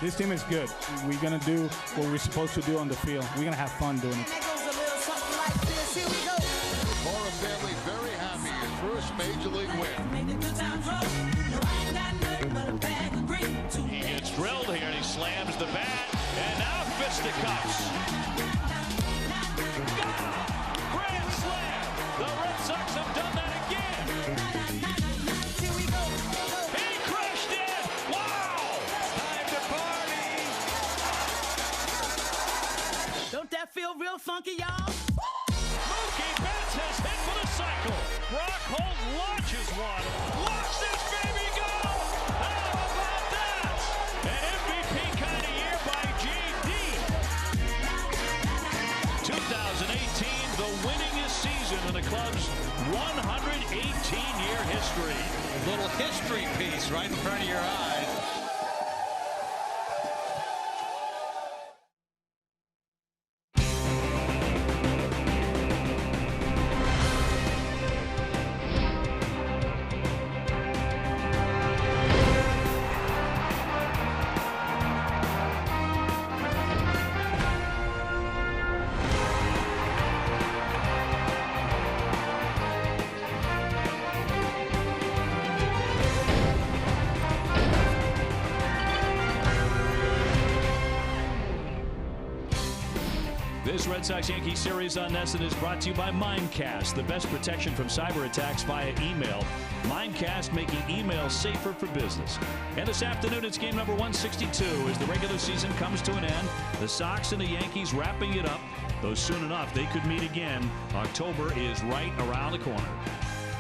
This team is good. We're going to do what we're supposed to do on the field. We're going to have fun doing it. Mora family very happy. His first Major League win. He gets drilled here and he slams the bat. And now fisticuffs. Grand slam. The Red Sox have done that again. He crushed it. Wow. Time to party. Don't that feel real funky, y'all? Mookie Betts has hit for the cycle. Brock Holt launches one. Watch this baby go. How about that? An MVP kind of year by JD. 2018, the winningest season in the club's 118-year history. Little history piece right in front of your eyes. This Red Sox-Yankees series on NESN is brought to you by Mimecast, the best protection from cyber attacks via email. Mimecast, making email safer for business. And this afternoon, it's game number 162 as the regular season comes to an end. The Sox and the Yankees wrapping it up, though soon enough they could meet again. October is right around the corner.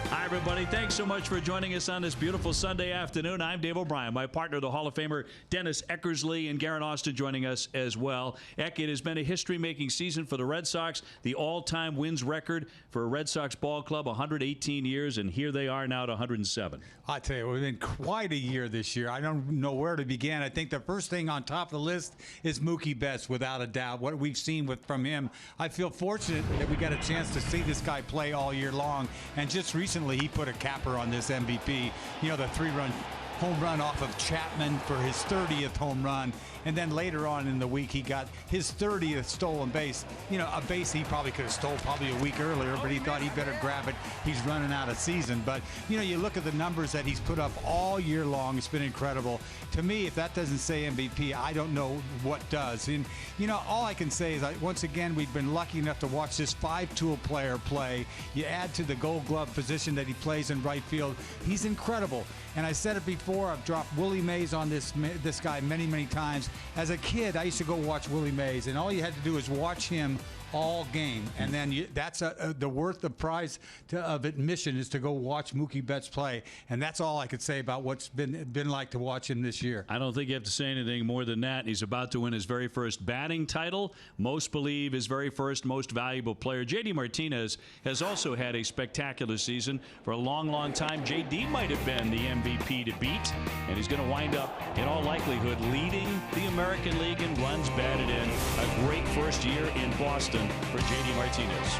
Hi, everybody. Thanks so much for joining us on this beautiful Sunday afternoon. I'm Dave O'Brien. My partner, the Hall of Famer Dennis Eckersley, and Garen Austin joining us as well. Eck, it has been a history-making season for the Red Sox. The all-time wins record for a Red Sox ball club, 118 years, and here they are now at 107. I tell you, it's been quite a year this year. I don't know where to begin. I think the first thing on top of the list is Mookie Betts, without a doubt. What we've seen from him, I feel fortunate that we got a chance to see this guy play all year long, and just recently he put a capper on this MVP. You know, the 3-run home run off of Chapman for his 30th home run. And then later on in the week, he got his 30th stolen base. You know, a base he probably could have stole probably a week earlier, but he thought he better grab it. He's running out of season. But, you know, you look at the numbers that he's put up all year long. It's been incredible. To me, if that doesn't say MVP, I don't know what does. And, you know, all I can say is, once again, we've been lucky enough to watch this 5-tool player play. You add to the Gold Glove position that he plays in right field. He's incredible. And I said it before, I've dropped Willie Mays on this guy many, many times. As a kid, I used to go watch Willie Mays, and all you had to do is watch him all game, and then that's the worth the price of admission is to go watch Mookie Betts play, and that's all I could say about what's been like to watch him this year. I don't think you have to say anything more than that. He's about to win his very first batting title. Most believe his very first most valuable player. J.D. Martinez has also had a spectacular season. For a long, long time, J.D. might have been the MVP to beat, and he's going to wind up, in all likelihood, leading the American League in runs batted in. A great first year in Boston for J.D. Martinez.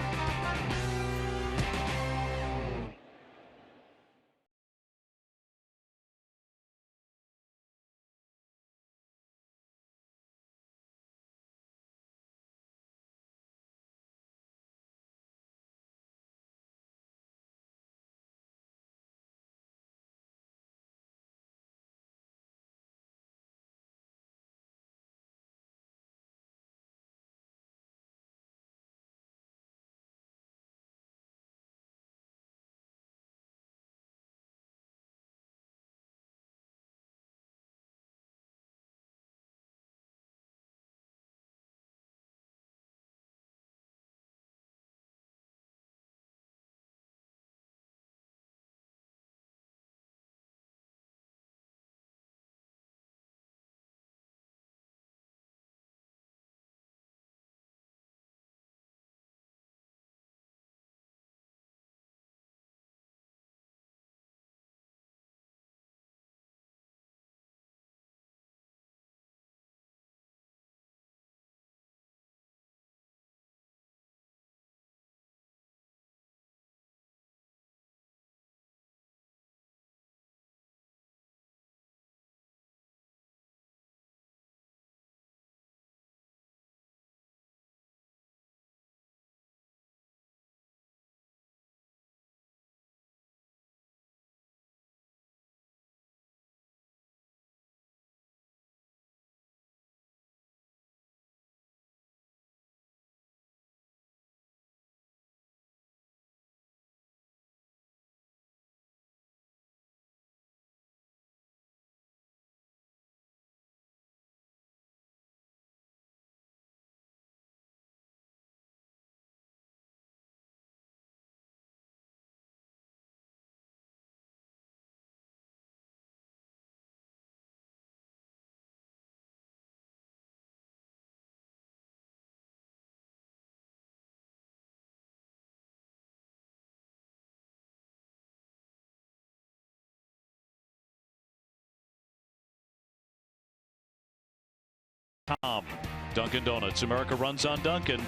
Dunkin' Donuts. America runs on Dunkin'.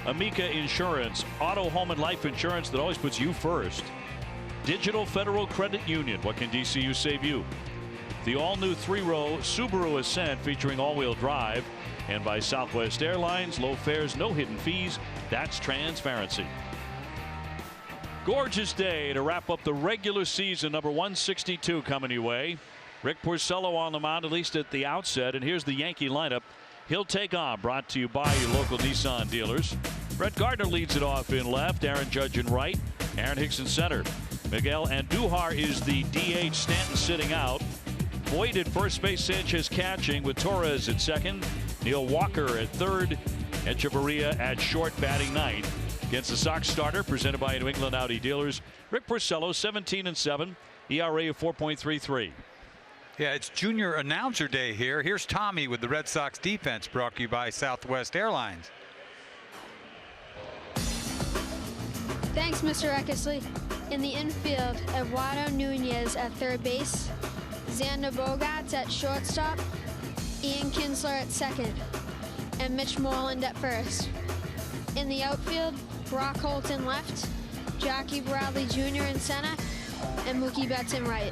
Amica Insurance. Auto, home, and life insurance that always puts you first. Digital Federal Credit Union. What can DCU save you? The all-new 3-row Subaru Ascent featuring all-wheel drive. And by Southwest Airlines. Low fares, no hidden fees. That's transparency. Gorgeous day to wrap up the regular season. Number 162 coming your way. Rick Porcello on the mound, at least at the outset. And here's the Yankee lineup. He'll take on, brought to you by your local Nissan dealers. Brett Gardner leads it off in left. Aaron Judge in right. Aaron Hicks in center. Miguel Andujar is the DH. Stanton sitting out. Boyd at first base. Sanchez catching with Torres at second. Neil Walker at third. Echeverria at short, batting ninth. Against the Sox starter, presented by New England Audi dealers. Rick Porcello, 17-7, ERA of 4.33. Yeah, it's Junior Announcer Day here. Here's Tommy with the Red Sox defense, brought to you by Southwest Airlines. Thanks, Mr. Eckersley. In the infield, Eduardo Nunez at third base, Xander Bogaerts at shortstop, Ian Kinsler at second, and Mitch Moreland at first. In the outfield, Brock Holt in left, Jackie Bradley Jr. in center, and Mookie Betts in right.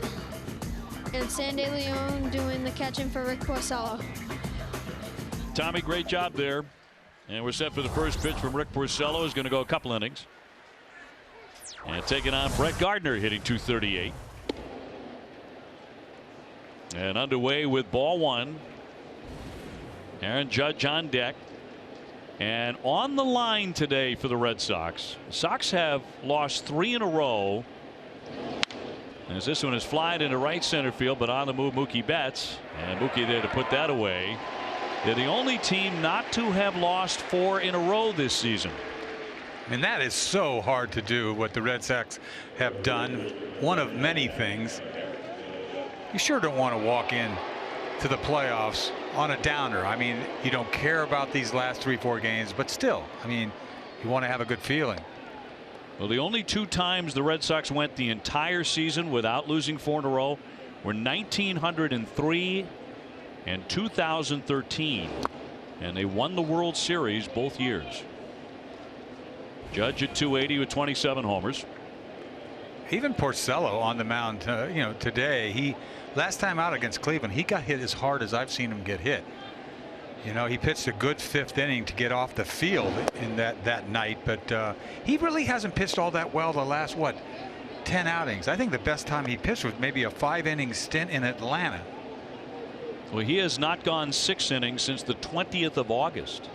And Sandy Leon doing the catching for Rick Porcello. Tommy, great job there. And we're set for the first pitch from Rick Porcello. Is going to go a couple innings. And taking on Brett Gardner, hitting .238. And underway with ball one. Aaron Judge on deck. And on the line today for the Red Sox. The Sox have lost 3 in a row. As this one is flying into right center field, but on the move Mookie Betts. And Mookie there to put that away. They're the only team not to have lost 4 in a row this season. And that is so hard to do, what the Red Sox have done. One of many things. You sure don't want to walk in to the playoffs on a downer. I mean, you don't care about these last 3-4 games, but still, I mean, you want to have a good feeling. Well, the only 2 times the Red Sox went the entire season without losing 4 in a row were 1903 and 2013. And they won the World Series both years. Judge at 280 with 27 homers. Even Porcello on the mound, today, he last time out against Cleveland, he got hit as hard as I've seen him get hit. You know, he pitched a good 5th inning to get off the field in that night, but he really hasn't pitched all that well the last 10 outings. I think the best time he pitched was maybe a 5-inning stint in Atlanta. Well, he has not gone 6 innings since the 20th of August.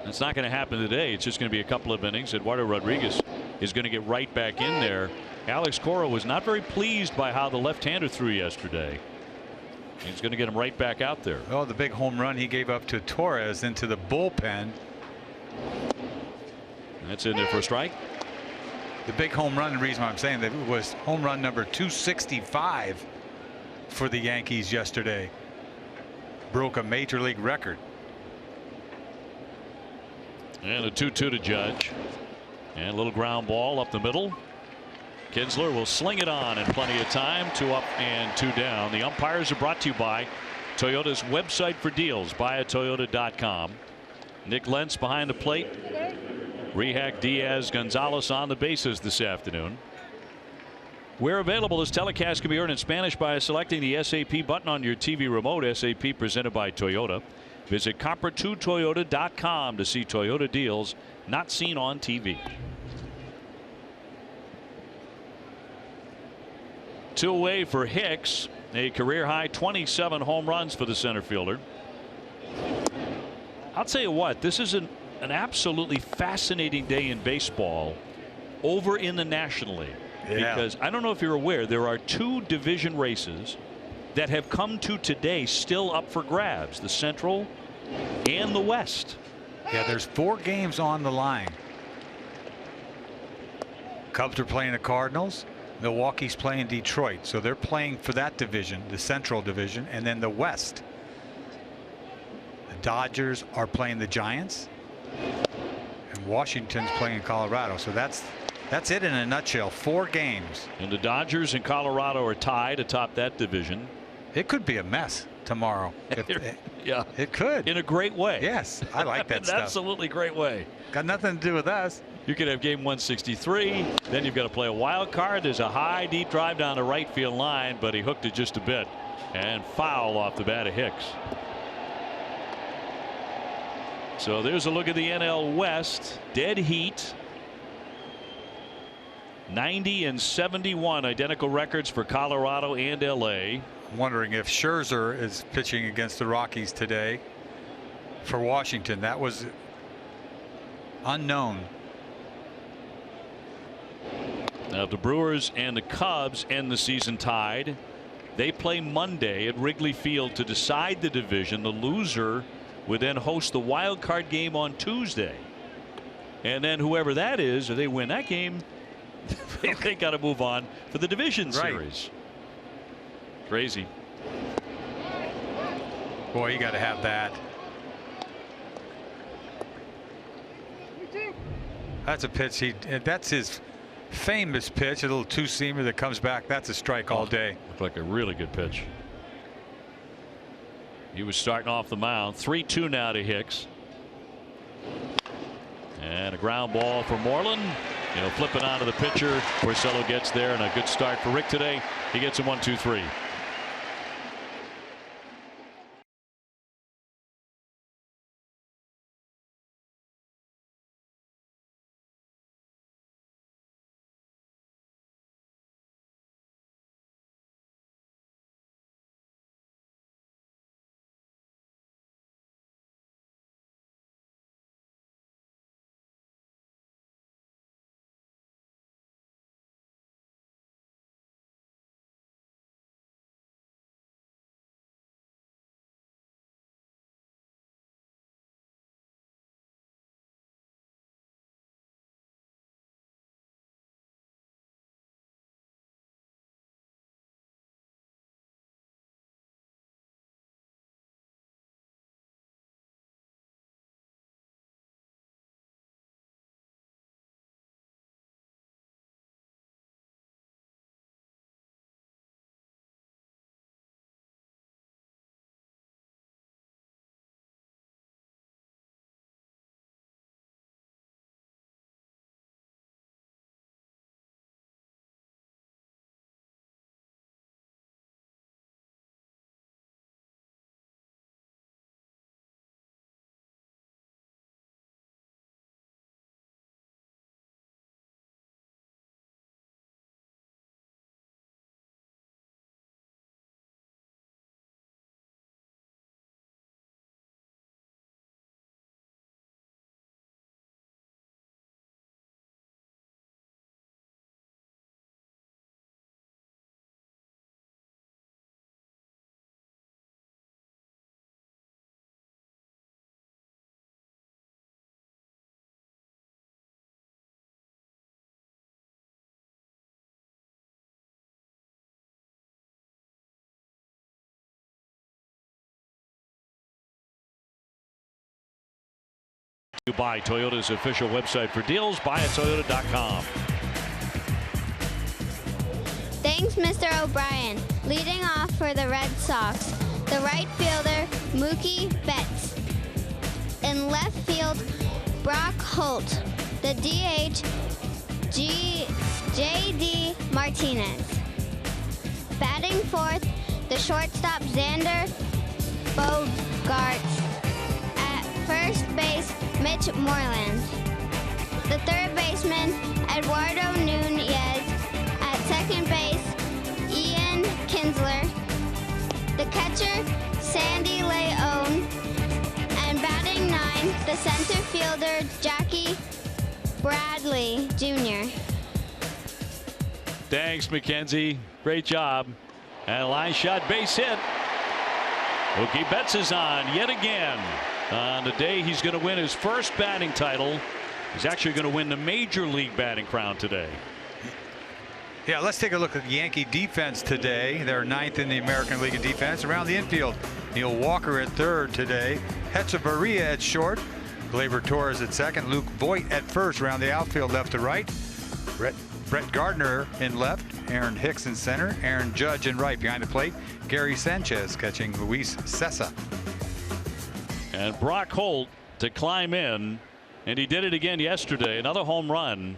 That's not going to happen today. It's just going to be a couple of innings. Eduardo Rodriguez is going to get right back in there. Alex Cora was not very pleased by how the left-hander threw yesterday. He's going to get him right back out there. Oh, the big home run he gave up to Torres into the bullpen. That's in there for a strike. The big home run, the reason why I'm saying that, was home run number 265 for the Yankees yesterday. Broke a major league record. And a 2-2 to Judge. And a little ground ball up the middle. Kinsler will sling it on in plenty of time. 2 up and 2 down. The umpires are brought to you by Toyota's website for deals, buyatoyota.com. Nick Lentz behind the plate. Rehak, Diaz, Gonzalez on the bases this afternoon. Where available, this telecast can be heard in Spanish by selecting the SAP button on your TV remote. SAP presented by Toyota. Visit compara2toyota.com to see Toyota deals not seen on TV. 2 away for Hicks. A career high 27 home runs for the center fielder. I'll tell you what, this is an absolutely fascinating day in baseball over in the National League. Yeah. Because I don't know if you're aware, there are 2 division races that have come to today still up for grabs, the Central and the West. Yeah, there's 4 games on the line. Cubs are playing the Cardinals. Milwaukee's playing Detroit, so they're playing for that division, the Central Division, and then the West. The Dodgers are playing the Giants, and Washington's playing Colorado. So that's it in a nutshell. 4 games. And the Dodgers and Colorado are tied atop that division. It could be a mess tomorrow. Yeah. It could. In a great way. Yes, I like that An stuff. absolutely great way. Got nothing to do with us. You could have game 163. Then you've got to play a wild card. There's a high, deep drive down the right field line, but he hooked it just a bit. And foul off the bat of Hicks. So there's a look at the NL West. Dead heat. 90 and 71 identical records for Colorado and LA. Wondering if Scherzer is pitching against the Rockies today for Washington. That was unknown. Now the Brewers and the Cubs end the season tied. They play Monday at Wrigley Field to decide the division. The loser would then host the wild card game on Tuesday. And then whoever that is, if they win that game, they got to move on for the division series. Crazy. Boy, you got to have that. That's a pitch. That's his famous pitch, a little two-seamer that comes back. That's a strike all day. Looked like a really good pitch. He was starting off the mound. 3-2 now to Hicks. And a ground ball for Moreland. He'll flip it onto the pitcher. Porcello gets there, and a good start for Rick today. He gets him 1-2-3. By Toyota's official website for deals. Buyatoyota.com. Thanks, Mr. O'Brien. Leading off for the Red Sox, the right fielder, Mookie Betts. In left field, Brock Holt. The DH, J.D. Martinez. Batting fourth, the shortstop, Xander Bogaerts. At first base, Mitch Moreland. The third baseman, Eduardo Nunez. At second base, Ian Kinsler. The catcher, Sandy Leone. And batting ninth, the center fielder, Jackie Bradley Jr. Thanks, Mackenzie. Great job. And a line shot, base hit. Mookie Betts is on yet again. On the day he's going to win his first batting title. He's actually going to win the major league batting crown today. Yeah, let's take a look at the Yankee defense today. They're ninth in the American League of Defense. Around the infield, Neil Walker at third today. Hechavarria at short. Gleyber Torres at second. Luke Voigt at first. Around the outfield, left to right. Brett Brett Gardner in left, Aaron Hicks in center, Aaron Judge in right. Behind the plate, Gary Sanchez catching Luis Cessa. And Brock Holt to climb in, and he did it again yesterday. Another home run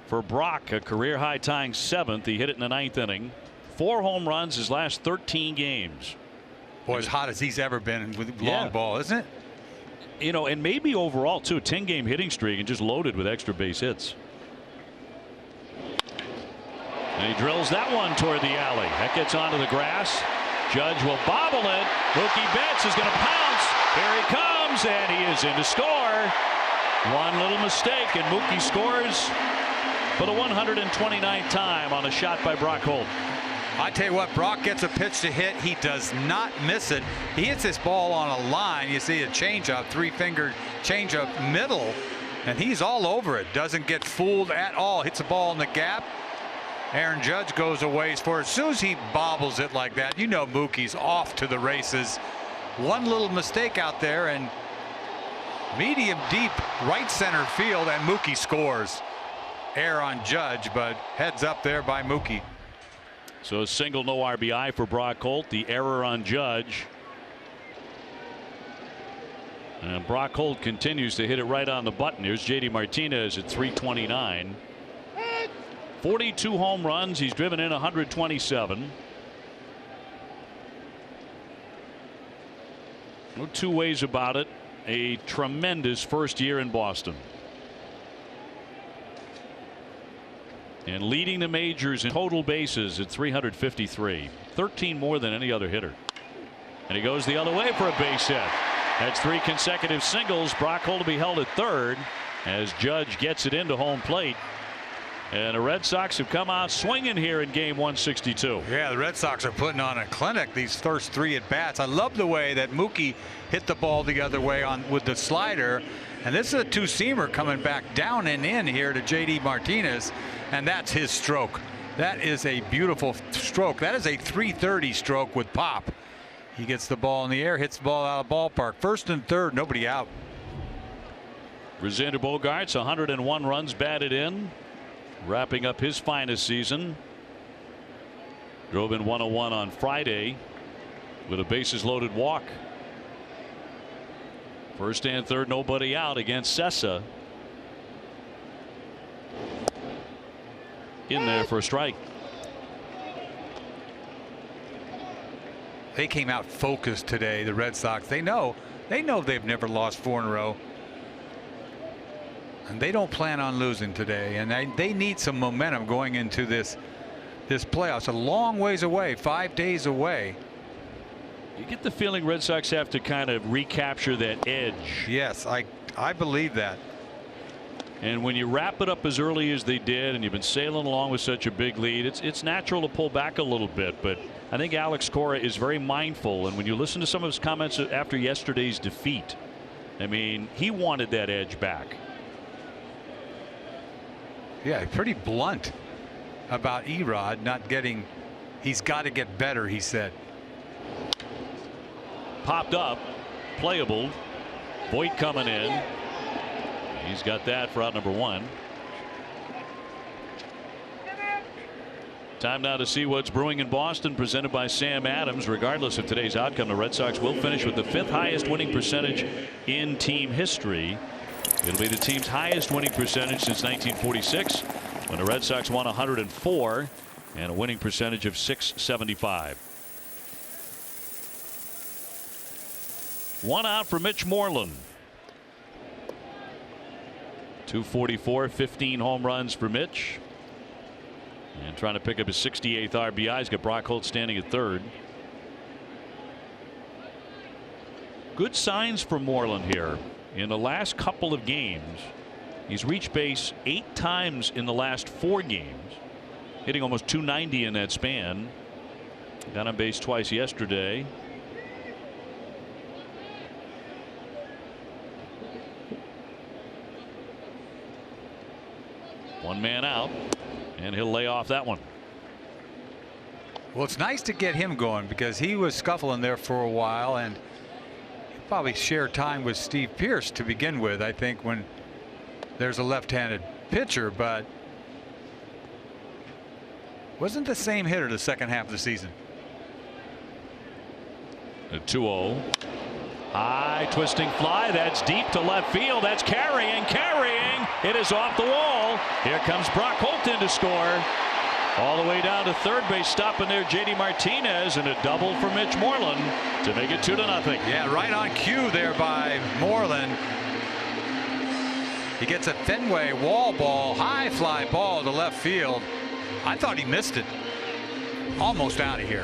for Brock, a career high tying 7th. He hit it in the 9th inning. 4 home runs his last 13 games. Boy, as hot as he's ever been with long ball, isn't it? You know, and maybe overall too, 10-game hitting streak and just loaded with extra base hits. And he drills that one toward the alley. That gets onto the grass. Judge will bobble it. Mookie Betts is going to pounce. Here he comes, and he is in to score. One little mistake, and Mookie scores for the 129th time on a shot by Brock Holt. I tell you what, Brock gets a pitch to hit. He does not miss it. He hits this ball on a line. You see a changeup, 3-fingered changeup middle, and he's all over it. Doesn't get fooled at all. Hits the ball in the gap. Aaron Judge goes a ways for it. As soon as he bobbles it like that, you know Mookie's off to the races. One little mistake out there, and medium deep right center field, and Mookie scores. Air on Judge, but heads up there by Mookie. So a single, no RBI for Brock Holt. The error on Judge. And Brock Holt continues to hit it right on the button. Here's JD Martinez at 329. 42 home runs. He's driven in 127. No two ways about it. A tremendous first year in Boston. And leading the majors in total bases at 353. 13 more than any other hitter. And he goes the other way for a base hit. That's 3 consecutive singles. Brock Holt to be held at third as Judge gets it into home plate. And the Red Sox have come out swinging here in game 162. Yeah, the Red Sox are putting on a clinic these first 3 at bats. I love the way that Mookie hit the ball the other way on with the slider. And this is a 2-seamer coming back down and in here to JD Martinez. And that's his stroke. That is a beautiful stroke. That is a 330 stroke with pop. He gets the ball in the air, hits the ball out of the ballpark. First and third, nobody out. Xander Bogaerts, 101 runs batted in, wrapping up his finest season. Drove in 101 on Friday with a bases loaded walk. First and third, nobody out against Cessa. In there for a strike. They came out focused today, the Red Sox. They know they've never lost 4 in a row. And they don't plan on losing today. And they need some momentum going into this playoffs. A long ways away, 5 days away. You get the feeling Red Sox have to kind of recapture that edge. Yes, I believe that. And when you wrap it up as early as they did, and you've been sailing along with such a big lead, it's natural to pull back a little bit. But I think Alex Cora is very mindful. And when you listen to some of his comments after yesterday's defeat, I mean, he wanted that edge back. Yeah, pretty blunt about Erod not getting. He's got to get better, he said. Popped up, playable. Voit coming in. He's got that for out number 1. Time now to see what's brewing in Boston, presented by Sam Adams. Regardless of today's outcome, the Red Sox will finish with the 5th highest winning percentage in team history. It'll be the team's highest winning percentage since 1946, when the Red Sox won 104 and a winning percentage of .675. 1 out for Mitch Moreland. 244, 15 home runs for Mitch. And trying to pick up his 68th RBI. He's got Brock Holt standing at third. Good signs for Moreland here. In the last couple of games, he's reached base 8 times in the last 4 games, hitting almost .290 in that span. Got on base twice yesterday. One man out, and he'll lay off that one. Well, it's nice to get him going because he was scuffling there for a while, and he'll probably share time with Steve Pearce to begin with, I think, when there's a left-handed pitcher. But Wasn't the same hitter the second half of the season. A 2-0. High twisting fly. That's deep to left field. That's carrying. It is off the wall. Here comes Brock Holt in to score. All the way down to third base, stopping there JD Martinez, and a double for Mitch Moreland to make it 2-0. Yeah, right on cue there by Moreland. He gets a Fenway wall ball, high fly ball to left field. I thought he missed it. Almost out of here.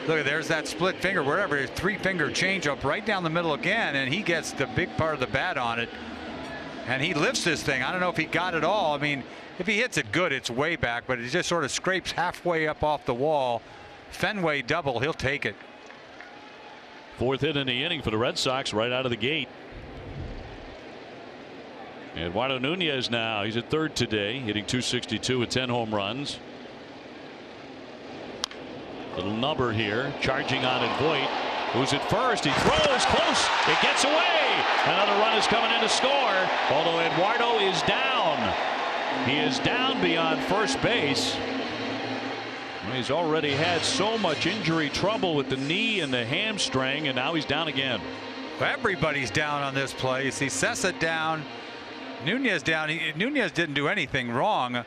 Look at, there's that split finger, wherever, his 3-finger changeup right down the middle again, and he gets the big part of the bat on it. And he lifts this thing. I don't know if he got it all. I mean, if he hits it good, it's way back, but it just sort of scrapes halfway up off the wall. Fenway double, he'll take it. Fourth hit in the inning for the Red Sox right out of the gate. Eduardo Nunez now, he's at third today, hitting .262 with 10 home runs. Little number here, charging on it, Voit, who's at first. He throws close. It gets away. Another run is coming in to score, although Eduardo is down. He is down beyond first base. He's already had so much injury trouble with the knee and the hamstring, and now he's down again. Everybody's down on this play. You see Facet down, Nunez down. Nunez didn't do anything wrong.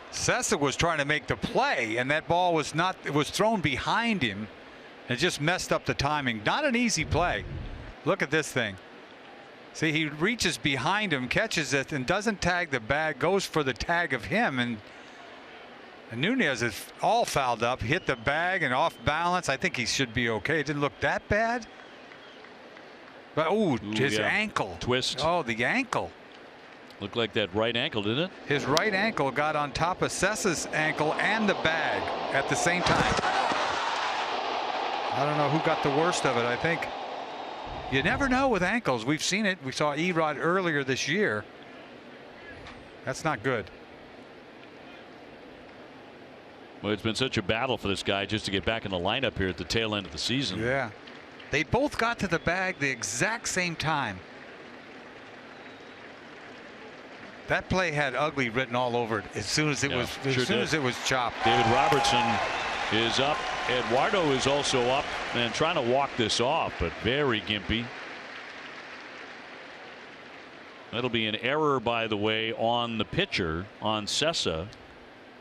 Sessa was trying to make the play, and that ball was not. It was thrown behind him. It just messed up the timing. Not an easy play. Look at this thing. See, he reaches behind him, catches it, and doesn't tag the bag. Goes for the tag of him, and Nunez is all fouled up. Hit the bag and off balance. I think he should be okay. It didn't look that bad. But his ankle twist. Oh, the ankle. Looked like that right ankle, didn't it? His right ankle got on top of Sessa's ankle and the bag at the same time. I don't know who got the worst of it. I think you never know with ankles. We've seen it. We saw Erod earlier this year. That's not good. Well, it's been such a battle for this guy just to get back in the lineup here at the tail end of the season. Yeah. They both got to the bag the exact same time. That play had ugly written all over it as soon as it was as it was chopped. David Robertson is up. Eduardo is also up and trying to walk this off, but very gimpy. That'll be an error, by the way, on the pitcher, on Sessa.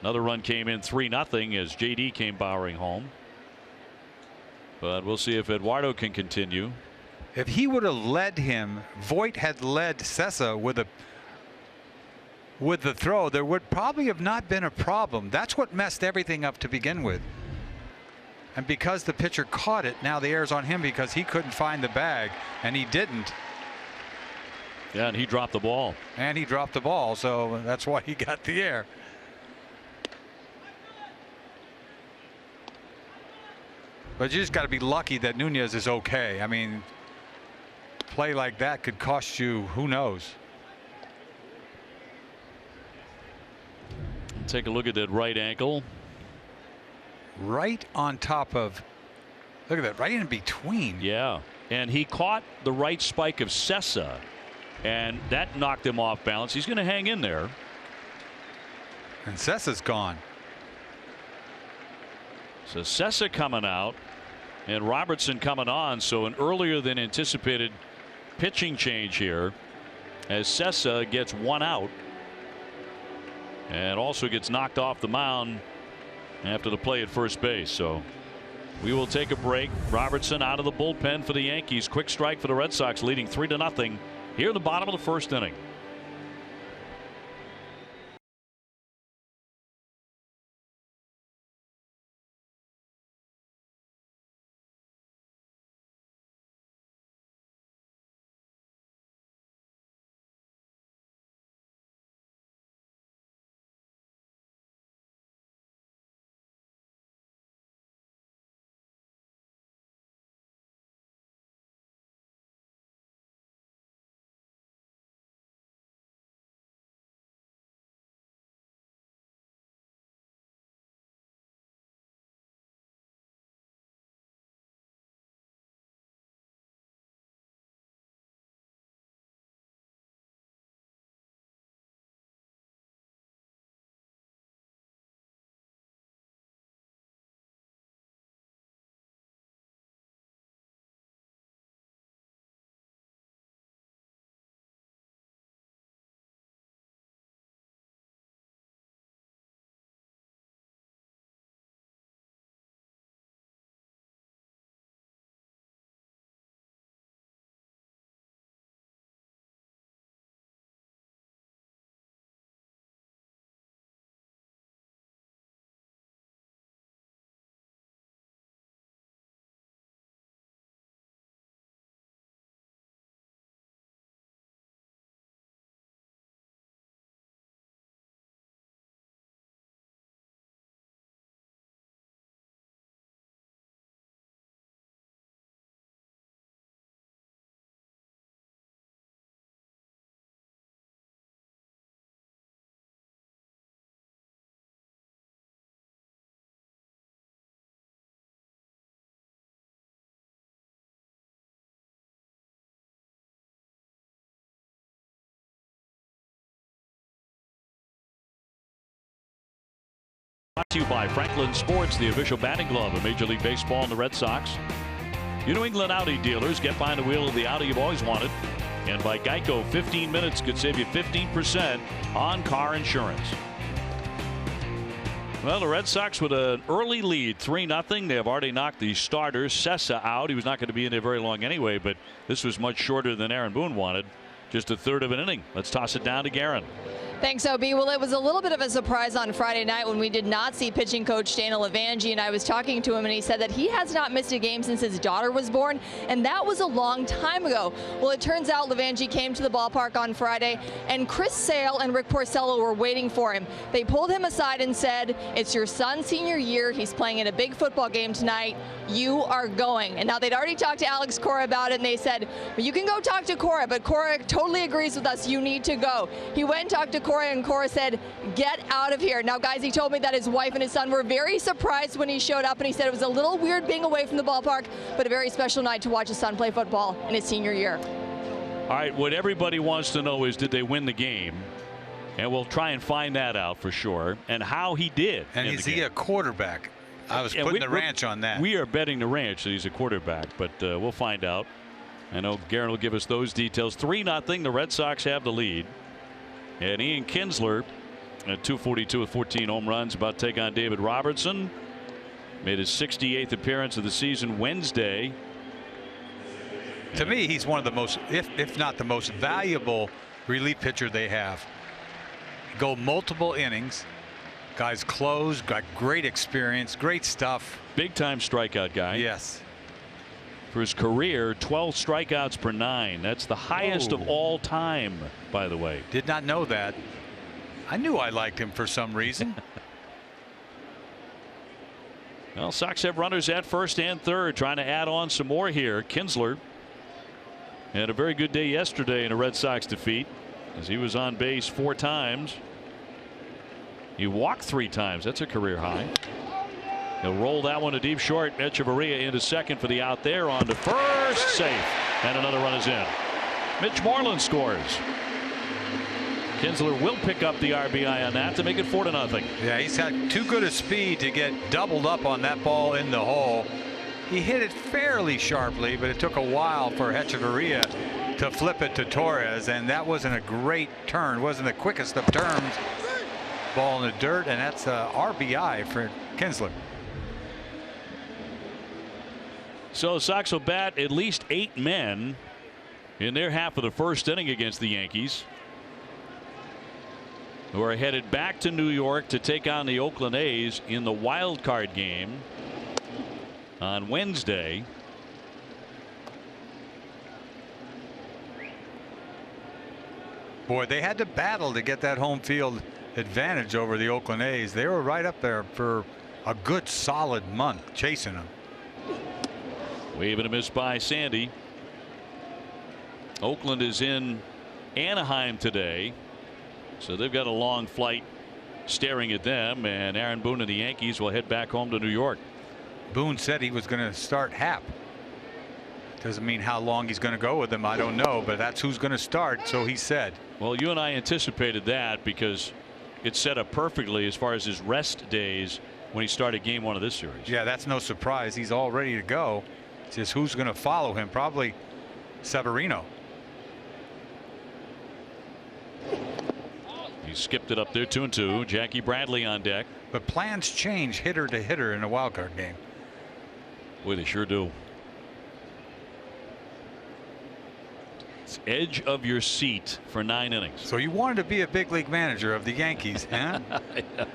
Another run came in 3-0 as JD came powering home. But we'll see if Eduardo can continue. If he would have led him, Voit had led Sessa with the throw, there would probably have not been a problem. That's what messed everything up to begin with. And because the pitcher caught it, now the error's on him because he couldn't find the bag, and he didn't. Yeah, and he dropped the ball. And he dropped the ball, so that's why he got the error. But you just got to be lucky that Nunez is okay. I mean, play like that could cost you who knows. Take a look at that right ankle. Right on top of. Look at that, right in between. Yeah, and he caught the right spike of Sessa, and that knocked him off balance. He's going to hang in there. And Sessa's gone. So Sessa coming out and Robertson coming on. So an earlier than anticipated pitching change here as Sessa gets one out and also gets knocked off the mound after the play at first base. So we will take a break. Robertson out of the bullpen for the Yankees. Quick strike for the Red Sox, leading 3-0 here in the bottom of the first inning. Brought to you by Franklin Sports, the official batting glove of Major League Baseball and the Red Sox. Your New England Audi dealers, get behind the wheel of the Audi you've always wanted. And by Geico, 15 minutes could save you 15% on car insurance. Well, the Red Sox with an early lead, 3-0. They have already knocked the starter, Sessa, out. He was not going to be in there very long anyway, but this was much shorter than Aaron Boone wanted. Just a third of an inning. Let's toss it down to Guerin. Thanks, OB. Well, it was a little bit of a surprise on Friday night when we did not see pitching coach Dana Levangie, and I was talking to him, and he said that he has not missed a game since his daughter was born, and that was a long time ago. Well, it turns out Levangie came to the ballpark on Friday, and Chris Sale and Rick Porcello were waiting for him. They pulled him aside and said, "It's your son's senior year. He's playing in a big football game tonight. You are going." And now they'd already talked to Alex Cora about it, and they said, "Well, you can go talk to Cora, but Cora totally agrees with us. You need to go." He went and talked to Cora, and Cora said, "Get out of here." Now, guys, he told me that his wife and his son were very surprised when he showed up, and he said it was a little weird being away from the ballpark, but a very special night to watch his son play football in his senior year. All right, what everybody wants to know is, did they win the game? And we'll try and find that out for sure, and how he did. And is he a quarterback? I was putting the ranch on that. We are betting the ranch that he's a quarterback, but we'll find out. I know Guerin will give us those details. 3-0, the Red Sox have the lead. And Ian Kinsler at 242 with 14 home runs, about to take on David Robertson. Made his 68th appearance of the season Wednesday. To me, he's one of the most, if not the most valuable relief pitcher they have. Go multiple innings. Guys close, got great experience, great stuff. Big time strikeout guy. Yes. For his career, 12 strikeouts per 9. That's the highest of all time, by the way. Did not know that. I knew I liked him for some reason. Well, Sox have runners at first and third, trying to add on some more here. Kinsler had a very good day yesterday in a Red Sox defeat, as he was on base 4 times. He walked 3 times. That's a career high. He'll roll that one to deep short. Echeverria into second for the out there, on to first, safe, and another run is in. Mitch Moreland scores. Kinsler will pick up the RBI on that to make it 4-0. Yeah, he's had too good a speed to get doubled up on that ball in the hole. He hit it fairly sharply, but it took a while for Echeverria to flip it to Torres, and that wasn't a great turn. Wasn't the quickest of turns. Ball in the dirt, and that's a RBI for Kinsler. So the Sox will bat at least 8 men in their half of the first inning against the Yankees, who are headed back to New York to take on the Oakland A's in the wild card game on Wednesday. Boy, they had to battle to get that home field advantage over the Oakland A's. They were right up there for a good solid month chasing them. Waving a miss by Sandy. Oakland is in Anaheim today, so they've got a long flight staring at them, and Aaron Boone and the Yankees will head back home to New York. Boone said he was going to start Happ. Doesn't mean how long he's going to go with them. I don't know, but that's who's going to start, so he said. Well, you and I anticipated that because it's set up perfectly as far as his rest days when he started game 1 of this series. Yeah, that's no surprise. He's all ready to go. It's just who's going to follow him? Probably Severino. He skipped it up there, 2-2. Jackie Bradley on deck. But plans change hitter to hitter in a wild card game. Boy, they sure do. It's edge of your seat for 9 innings. So you wanted to be a big league manager of the Yankees, huh? Yeah.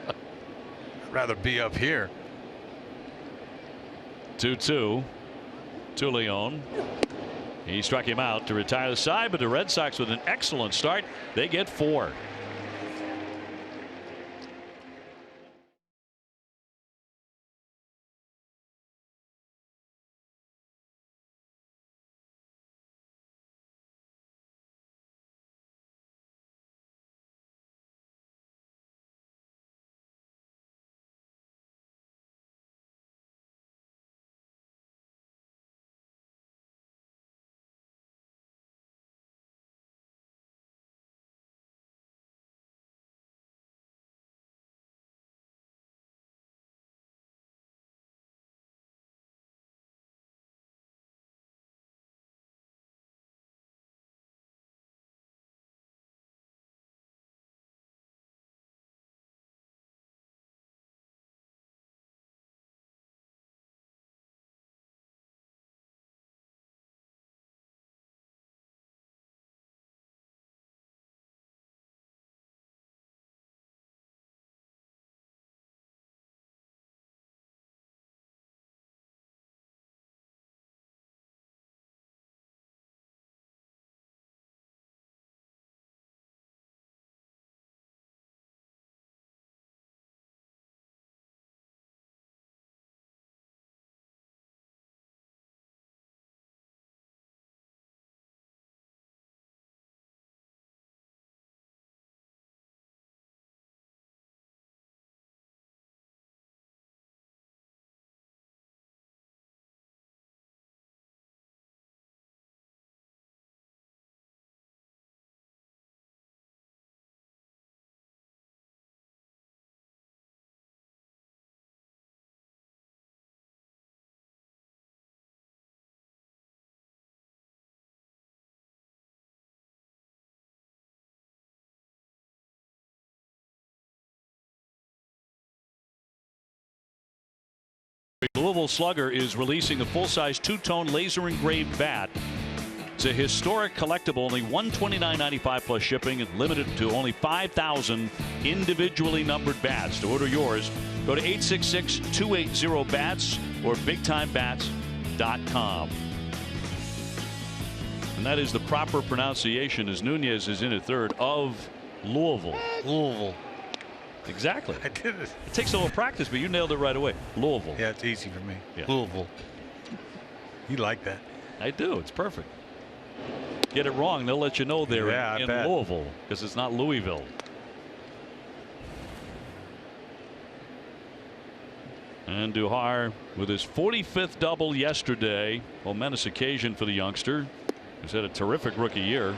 I'd rather be up here. 2-2 to Leon. He struck him out to retire the side, but the Red Sox with an excellent start. They get 4. Louisville Slugger is releasing a full-size two-tone laser-engraved bat. It's a historic collectible, only $129.95 plus shipping, and limited to only 5,000 individually numbered bats. To order yours, go to 866-280-BATS or BigTimeBats.com. And that is the proper pronunciation, as Nunez is in at third, of Louisville. Louisville. Exactly. I did it. It takes a little practice, but you nailed it right away. Louisville. Yeah, it's easy for me. Yeah. Louisville. You like that. I do. It's perfect. Get it wrong, they'll let you know they're in Louisville, because it's not Louisville. And Duhar with his 45th double yesterday. Momentous occasion for the youngster, who's had a terrific rookie year.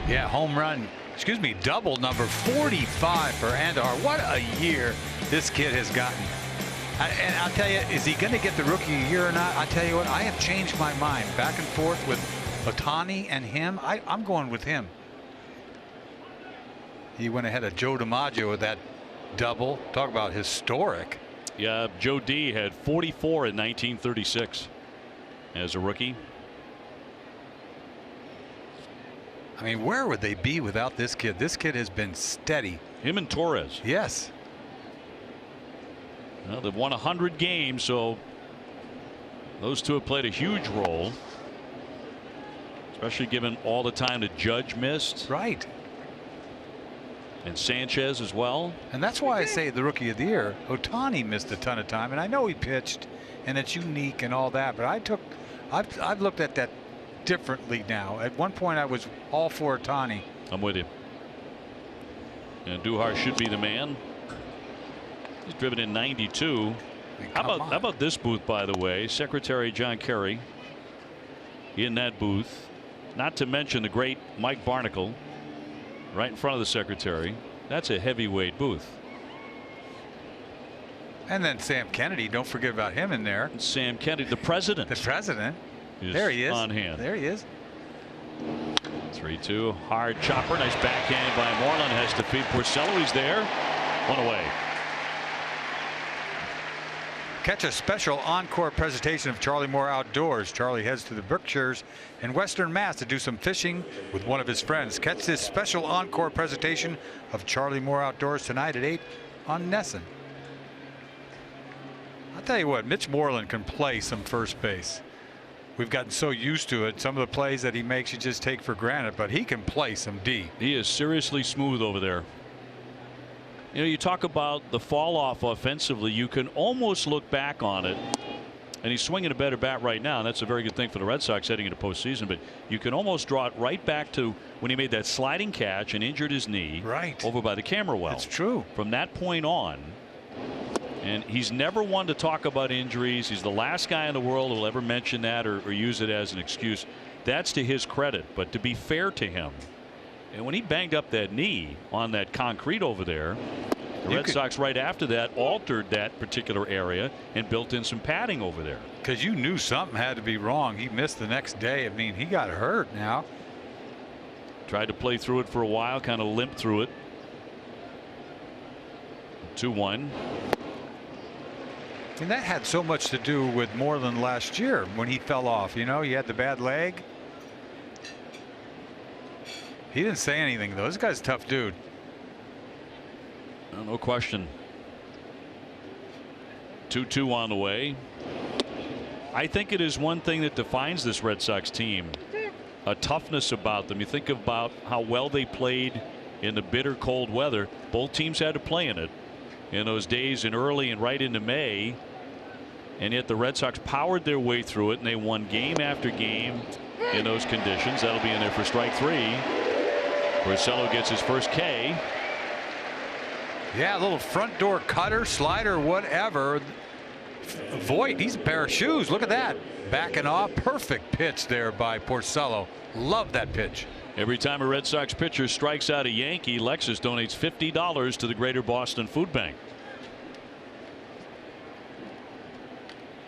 Yeah, home run. Excuse me, double number 45 for Andahar. What a year this kid has gotten. And I'll tell you, is he going to get the rookie of the year or not? I'll tell you what, I have changed my mind. Back and forth with Ohtani and him. I'm going with him. He went ahead of Joe DiMaggio with that double. Talk about historic. Yeah, Joe D had 44 in 1936 as a rookie. I mean, where would they be without this kid? This kid has been steady. Him and Torres. Yes. Well, they've won 100 games, so those two have played a huge role, especially given all the time that Judge missed. Right. And Sanchez as well. And that's why I say the rookie of the year. Ohtani missed a ton of time, and I know he pitched, and it's unique and all that, but I've looked at that differently now. At one point, I was all for Ohtani. I'm with you. And Duhar should be the man. He's driven in 92. How about this booth, by the way? Secretary John Kerry in that booth. Not to mention the great Mike Barnacle right in front of the secretary. That's a heavyweight booth. And then Sam Kennedy. Don't forget about him in there. And Sam Kennedy, the president. The president. Is there he is. On hand. There he is. 3-2. Hard chopper. Nice backhand by Moreland. Has to feed Porcello. He's there. One away. Catch a special encore presentation of Charlie Moore Outdoors. Charlie heads to the Berkshires in Western Mass to do some fishing with one of his friends. Catch this special encore presentation of Charlie Moore Outdoors tonight at 8 on Nesson. I'll tell you what, Mitch Moreland can play some first base. We've gotten so used to it. Some of the plays that he makes you just take for granted, but he can play some D. He is seriously smooth over there. You know, you talk about the fall off offensively, you can almost look back on it, and he's swinging a better bat right now, and that's a very good thing for the Red Sox heading into postseason, but you can almost draw it right back to when he made that sliding catch and injured his knee over by the camera well. That's true. From that point on, and he's never one to talk about injuries. He's the last guy in the world who will ever mention that or use it as an excuse. That's to his credit, but to be fair to him, and when he banged up that knee on that concrete over there, the Red Sox right after that altered that particular area and built in some padding over there. Because you knew something had to be wrong. He missed the next day. I mean, he got hurt now. Tried to play through it for a while, kind of limped through it. 2-1. And that had so much to do with Moreland last year when he fell off. You know, he had the bad leg. He didn't say anything, though. This guy's a tough dude. No question. 2-2 on the way. I think it is one thing that defines this Red Sox team, a toughness about them. You think about how well they played in the bitter cold weather. Both teams had to play in it in those days in early and right into May, and yet the Red Sox powered their way through it, and they won game after game in those conditions. That'll be in there for strike 3. Porcello gets his first K. Yeah, a little front door cutter, slider, whatever. Voit, he's a pair of shoes. Look at that. Backing off. Perfect pitch there by Porcello. Love that pitch. Every time a Red Sox pitcher strikes out a Yankee, Lexus donates $50 to the Greater Boston Food Bank.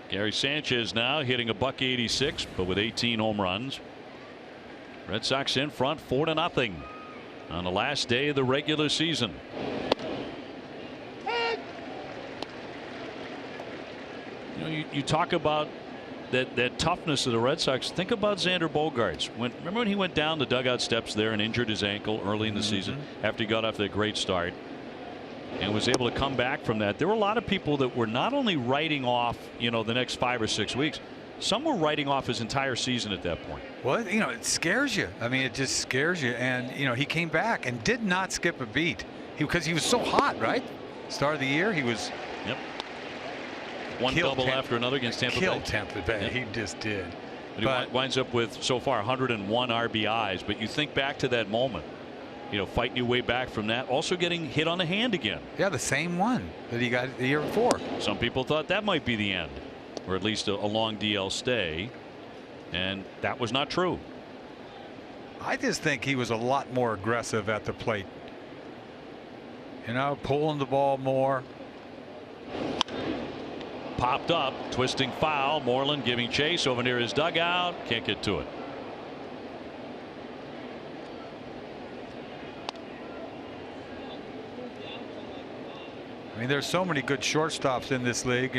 Gary Sanchez now hitting a $186, but with 18 home runs. Red Sox in front 4-0 on the last day of the regular season. You talk about that toughness of the Red Sox. Think about Xander Bogaerts. Remember when he went down the dugout steps there and injured his ankle early in the season after he got off that great start and was able to come back from that? There were a lot of people that were not only writing off, the next 5 or 6 weeks. Some were writing off his entire season at that point. Well, it scares you. I mean, it just scares you. And he came back and did not skip a beat because he was so hot, right? Start of the year, he was. Yep. One double after another against Tampa Bay. Killed Tampa Bay. Yep. He just did. But he winds up with so far 101 RBIs. But you think back to that moment, fighting your way back from that. Also getting hit on the hand again. Yeah, the same one that he got the year before. Some people thought that might be the end, or at least a long DL stay, and that was not true. I just think he was a lot more aggressive at the plate. Pulling the ball more. Popped up, twisting foul. Moreland giving chase over near his dugout. Can't get to it. I mean, there's so many good shortstops in this league.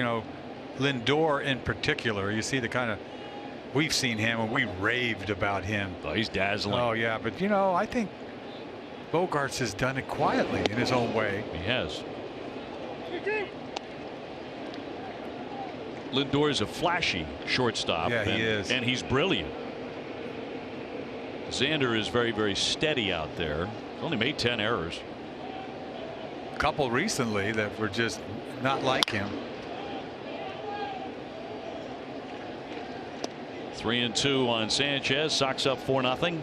Lindor in particular. You see the kind of, we've seen him and we raved about him. Oh, he's dazzling. Oh yeah, but I think Bogaerts has done it quietly in his own way. He has. Lindor is a flashy shortstop. Yeah, he is. And he's brilliant. Xander is very, very steady out there. He's only made 10 errors. A couple recently that were just not like him. 3-2 on Sanchez. Sox up 4-0.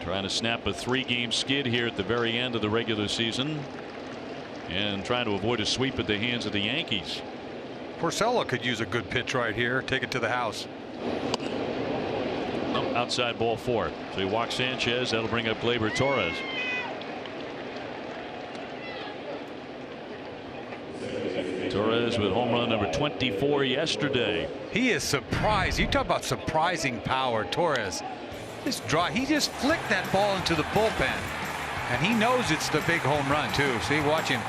Trying to snap a 3-game skid here at the very end of the regular season. And trying to avoid a sweep at the hands of the Yankees. Porcello could use a good pitch right here. Take it to the house. Outside ball 4. So he walks Sanchez. That'll bring up Gleyber Torres. Torres with home run number 24 yesterday. He is surprised. You talk about surprising power. Torres he just flicked that ball into the bullpen, and he knows it's the big home run too. See, watch him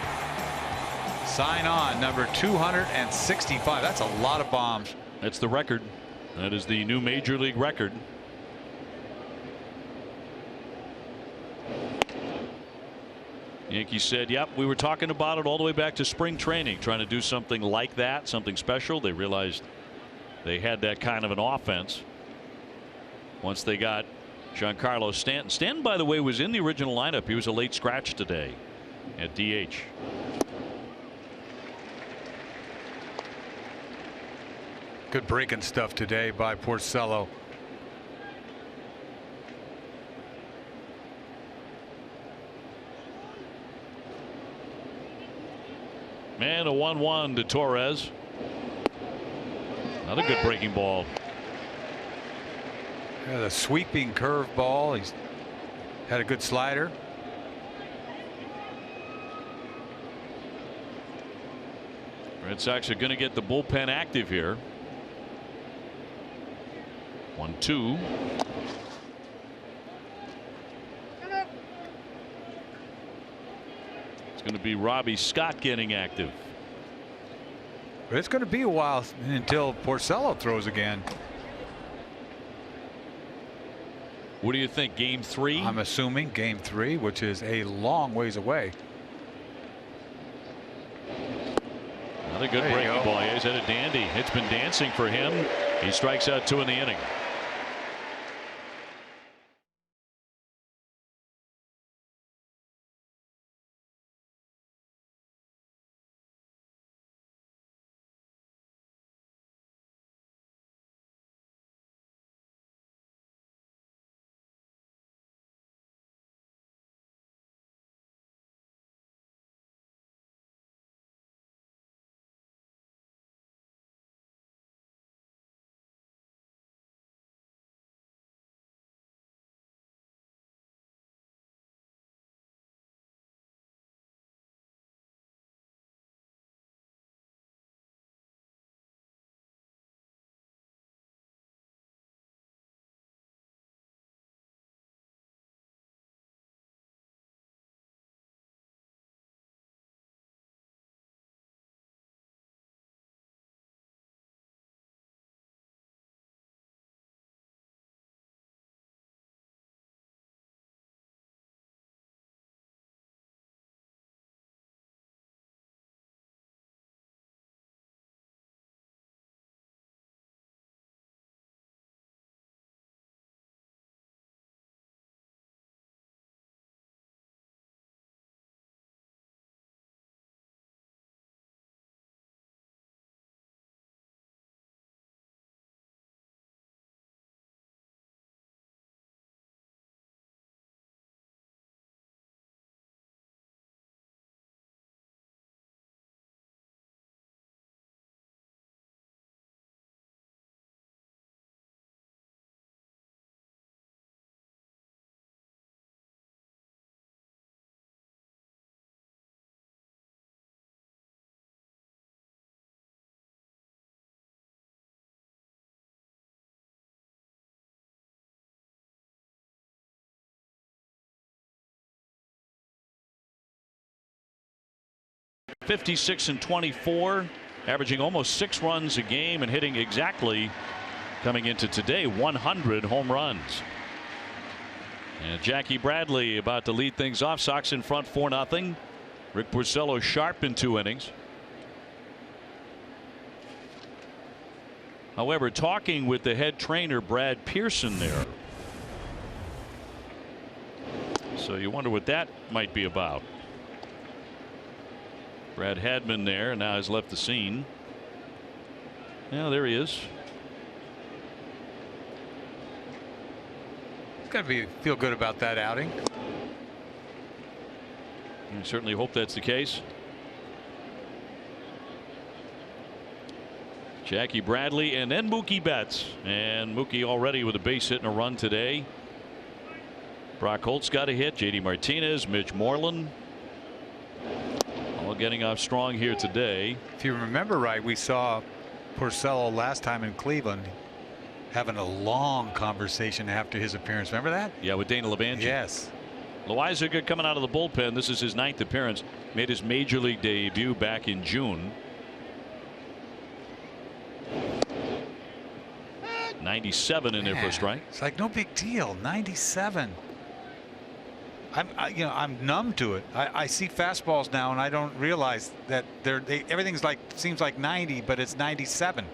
sign on number 265. That's a lot of bombs. That's the record. That is the new major league record. Yankees said, yep, we were talking about it all the way back to spring training, trying to do something like that, something special. They realized they had that kind of an offense once they got Giancarlo Stanton. Stanton, by the way, was in the original lineup. He was a late scratch today at DH. Good breaking stuff today by Porcello. And a 1-1 to Torres. Another good breaking ball. Yeah, the sweeping curve ball. He's had a good slider. Red Sox are going to get the bullpen active here. 1-2. It's going to be Robbie Scott getting active. But it's going to be a while until Porcello throws again. What do you think? Game 3? I'm assuming game 3, which is a long ways away. Another good breaking ball. He's had a dandy. It's been dancing for him. He strikes out 2 in the inning. 56 and 24, averaging almost 6 runs a game and hitting exactly, coming into today, 100 home runs. And Jackie Bradley about to lead things off. Sox in front 4-0. Rick Porcello sharp in 2 innings. However, talking with the head trainer Brad Pearson there. So you wonder what that might be about. Brad Hadman there now has left the scene. Yeah, there he is. It's got to feel good about that outing. You certainly hope that's the case. Jackie Bradley and then Mookie Betts. And Mookie already with a base hit and a run today. Brock Holt's got a hit. JD Martinez, Mitch Moreland. All getting off strong here today. If you remember right, we saw Porcello last time in Cleveland having a long conversation after his appearance. Remember that? Yeah, with Dana LeBanji. Yes. Loizaga coming out of the bullpen. This is his 9th appearance. Made his major league debut back in June. 97 in there for a strike. It's like no big deal. 97. I'm numb to it. I see fastballs now and I don't realize that everything's like seems like 90, but it's 97.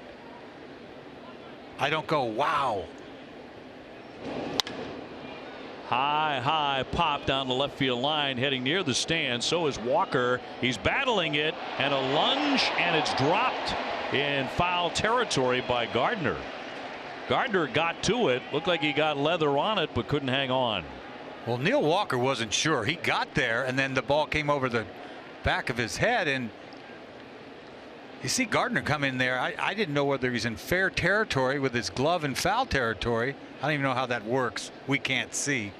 I don't go wow. High pop down the left field line, heading near the stand. So is Walker. He's battling it, and a lunge, and it's dropped in foul territory by Gardner. Gardner got to it. Looked like he got leather on it, but couldn't hang on. Well, Neil Walker wasn't sure. He got there, and then the ball came over the back of his head, and you see Gardner come in there. I didn't know whether he's in fair territory with his glove in foul territory. I don't even know how that works. We can't see.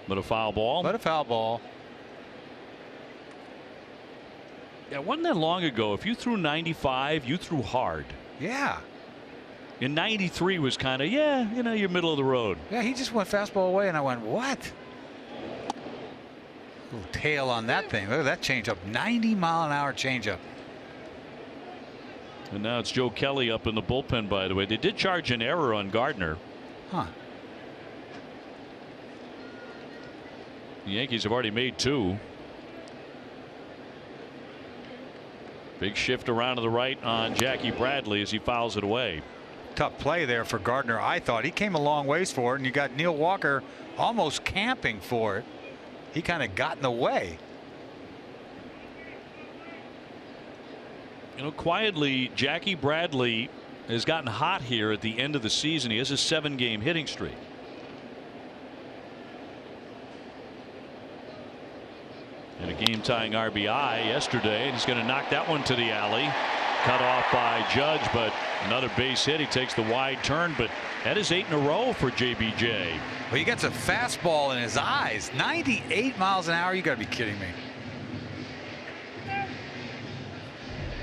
But a foul ball. But a foul ball. Yeah, wasn't that long ago? If you threw 95, you threw hard. Yeah. In 93 was kind of, yeah, you know, you're middle of the road. Yeah, he just went fastball away, and I went, what? Little tail on that thing. Look at that changeup. 90-mile-an-hour changeup. And now it's Joe Kelly up in the bullpen, by the way. They did charge an error on Gardner. Huh. The Yankees have already made 2. Big shift around to the right on Jackie Bradley as he fouls it away. Tough play there for Gardner. I thought he came a long ways for it, and you got Neil Walker almost camping for it. He kind of got in the way. You know, quietly, Jackie Bradley has gotten hot here at the end of the season. He has a 7-game hitting streak. And a game-tying RBI yesterday, and he's going to knock that one to the alley. Cut off by Judge, but another base hit. He takes the wide turn, but that is 8 in a row for JBJ. Well, he gets a fastball in his eyes. 98 miles an hour. You got to be kidding me.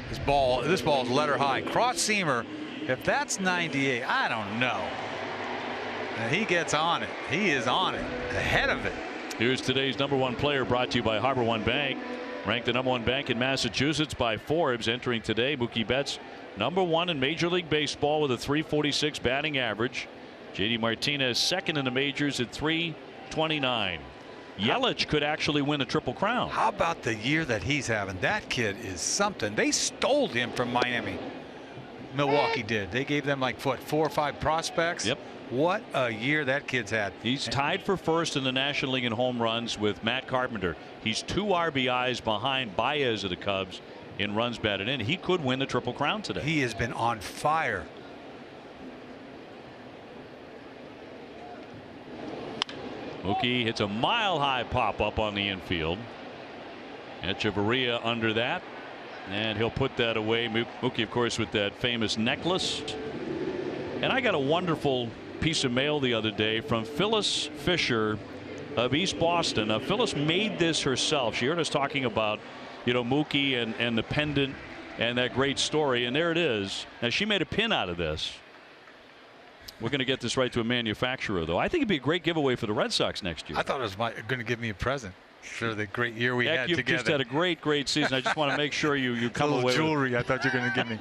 This ball is letter high. Cross seamer. If that's 98, I don't know. And he gets on it. He is on it. Ahead of it. Here's today's #1 player, brought to you by Harbor One Bank. Ranked the #1 bank in Massachusetts by Forbes. Entering today, Mookie Betts, #1 in Major League Baseball with a .346 batting average. JD Martinez second in the majors at .329. Yelich could actually win a Triple Crown. How about the year that he's having? That kid is something. They stole him from Miami. Milwaukee did. They gave them like what, 4 or 5 prospects. Yep. What a year that kid's had. He's tied for first in the National League in home runs with Matt Carpenter. He's 2 RBIs behind Baez of the Cubs in runs batted in. He could win the Triple Crown today. He has been on fire. Mookie hits a mile-high pop up on the infield. Echeverria under that, and he'll put that away. Mookie, of course, with that famous necklace. And I got a wonderful piece of mail the other day from Phyllis Fisher of East Boston. Now, Phyllis made this herself. She heard us talking about, you know, Mookie and the pendant and that great story, and there it is. Now, she made a pin out of this. We're going to get this right to a manufacturer, though. I think it'd be a great giveaway for the Red Sox next year. I thought it was going to give me a present. Sure, the great year we had you've together. just had a great season. I just want to make sure you come a away jewelry. I thought you were going to give me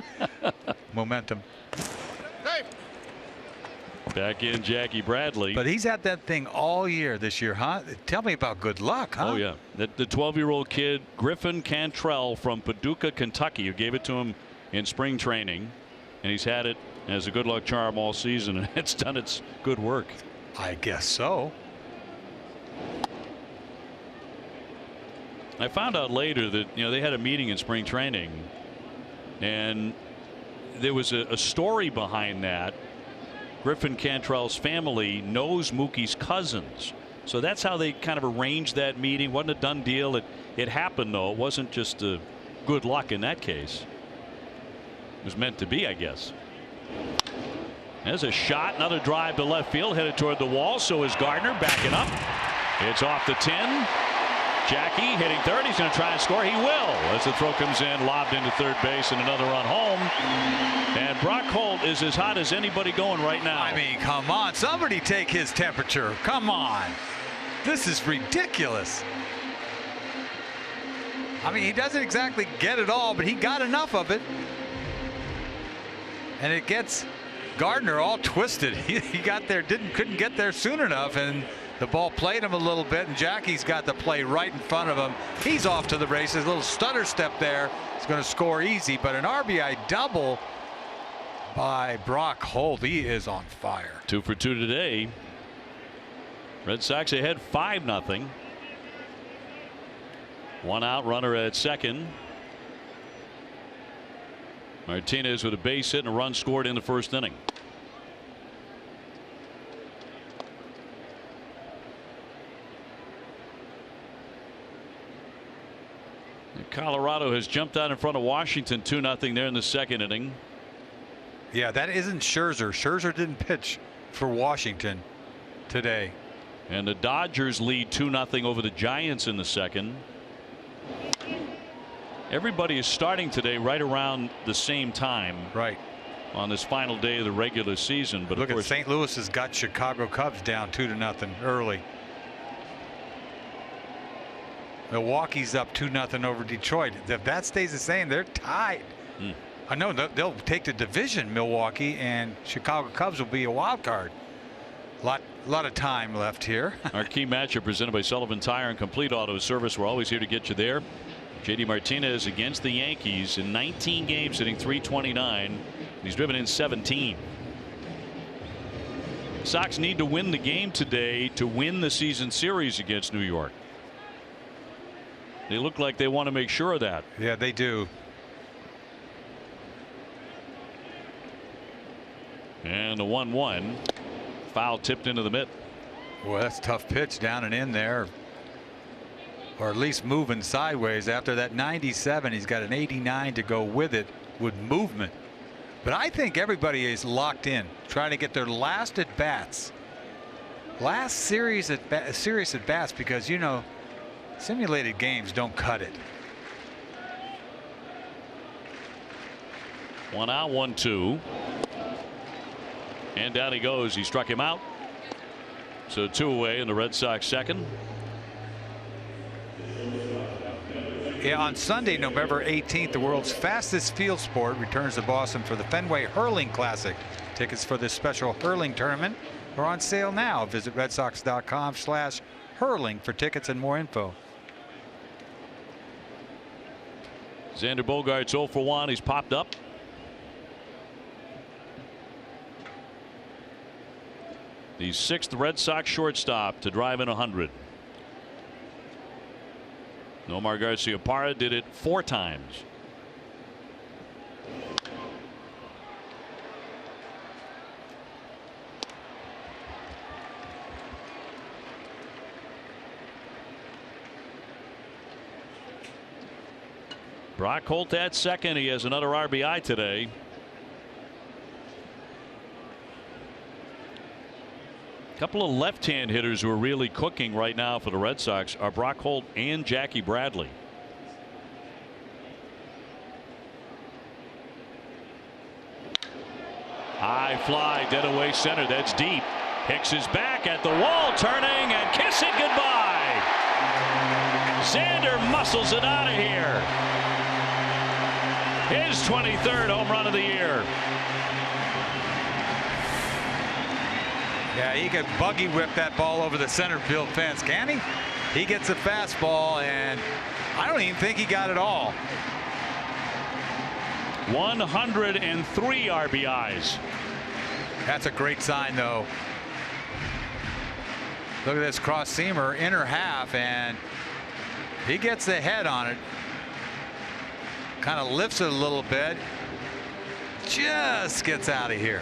momentum. Hey. Back in Jackie Bradley. But he's had that thing all year this year, huh? Tell me about good luck, huh? Oh, yeah. The 12-year-old kid, Griffin Cantrell from Paducah, Kentucky, who gave it to him in spring training. And he's had it as a good luck charm all season, and it's done its good work. I guess so. I found out later that they had a meeting in spring training, and there was a story behind that. Griffin Cantrell's family knows Mookie's cousins, so that's how they kind of arranged that meeting. Wasn't a done deal. It happened, though. It wasn't just good luck in that case. It was meant to be, I guess. There's a shot, another drive to left field, headed toward the wall. So is Gardner, backing up. It's off the 10. Jackie hitting third. He's going to try and score. He will, as the throw comes in, lobbed into third base, and another run home. And Brock Holt is as hot as anybody going right now. I mean, come on. Somebody take his temperature. Come on. This is ridiculous. I mean, he doesn't exactly get it all, but he got enough of it. And it gets Gardner all twisted. He got there, couldn't get there soon enough, and the ball played him a little bit, and Jackie's got the play right in front of him. He's off to the races. A little stutter step there. He's going to score easy, but an RBI double by Brock Holt. He is on fire. 2 for 2 today. Red Sox ahead 5-0. One out, runner at second. Martinez with a base hit and a run scored in the first inning. Colorado has jumped out in front of Washington 2-0 there in the second inning. Yeah, that isn't Scherzer. Scherzer didn't pitch for Washington today. And the Dodgers lead 2-0 over the Giants in the second. Everybody is starting today right around the same time. Right. On this final day of the regular season. But look of course, at St. Louis has got Chicago Cubs down 2-0 early. Milwaukee's up 2-0 over Detroit. If that stays the same, they're tied. I know they'll take the division, Milwaukee, and Chicago Cubs will be a wild card. Lot of time left here. Our key matchup presented by Sullivan Tire and Complete Auto Service. We're always here to get you there. JD Martinez against the Yankees in 19 games, hitting .329. He's driven in 17. Sox need to win the game today to win the season series against New York. They look like they want to make sure of that. Yeah, they do. And the 1-1 foul tipped into the mitt. Well, that's a tough pitch down and in there, or at least moving sideways. After that 97, he's got an 89 to go with it with movement. But I think everybody is locked in, trying to get their last at bats, serious at bats, because simulated games don't cut it. 1 out, 1-2. And down he goes. He struck him out. So 2 away in the Red Sox second. Yeah, on Sunday, November 18th, the world's fastest field sport returns to Boston for the Fenway Hurling Classic. Tickets for this special hurling tournament are on sale now. Visit redsox.com/hurling for tickets and more info. Xander Bogaerts 0 for 1. He's popped up. The 6th Red Sox shortstop to drive in 100. Nomar Garciaparra did it 4 times. Brock Holt at second. He has another RBI today. A couple of left-hand hitters who are really cooking right now for the Red Sox are Brock Holt and Jackie Bradley. High fly, dead away center. That's deep. Hicks is back at the wall, turning and kissing goodbye. Xander muscles it out of here. His 23rd home run of the year. Yeah, he could buggy whip that ball over the center field fence, can he? He gets a fastball, and I don't even think he got it all. 103 RBIs. That's a great sign, though. Look at this cross seamer, inner half, and he gets the head on it. Kind of lifts it a little bit. Just gets out of here.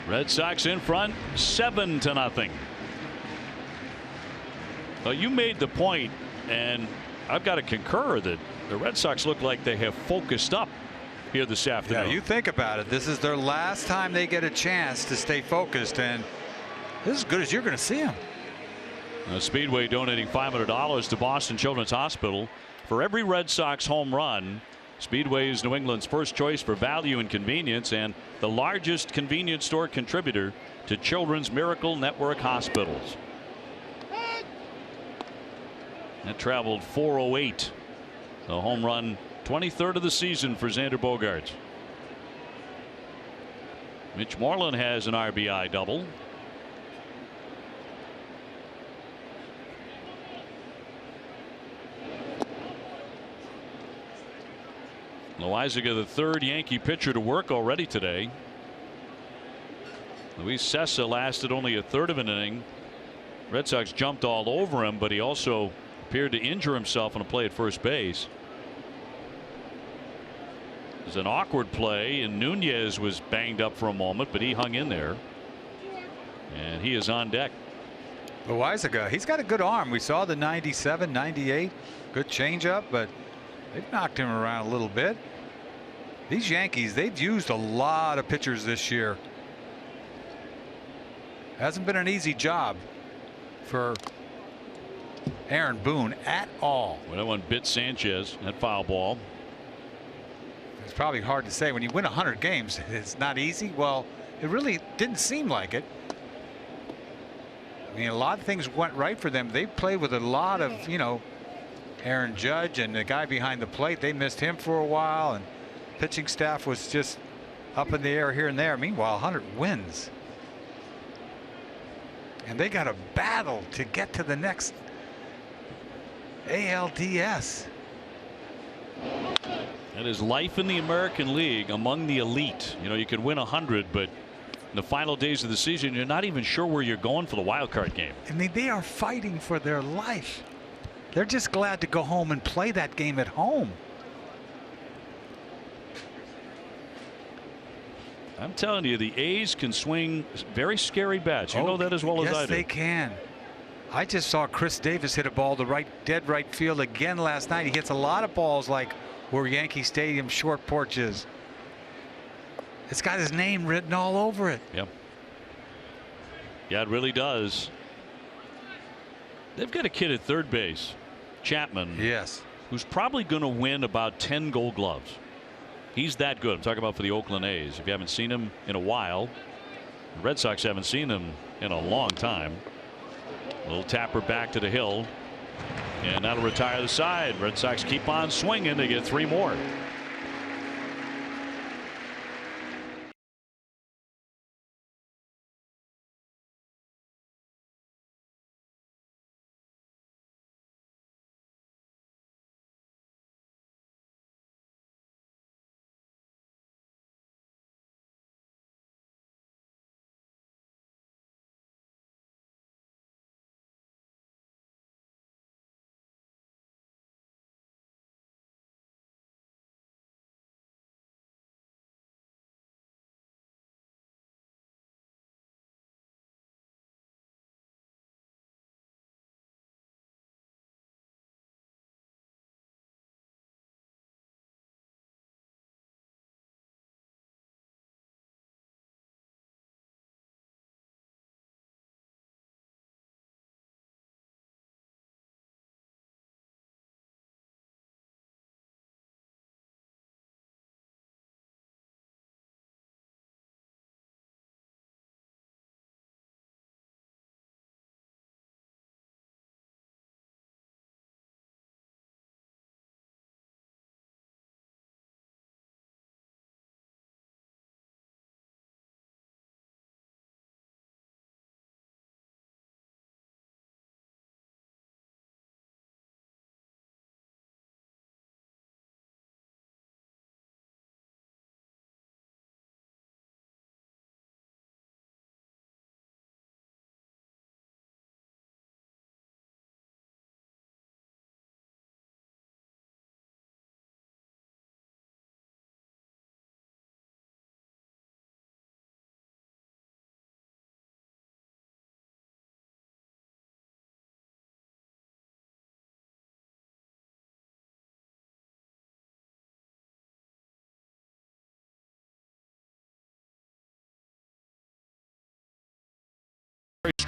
Red Sox in front, 7-0. Well, you made the point, and I've got to concur that the Red Sox look like they have focused up here this afternoon. Yeah, you think about it. This is their last time they get a chance to stay focused, and this is as good as you're going to see them. Speedway donating $500 to Boston Children's Hospital for every Red Sox home run. Speedway is New England's first choice for value and convenience, and the largest convenience store contributor to Children's Miracle Network hospitals. That traveled 408. The home run, 23rd of the season for Xander Bogaerts. Mitch Moreland has an RBI double. Loizaga, the third Yankee pitcher to work already today. Luis Sessa lasted only a third of an inning. Red Sox jumped all over him, but he also appeared to injure himself on a play at first base. It was an awkward play, and Nunez was banged up for a moment, but he hung in there. And he is on deck. Loizaga, he's got a good arm. We saw the 97, 98, good changeup, but they've knocked him around a little bit. These Yankees, they've used a lot of pitchers this year. Hasn't been an easy job for Aaron Boone at all. Well, that one bit Sanchez, that foul ball. It's probably hard to say when you win 100 games. It's not easy. Well, it really didn't seem like it. I mean, a lot of things went right for them. They played with a lot of, Aaron Judge and the guy behind the plate. They missed him for a while, and pitching staff was just up in the air here and there. Meanwhile, 100 wins. And they got a battle to get to the next ALDS. That is life in the American League among the elite. You can win 100, but in the final days of the season, you're not even sure where you're going for the wild card game. I mean, they are fighting for their life. They're just glad to go home and play that game at home. I'm telling you, the A's can swing very scary bats. You know that as well as I do. Yes, they can. I just saw Chris Davis hit a ball to dead right field again last night. He hits a lot of balls like where Yankee Stadium short porch is. It's got his name written all over it. Yep. Yeah, it really does. They've got a kid at third base, Chapman. Yes. Who's probably going to win about 10 Gold Gloves. He's that good. I'm talking about for the Oakland A's. If you haven't seen him in a while, the Red Sox haven't seen him in a long time. A little tapper back to the hill, and that'll retire the side. Red Sox keep on swinging. They get 3 more.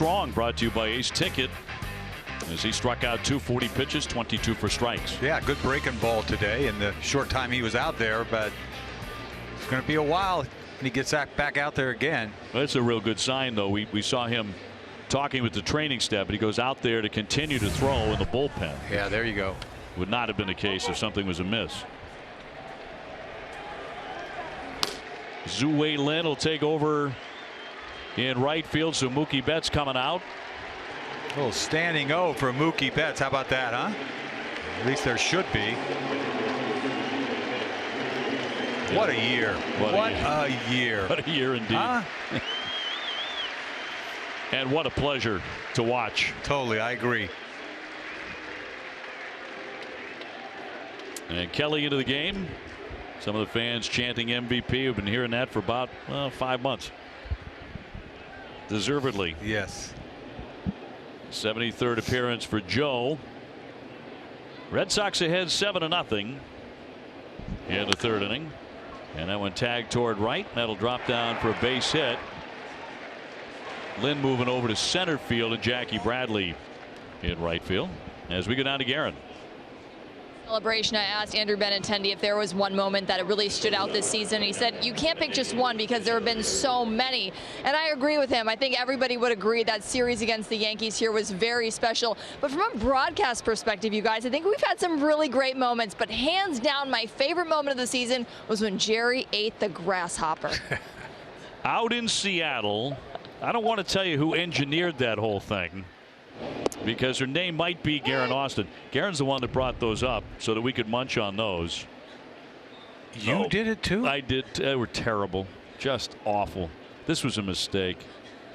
strong, brought to you by Ace Ticket, as he struck out 240 pitches, 22 for strikes. Yeah, good breaking ball today in the short time he was out there, but it's going to be a while when he gets back out there again. That's a real good sign, though. We saw him talking with the training staff, but he goes out there to continue to throw in the bullpen. Yeah, there you go. Would not have been the case if something was amiss. Zhu-Wei Lin will take over in right field, so Mookie Betts coming out. A little standing O for Mookie Betts. How about that, huh? At least there should be. What a year. What a year. What a year indeed. Huh? And what a pleasure to watch. Totally, I agree. And Kelly into the game. Some of the fans chanting MVP. We've been hearing that for about 5 months. Deservedly. Yes. 73rd appearance for Joe. Red Sox ahead 7-0 in the third inning. And that one tagged toward right. That'll drop down for a base hit. Lynn moving over to center field, and Jackie Bradley in right field. As we go down to Guerin. Celebration, I asked Andrew Benintendi if there was one moment that it really stood out this season. He said you can't pick just one because there have been so many, and I agree with him. I think everybody would agree that series against the Yankees here was very special. But from a broadcast perspective, you guys, I think we've had some really great moments, but hands down my favorite moment of the season was when Jerry ate the grasshopper. Out in Seattle, I don't want to tell you who engineered that whole thing, because her name might be Guerin Austin. Guerin's the one that brought those up so that we could munch on those. You did it too? I did. They were terrible. Just awful. This was a mistake.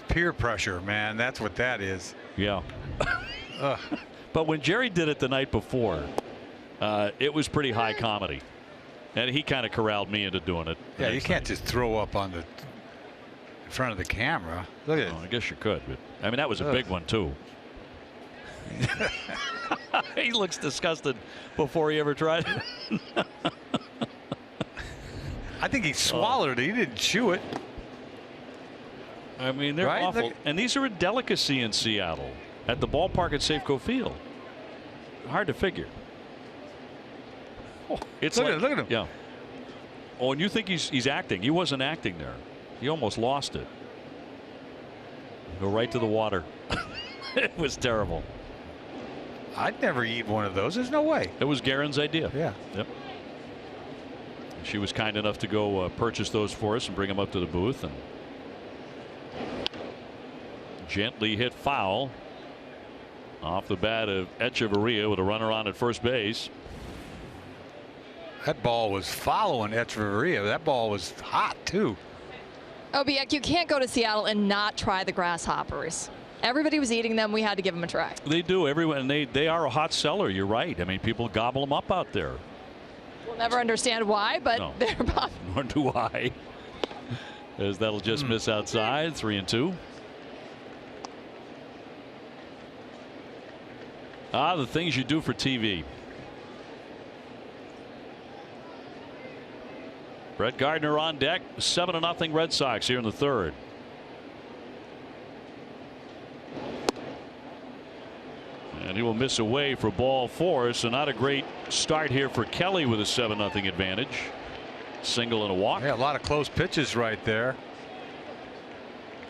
Peer pressure, man. That's what that is. Yeah. But when Jerry did it the night before, it was pretty high comedy. And he kind of corralled me into doing it. Yeah, you can't just throw up on the in front of the camera. Look at it. I guess you could. But, I mean, that was a big one, too. He looks disgusted before he ever tried it. I think he swallowed it. He didn't chew it. I mean, they're awful. And these are a delicacy in Seattle at the ballpark at Safeco Field. Hard to figure. Oh, it's look at him. Yeah. Oh, and you think he's acting. He wasn't acting there. He almost lost it. Go right to the water. It was terrible. I'd never eat one of those. There's no way. It was Guerin's idea. Yeah. Yep. She was kind enough to go purchase those for us and bring them up to the booth, and gently hit foul off the bat of Echeverria with a runner on at first base. That ball was following Echeverria. That ball was hot too. Obiek, you can't go to Seattle and not try the grasshoppers. Everybody was eating them. We had to give them a try. They do. Everyone. They are a hot seller. You're right. I mean, people gobble them up out there. We'll never understand why, but they're popular. Nor do I. As that'll just miss outside. 3-2. The things you do for TV. Brett Gardner on deck. 7-0 Red Sox here in the third. And he will miss away for ball 4. So not a great start here for Kelly with a 7-0 advantage. Single and a walk. Yeah, a lot of close pitches right there.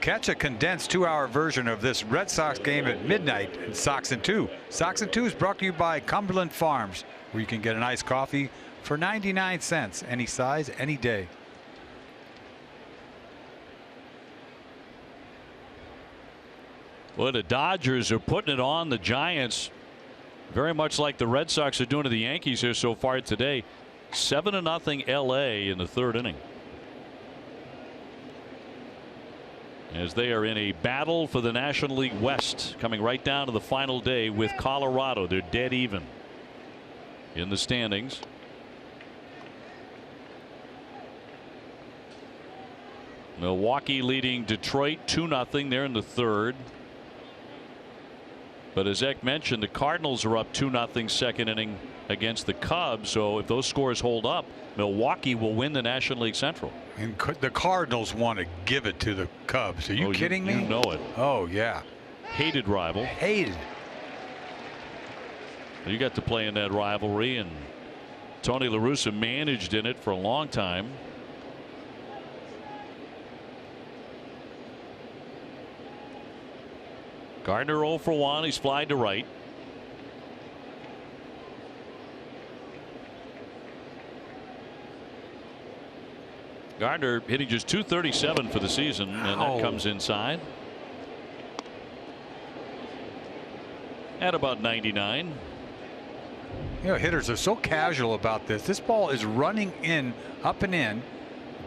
Catch a condensed 2-hour version of this Red Sox game at midnight in Sox and 2. Sox and 2 is brought to you by Cumberland Farms, where you can get an iced coffee for 99 cents, any size, any day. Well, the Dodgers are putting it on the Giants, very much like the Red Sox are doing to the Yankees here so far today. 7-0 LA in the third inning, as they are in a battle for the National League West, coming right down to the final day with Colorado. They're dead even in the standings. Milwaukee leading Detroit 2-0. They're in the third. But as Eck mentioned, the Cardinals are up 2-0 second inning against the Cubs. So if those scores hold up, Milwaukee will win the National League Central. And the Cardinals want to give it to the Cubs. Are you kidding me? You know it. Oh, yeah. hated rival. Hated. You got to play in that rivalry, and Tony La Russa managed in it for a long time. Gardner 0 for 1. He's flied to right. Gardner hitting just .237 for the season, and that comes inside at about 99. You know, hitters are so casual about this. This ball is running in, up and in.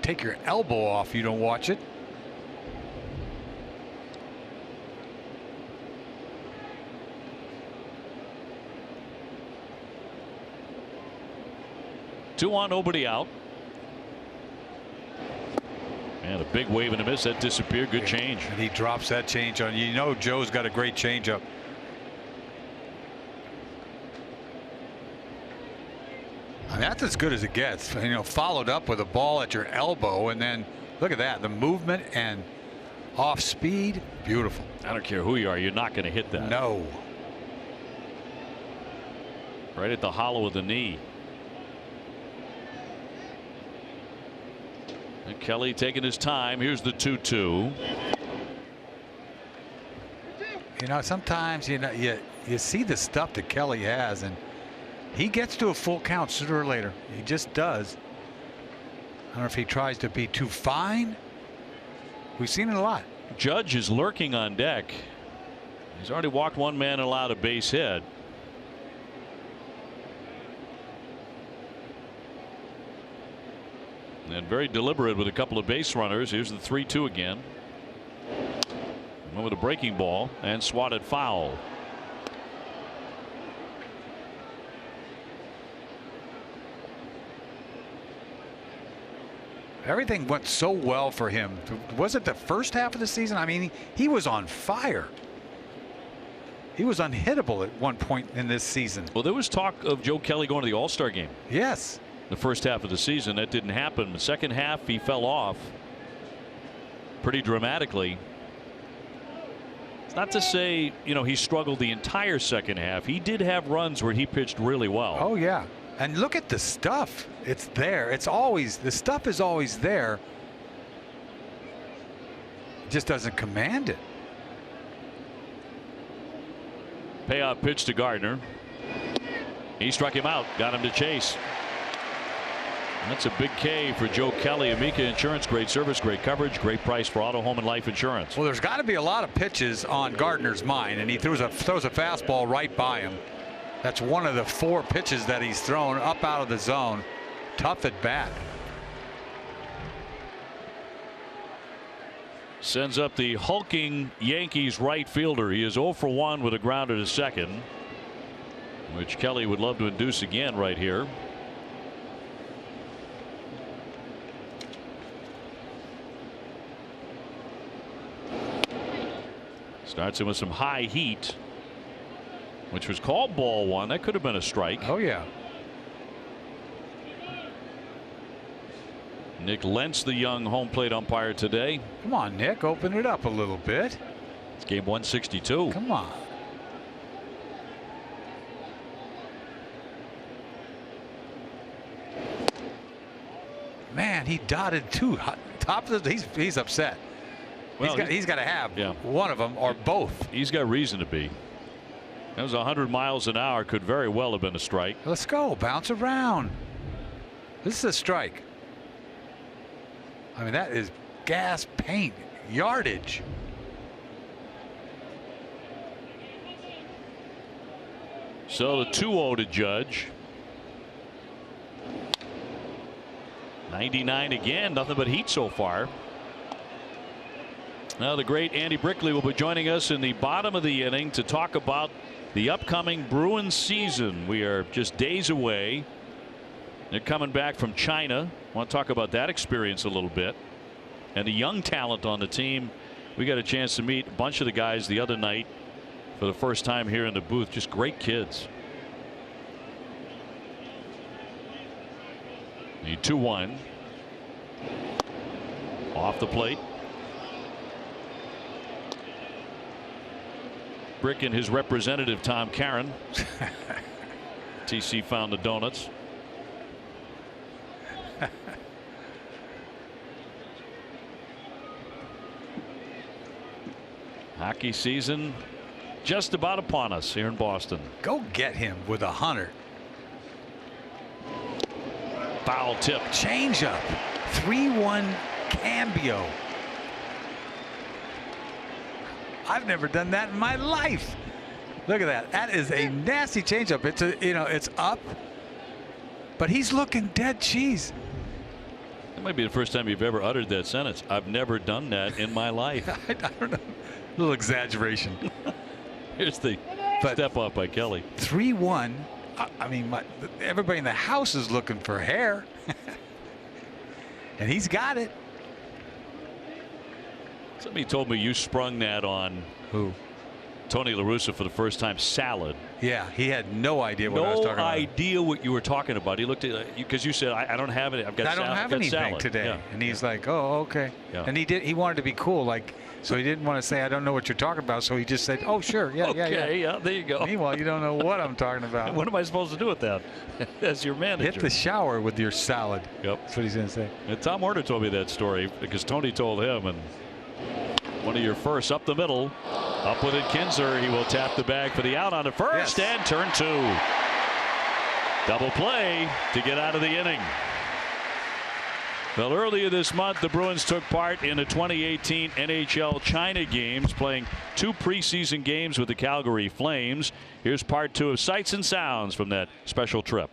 Take your elbow off, you don't watch it. Two on, nobody out. And a big wave and a miss. That disappeared. Good change. And he drops that change on you. You know Joe's got a great changeup. I mean, that's as good as it gets. You know, followed up with a ball at your elbow, and then look at that. The movement and off speed. Beautiful. I don't care who you are. You're not going to hit that. No. Right at the hollow of the knee. And Kelly taking his time. Here's the 2-2. You know, sometimes you see the stuff that Kelly has, and he gets to a full count sooner or later. He just does. I don't know if he tries to be too fine. We've seen it a lot. Judge is lurking on deck. He's already walked one man and allowed a base hit. And very deliberate with a couple of base runners. Here's the 3-2 again. Went with a breaking ball and swatted foul. Everything went so well for him. Was it the first half of the season? I mean, he was on fire. He was unhittable at one point in this season. Well, there was talk of Joe Kelly going to the All-Star game. Yes. The first half of the season. That didn't happen. The second half, he fell off pretty dramatically. It's not to say, you know, he struggled the entire second half. He did have runs where he pitched really well. Oh, yeah. And look at the stuff. It's there. It's always, the stuff is always there. It just doesn't command it. Payoff pitch to Gardner. He struck him out. Got him to chase. That's a big K for Joe Kelly. Amica Insurance, great service, great coverage, great price for auto, home, and life insurance. Well, there's got to be a lot of pitches on Gardner's mind, and he throws a fastball right by him. That's one of the 4 pitches that he's thrown up out of the zone. Tough at bat. Sends up the hulking Yankees right fielder. He is 0 for 1 with a grounder to second, which Kelly would love to induce again right here. Starts him with some high heat, which was called ball 1. That could have been a strike. Oh, yeah. Nick Lentz, the young home plate umpire today. Come on, Nick, open it up a little bit. It's game 162. Come on. Man, he dotted 2. Top of the, he's upset. Well, he's got to have one of them or both. He's got reason to be. That was 100 miles an hour. Could very well have been a strike. Let's go. Bounce around. This is a strike. I mean, that is gas paint yardage. So the 2-0 to Judge. 99 again. Nothing but heat so far. Now the great Andy Brickley will be joining us in the bottom of the inning to talk about the upcoming Bruins season. We are just days away. They're coming back from China. I want to talk about that experience a little bit. And the young talent on the team. We got a chance to meet a bunch of the guys the other night for the first time here in the booth. Just great kids. The 2-1. Off the plate. Brick and his representative, Tom Caron. TC found the donuts. Hockey season just about upon us here in Boston. Go get him with 100. Foul tip. Change up. 3-1 cambio. I've never done that in my life. Look at that. That is a nasty changeup. It's it's up, but he's looking dead cheese. That might be the first time you've ever uttered that sentence. I've never done that in my life. I don't know. A little exaggeration. Here's the step up by Kelly. 3-1. I mean, everybody in the house is looking for hair, and he's got it. Somebody told me you sprung that on who? Tony La Russa for the first time. Salad. Yeah, he had no idea what I was talking about. No idea what you were talking about. He looked at you because you said, "I don't have it. I don't have anything salad today." Yeah. And he's like, "Oh, okay." Yeah. And he wanted to be cool, like, so he didn't want to say, "I don't know what you're talking about." So he just said, "Oh, sure, yeah, okay, yeah, there you go." Meanwhile, you don't know what I'm talking about. What am I supposed to do with that as your manager? Hit the shower with your salad. Yep, that's what he's gonna say. And Tom Warner told me that story because Tony told him, and one of your first up the middle, up with it, Kinzer. He will tap the bag for the out on the first and turn 2. Double play to get out of the inning. Well, earlier this month, the Bruins took part in the 2018 NHL China Games, playing 2 preseason games with the Calgary Flames. Here's part 2 of Sights and Sounds from that special trip.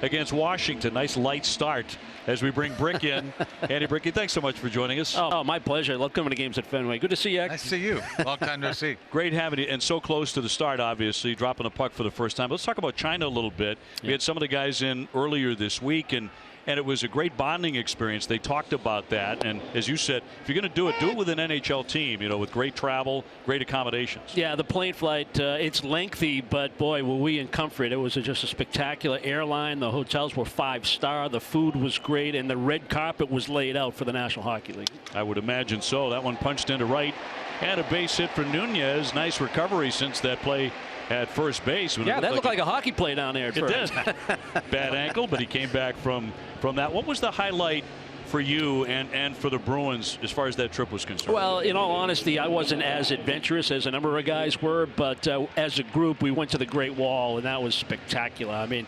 Against Washington. Nice light start as we bring Brick in. Andy Bricky, thanks so much for joining us. Oh, my pleasure. I love coming to games at Fenway. Good to see you. Nice to see you. Long time no see. Great having you, and so close to the start, obviously, dropping a puck for the first time. Let's talk about China a little bit. Yeah. We had some of the guys in earlier this week, and it was a great bonding experience. They talked about that, and as you said, if you're going to do it with an NHL team, with great travel, great accommodations. Yeah, the plane flight, it's lengthy, but boy, were we in comfort. It was just a spectacular airline. The hotels were 5-star. The food was great, and the red carpet was laid out for the National Hockey League. I would imagine so. That one punched into right, and a base hit for Nunez. Nice recovery since that play at first base. Yeah, that looked like a hockey play down there at first. It did. Bad ankle, but he came back from that. What was the highlight for you and for the Bruins as far as that trip was concerned? Well, in all honesty, I wasn't as adventurous as a number of guys were, but as a group, we went to the Great Wall, and that was spectacular. I mean,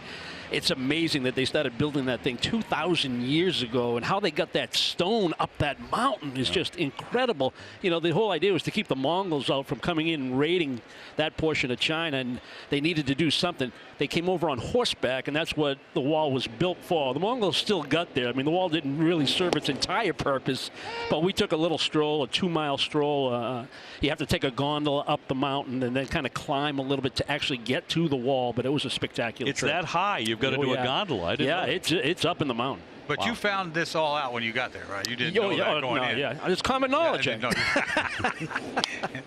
it's amazing that they started building that thing 2,000 years ago, and how they got that stone up that mountain is just incredible. You know, the whole idea was to keep the Mongols out from coming in and raiding that portion of China, and they needed to do something. They came over on horseback, and that's what the wall was built for. The Mongols still got there. I mean, the wall didn't really serve its entire purpose, but we took a little stroll, a 2-mile stroll. You have to take a gondola up the mountain and then kind of climb a little bit to actually get to the wall, but it was a spectacular trip. That high. You've got to do a gondola. I didn't know. It's up in the mountain. But you found this all out when you got there, right? You didn't know that going in. Yeah, it's common knowledge.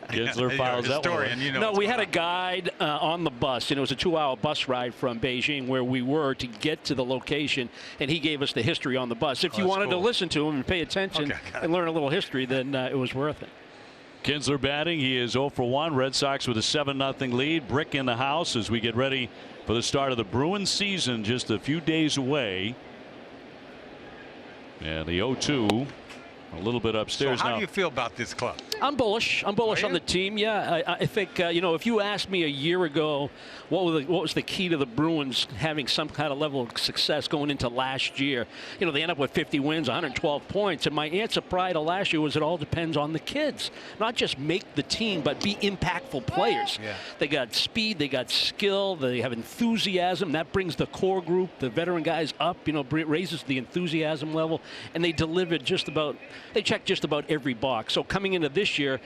Kinsler files that one. No, we had a guide on the bus, and it was a 2-hour bus ride from Beijing where we were to get to the location, and he gave us the history on the bus. If you wanted to listen to him and pay attention and learn a little history, then it was worth it. Kinsler batting. He is 0 for 1. Red Sox with a 7-0 lead. Brick in the house as we get ready for the start of the Bruins season, just a few days away. And the 0-2 a little bit upstairs. So how do you feel about this club? I'm bullish. I'm bullish on the team. Yeah, I think you know, if you asked me a year ago what was the key to the Bruins having some kind of level of success going into last year, you know, they end up with 50 wins, 112 points, and my answer prior to last year was it all depends on the kids. Not just make the team, but be impactful players. Yeah. They got speed, they got skill, they have enthusiasm. That brings the core group, the veteran guys up. You know, raises the enthusiasm level, and they delivered just about. They checked just about every box. So coming into this year,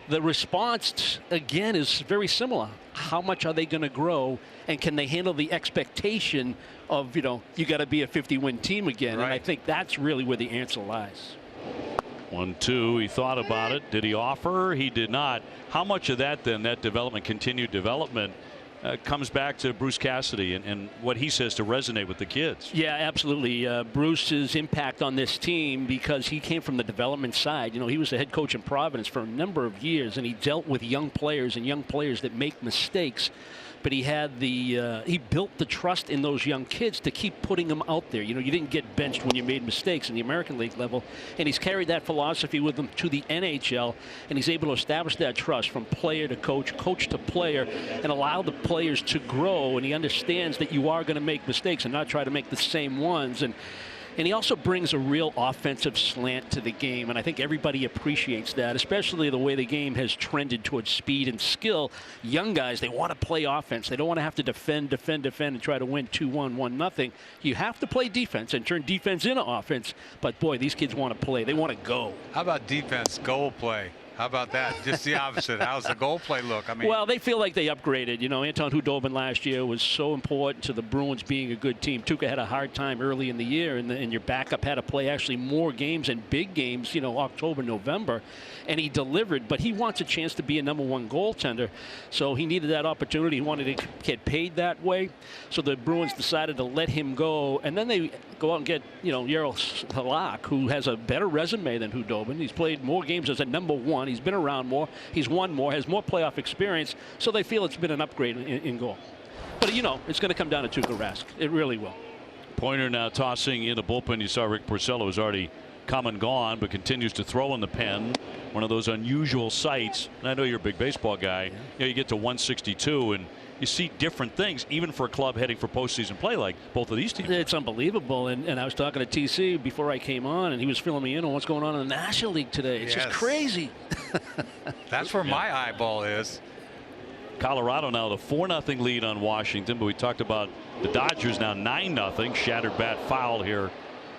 the response, again, is very similar. How much are they going to grow, and can they handle the expectation of, you know, you got to be a 50-win team again? Right. And I think that's really where the answer lies. 1-2. He thought about it. Did he offer? He did not. How much of that, then, that development, continued development, comes back to Bruce Cassidy and what he says to resonate with the kids? Yeah, absolutely. Bruce's impact on this team, because he came from the development side. You know, he was the head coach in Providence for a number of years, and he dealt with young players that make mistakes. But he had he built the trust in those young kids to keep putting them out there. You know, you didn't get benched when you made mistakes in the American League level. And he's carried that philosophy with him to the NHL, and he's able to establish that trust from player to coach, coach to player, and allow the players to grow. And he understands that you are going to make mistakes and not try to make the same ones. And he also brings a real offensive slant to the game, and I think everybody appreciates that, especially the way the game has trended towards speed and skill. Young guys, they want to play offense. They don't want to have to defend, and try to win 2-1, 1-0. You have to play defense and turn defense into offense, but boy, these kids want to play. They want to go. How about defense, goal play? How about that? Just the opposite. How's the goal play look? I mean, well, they feel like they upgraded. You know, Anton Hudobin last year was so important to the Bruins being a good team. Tuukka had a hard time early in the year, and your backup had to play actually more games and big games, you know, October, November, and he delivered. But he wants a chance to be a #1 goaltender, so he needed that opportunity. He wanted to get paid that way, so the Bruins decided to let him go, and then they go out and get, you know, Jaromir Halak, who has a better resume than Hudobin. He's played more games as a #1. He's been around more. He's won more, has more playoff experience, so they feel it's been an upgrade in goal. But, you know, it's going to come down to Tuukka Rask. It really will. Pointer now tossing in the bullpen. You saw Rick Porcello has already come and gone, but continues to throw in the pen. One of those unusual sights. And I know you're a big baseball guy. Yeah. You know, you get to 162 and you see different things, even for a club heading for postseason play like both of these teams. It's unbelievable. And I was talking to TC before I came on, and he was filling me in on what's going on in the National League today. It's just crazy. That's where my eyeball is. Colorado now the 4-0 lead on Washington, but we talked about the Dodgers now 9-0. Shattered bat foul here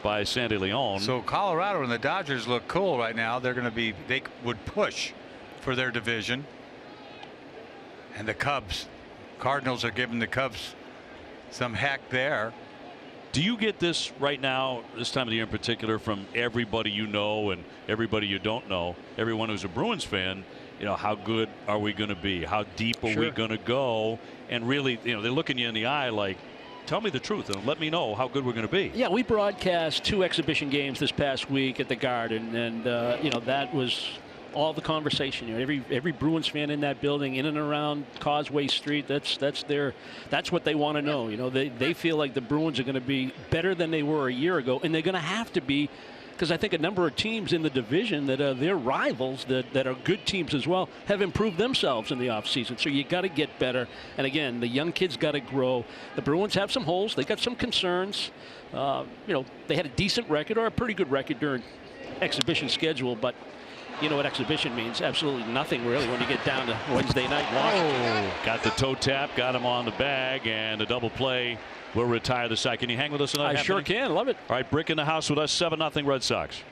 by Sandy Leon. So Colorado and the Dodgers look cool right now. They're going to be, they would push for their division. And the Cardinals are giving the Cubs some heck there. Do you get this right now, this time of the year in particular, from everybody you know and everybody you don't know, everyone who's a Bruins fan? You know, how good are we going to be? How deep are we going to go? And really, you know, they're looking you in the eye like, tell me the truth and let me know how good we're going to be. Yeah, we broadcast 2 exhibition games this past week at the Garden, and you know, that was all the conversation. You know, every Bruins fan in that building, in and around Causeway Street, that's what they want to know. You know, they feel like the Bruins are going to be better than they were a year ago, and they're going to have to be because I think a number of teams in the division that are their rivals that are good teams as well have improved themselves in the offseason. So you got to get better. And again, the young kids got to grow. The Bruins have some holes. They got some concerns. They had a decent record or a pretty good record during exhibition schedule, but you know what exhibition means? Absolutely nothing, really, when you get down to Wednesday night. Oh, got the toe tap, got him on the bag, and a double play will retire the side. Can you hang with us another I half sure minute? can. Love it. All right, Brick in the house with us, 7-0 Red Sox.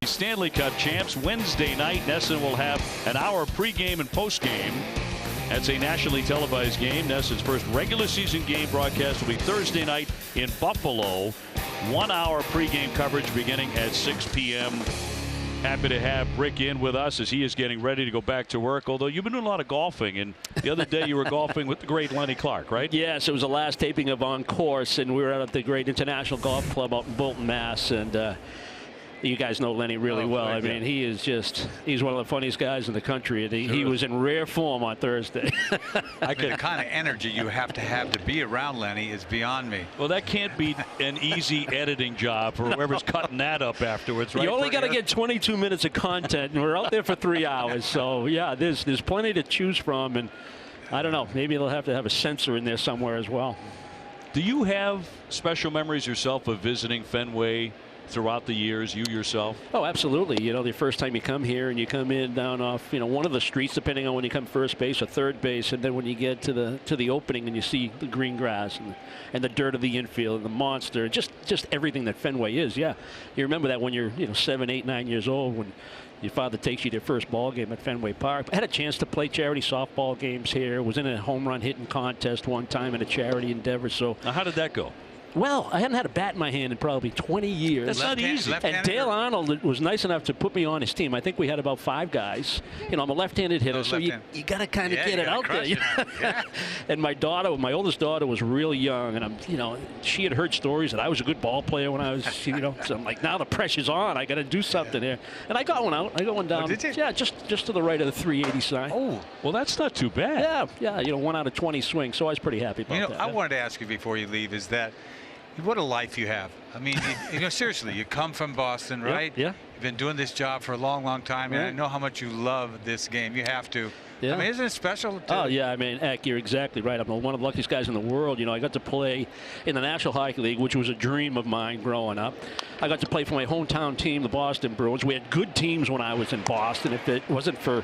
Stanley Cup champs Wednesday night. NESN will have an hour pregame and postgame. That's a nationally televised game. NESN's first regular season game broadcast will be Thursday night in Buffalo. 1 hour pregame coverage beginning at 6 p.m. Happy to have Rick in with us as he is getting ready to go back to work. Although you've been doing a lot of golfing, and the other day you were golfing with the great Lenny Clark, right? Yes, it was the last taping of On Course, and we were out at the great International Golf Club out in Bolton, Mass. And you guys know Lenny really well. I mean, he's one of the funniest guys in the country. And he was in rare form on Thursday. The kind of energy you have to be around Lenny is beyond me. Well, that can't be an easy editing job for whoever's cutting that up afterwards, right? You only got to get 22 minutes of content, and we're out there for 3 hours. So, yeah, there's plenty to choose from. And I don't know, maybe they'll have to have a censor in there somewhere as well. Do you have special memories yourself of visiting Fenway throughout the years, you yourself? Oh, absolutely. You know, the first time you come here and you come in down off, one of the streets, depending on when you come first base or third base, and then when you get to the opening and you see the green grass and the dirt of the infield and the monster, just everything that Fenway is. Yeah, you remember that when you're 7, 8, 9 years old, when your father takes you to your first ball game at Fenway Park. I had a chance to play charity softball games here. Was in a home run hitting contest one time in a charity endeavor. So now, how did that go? Well, I hadn't had a bat in my hand in probably 20 years. That's not easy. And Dale Arnold was nice enough to put me on his team. I think we had about 5 guys. I'm a left-handed hitter, so you got to kind of get it out there. Yeah. And my oldest daughter, was real young, and she had heard stories that I was a good ball player when I was, so I'm like, now the pressure's on. I got to do something here. And I got one out. I got one down. Oh, did you? Yeah, just to the right of the 380 sign. Oh, well, that's not too bad. Yeah. 1 out of 20 swings. So I was pretty happy about that. I wanted to ask you before you leave is that what a life you have. I mean, seriously, you come from Boston, right? Yeah. You've been doing this job for a long, long time, and I know how much you love this game. You have to. Yeah. I mean, isn't it special? Oh, yeah. I mean, Eck, you're exactly right. I'm one of the luckiest guys in the world. I got to play in the National Hockey League, which was a dream of mine growing up. I got to play for my hometown team, the Boston Bruins. We had good teams when I was in Boston. If it wasn't for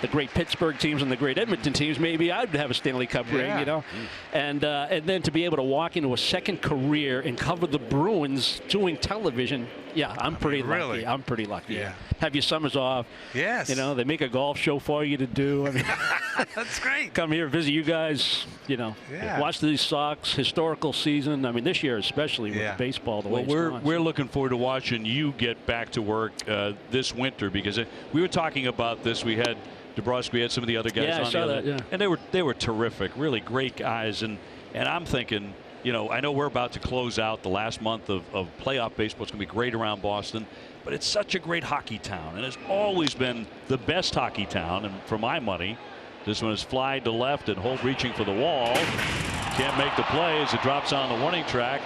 the great Pittsburgh teams and the great Edmonton teams, maybe I'd have a Stanley Cup ring, you know. And then to be able to walk into a second career and cover the Bruins doing television, yeah, I'm pretty lucky. I'm pretty lucky. Yeah. Have your summers off. Yes. You know, they make a golf show for you to do. I mean, that's great. Come here, visit you guys. You know, watch these Sox historical season. I mean, this year especially with baseball the way it's gone. We're looking forward to watching you get back to work this winter, because we were talking about this. We had DeBrusque, we had some of the other guys on the other, and they were terrific, really great guys. And I'm thinking, you know, I know we're about to close out the last month of playoff baseball. It's going to be great around Boston, but it's such a great hockey town, and it's always been the best hockey town. And for my money, this one is fly to left and Holt reaching for the wall. Can't make the play as it drops on the warning track.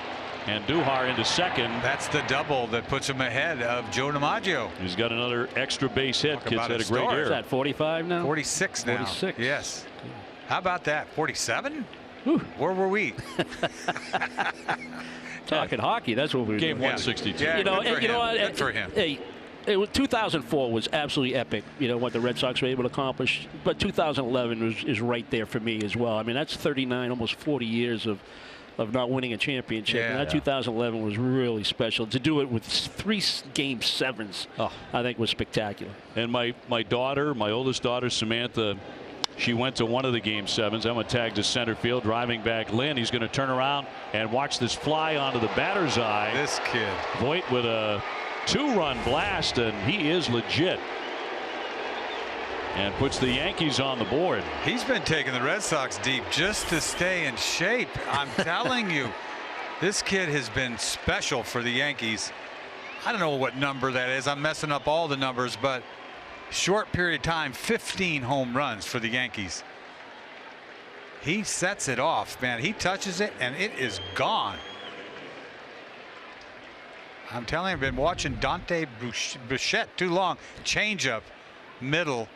And Duhar into second. That's the double that puts him ahead of Joe DiMaggio. He's got another extra base hit. Kid's had a great year. Is that 45 now? 46 now. 46. Yes. How about that? 47? Where were we? Talking hockey. That's what we were Game doing. 162. Yeah, you know, good for him. Good good for him. Hey, 2004 was absolutely epic, you know, what the Red Sox were able to accomplish. But 2011 is right there for me as well. I mean, that's 39, almost 40 years of not winning a championship. And that 2011 was really special. To do it with 3 Game 7s, I think was spectacular. And my oldest daughter, Samantha, she went to one of the Game 7s. I'm going to tag to center field, driving back Lynn. He's going to turn around and watch this fly onto the batter's eye. This kid. Voit with a 2-run blast, and he is legit. And puts the Yankees on the board. He's been taking the Red Sox deep just to stay in shape. I'm telling you, this kid has been special for the Yankees. I don't know what number that is. I'm messing up all the numbers, but short period of time, 15 home runs for the Yankees. He sets it off, man. He touches it, and it is gone. I'm telling you, I've been watching Dante Bichette too long. Changeup, middle.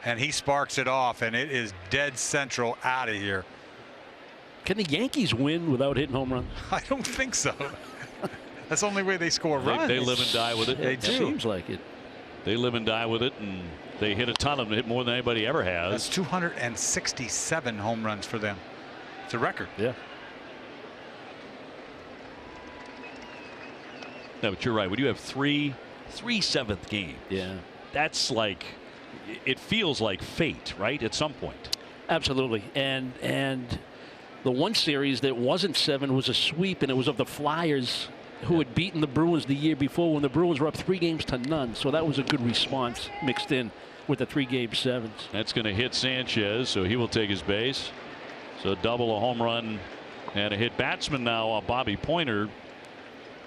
And he sparks it off, and it is dead central out of here. Can the Yankees win without hitting home runs? I don't think so. That's the only way they score runs. They live and die with it. It seems like it. They live and die with it, and they hit a ton of them, hit more than anybody ever has. That's 267 home runs for them. It's a record. Yeah. No, but you're right. When you have three 7th games, that's like, it feels like fate, right? At some point. Absolutely. And the one series that wasn't 7 was a sweep, and it was of the Flyers, who had beaten the Bruins the year before when the Bruins were up 3-0. So that was a good response mixed in with the 3 Game 7s. That's going to hit Sanchez, so he will take his base. So a double, a home run, and a hit. Batsman now, Bobby Pointer,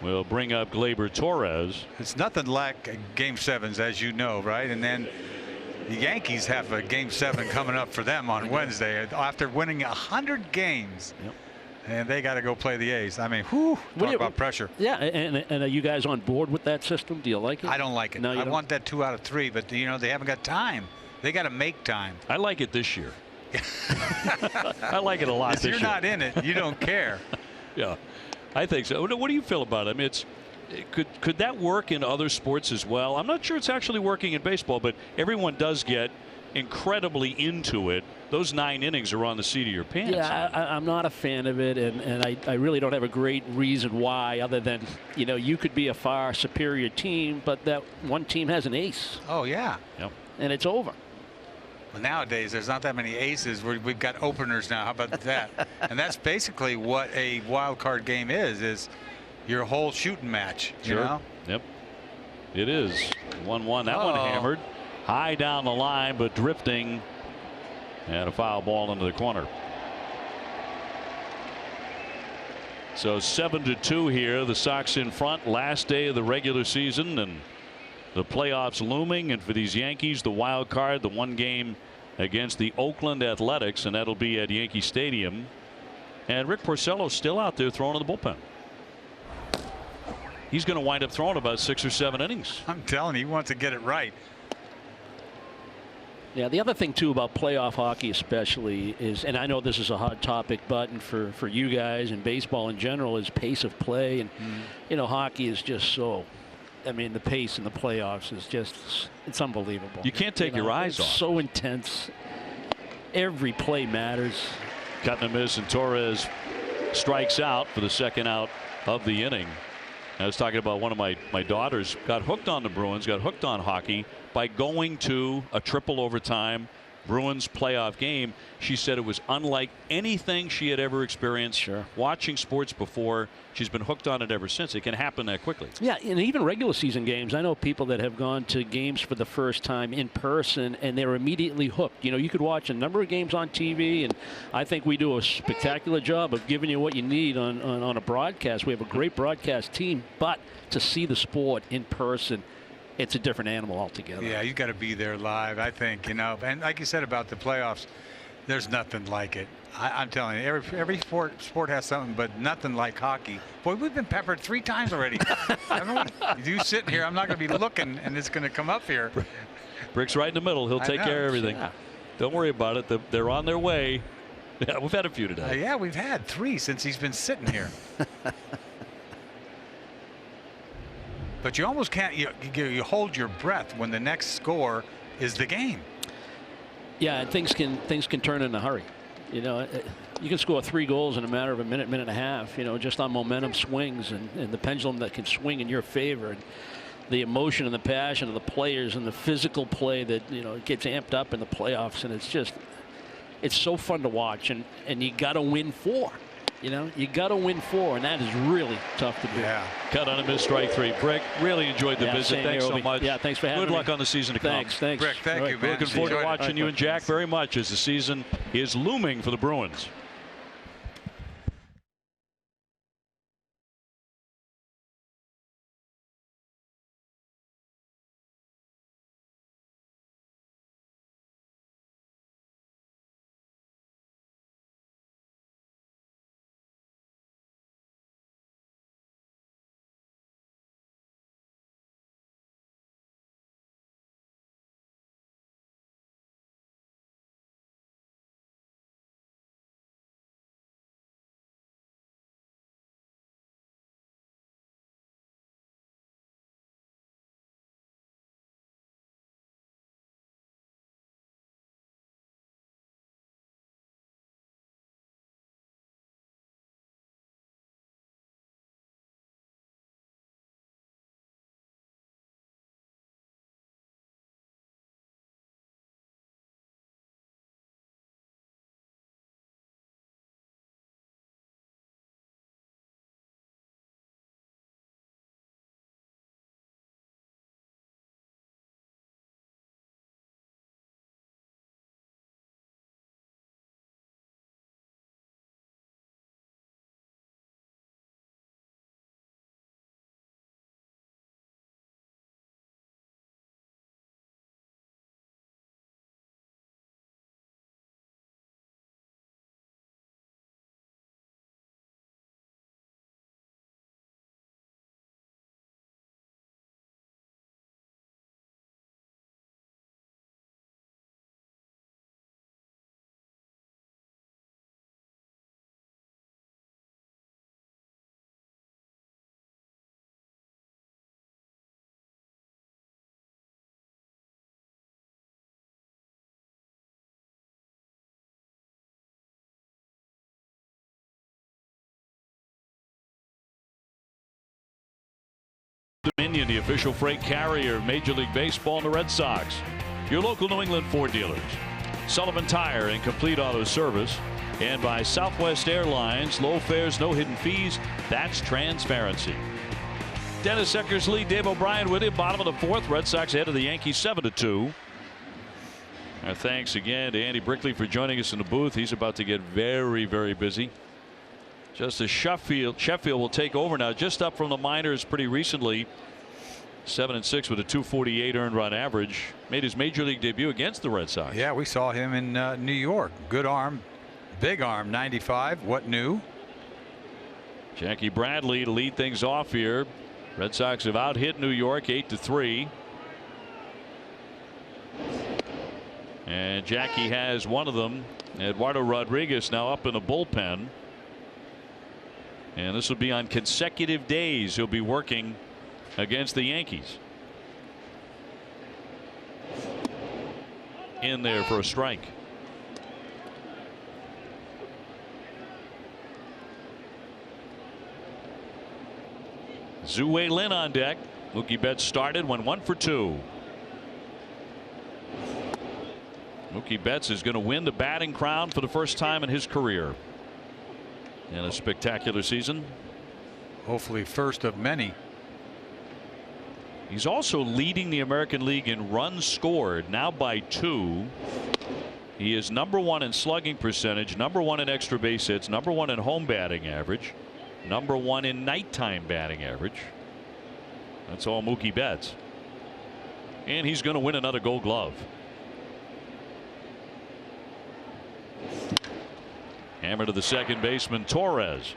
will bring up Gleyber Torres. It's nothing like Game 7s, as you know, right? And then the Yankees have a Game 7 coming up for them on Wednesday after winning 100 games. And they got to go play the A's. I mean, talk about pressure. Yeah, and are you guys on board with that system? Do you like it? I don't like it. No, I want that 2 out of 3, but you know they haven't got time. They got to make time. I like it this year. I like it a lot this year. If you're not in it, you don't care. Yeah, I think so. What do you feel about it? I mean, could that work in other sports as well? I'm not sure it's actually working in baseball, but everyone does get incredibly into it. Those 9 innings are on the seat of your pants. Yeah, I'm not a fan of it, and I really don't have a great reason why, other than, you know, you could be a far superior team, but that one team has an ace. Oh, yeah. Yep. And it's over. Well, nowadays, there's not that many aces. We've got openers now. How about that? And that's basically what a wild card game is your whole shooting match. You know? Yep. It is 1-1. That one hammered high down the line, but drifting, and a foul ball into the corner. So 7-2 here. The Sox in front. Last day of the regular season, and the playoffs looming. And for these Yankees, the wild card, the 1 game against the Oakland Athletics, and that'll be at Yankee Stadium. And Rick Porcello's still out there throwing in the bullpen. He's going to wind up throwing about 6 or 7 innings. I'm telling you, he wants to get it right. Yeah, the other thing too about playoff hockey especially is, and I know this is a hot topic button for you guys and baseball in general, is pace of play. And you know, hockey is just so I mean, the pace in the playoffs is just—it's unbelievable. You can't take your eyes off. It's so intense. Every play matters. Cut and a miss, and Torres strikes out for the second out of the inning. I was talking about one of my daughters got hooked on the Bruins, got hooked on hockey by going to a triple overtime Bruins playoff game. She said it was unlike anything she had ever experienced. Sure. Watching sports before, she's been hooked on it ever since. It can happen that quickly. Yeah, and even regular season games. I know people that have gone to games for the first time in person, and they're immediately hooked. You know, you could watch a number of games on TV, and I think we do a spectacular job of giving you what you need on a broadcast. We have a great broadcast team, but to see the sport in person, it's a different animal altogether. Yeah, you got to be there live, I think, you know. And like you said about the playoffs, there's nothing like it. I'm telling you, every sport has something, but nothing like hockey. Boy, we've been peppered 3 times already. I don't know, you sitting here, I'm not going to be looking, and it's going to come up here. Brick's right in the middle. He'll take care of everything. Yeah. Don't worry about it. They're on their way. Yeah, we've had a few today. Yeah, we've had 3 since he's been sitting here. But you almost can't. You hold your breath when the next score is the game. Yeah, and things can turn in a hurry. You know, you can score 3 goals in a matter of a minute, minute and a half. You know, just on momentum swings and the pendulum that can swing in your favor. And the emotion and the passion of the players and the physical play that, you know, gets amped up in the playoffs, and it's so fun to watch. And you got to win 4. You know, you got to win 4, and that is really tough to do. Yeah. Cut on a miss, strike 3. Brick, really enjoyed the visit. Thanks so much. Yeah, thanks for having me. Good luck on the season to come. Thanks. Brick, thank you, man. Looking forward to watching you and Jack very much as the season is looming for the Bruins. Dominion, the official freight carrier of Major League Baseball and the Red Sox. Your local New England Ford dealers. Sullivan Tire and Complete Auto Service. And by Southwest Airlines, low fares, no hidden fees. That's transparency. Dennis Eckersley, Dave O'Brien with you. Bottom of the 4th. Red Sox ahead of the Yankees 7-2. Our thanks again to Andy Brickley for joining us in the booth. He's about to get very, very busy. Just as Sheffield will take over now, just up from the minors pretty recently. 7-6 with a .248 earned run average. Made his major league debut against the Red Sox. Yeah, we saw him in New York. Good arm, big arm, 95. What new? Jackie Bradley to lead things off here. Red Sox have out hit New York 8-3. And Jackie has one of them. Eduardo Rodriguez now up in the bullpen. And this will be on consecutive days. He'll be working against the Yankees. In there for a strike. Zue Lin on deck. Mookie Betts started, went 1 for 2. Mookie Betts is going to win the batting crown for the first time in his career. In a spectacular season. Hopefully first of many. He's also leading the American League in runs scored, now by 2. He is #1 in slugging percentage, #1 in extra base hits, #1 in home batting average, #1 in nighttime batting average. That's all Mookie Betts. And he's going to win another Gold Glove. Hammer to the second baseman, Torres.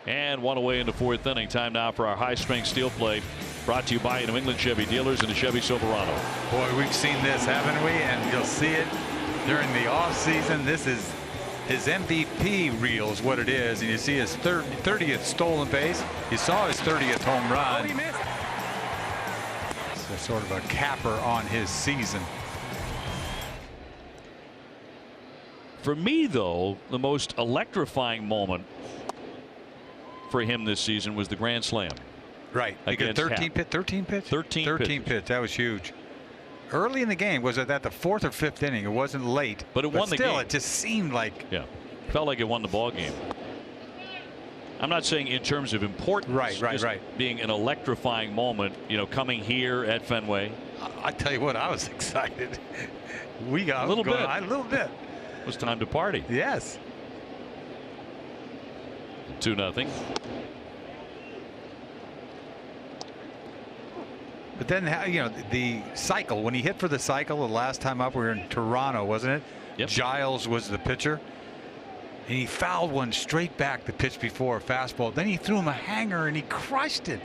And one away in the 4th inning. Time now for our high-strength steel play, brought to you by New England Chevy dealers and the Chevy Silverado. Boy, we've seen this, haven't we? And you'll see it during the offseason. This is his MVP reel is what it is. And you see his 30th stolen base. You saw his 30th home run. It's sort of a capper on his season. For me, though, the most electrifying moment for him this season was the grand slam. Right. Against 13 pitch. 13 pitch. That was huge. Early in the game, was it at the 4th or 5th inning? It wasn't late, but it won the game. Still, it just seemed like felt like it won the ball game. I'm not saying in terms of importance. Right. Being an electrifying moment, coming here at Fenway. I tell you what, I was excited. We got a little bit. It was time to party. Yes. 2-0. But then, the cycle, when he hit for the cycle the last time up, we were in Toronto, wasn't it? Yep. Giles was the pitcher. And he fouled one straight back the pitch before, a fastball. Then he threw him a hanger and he crushed it.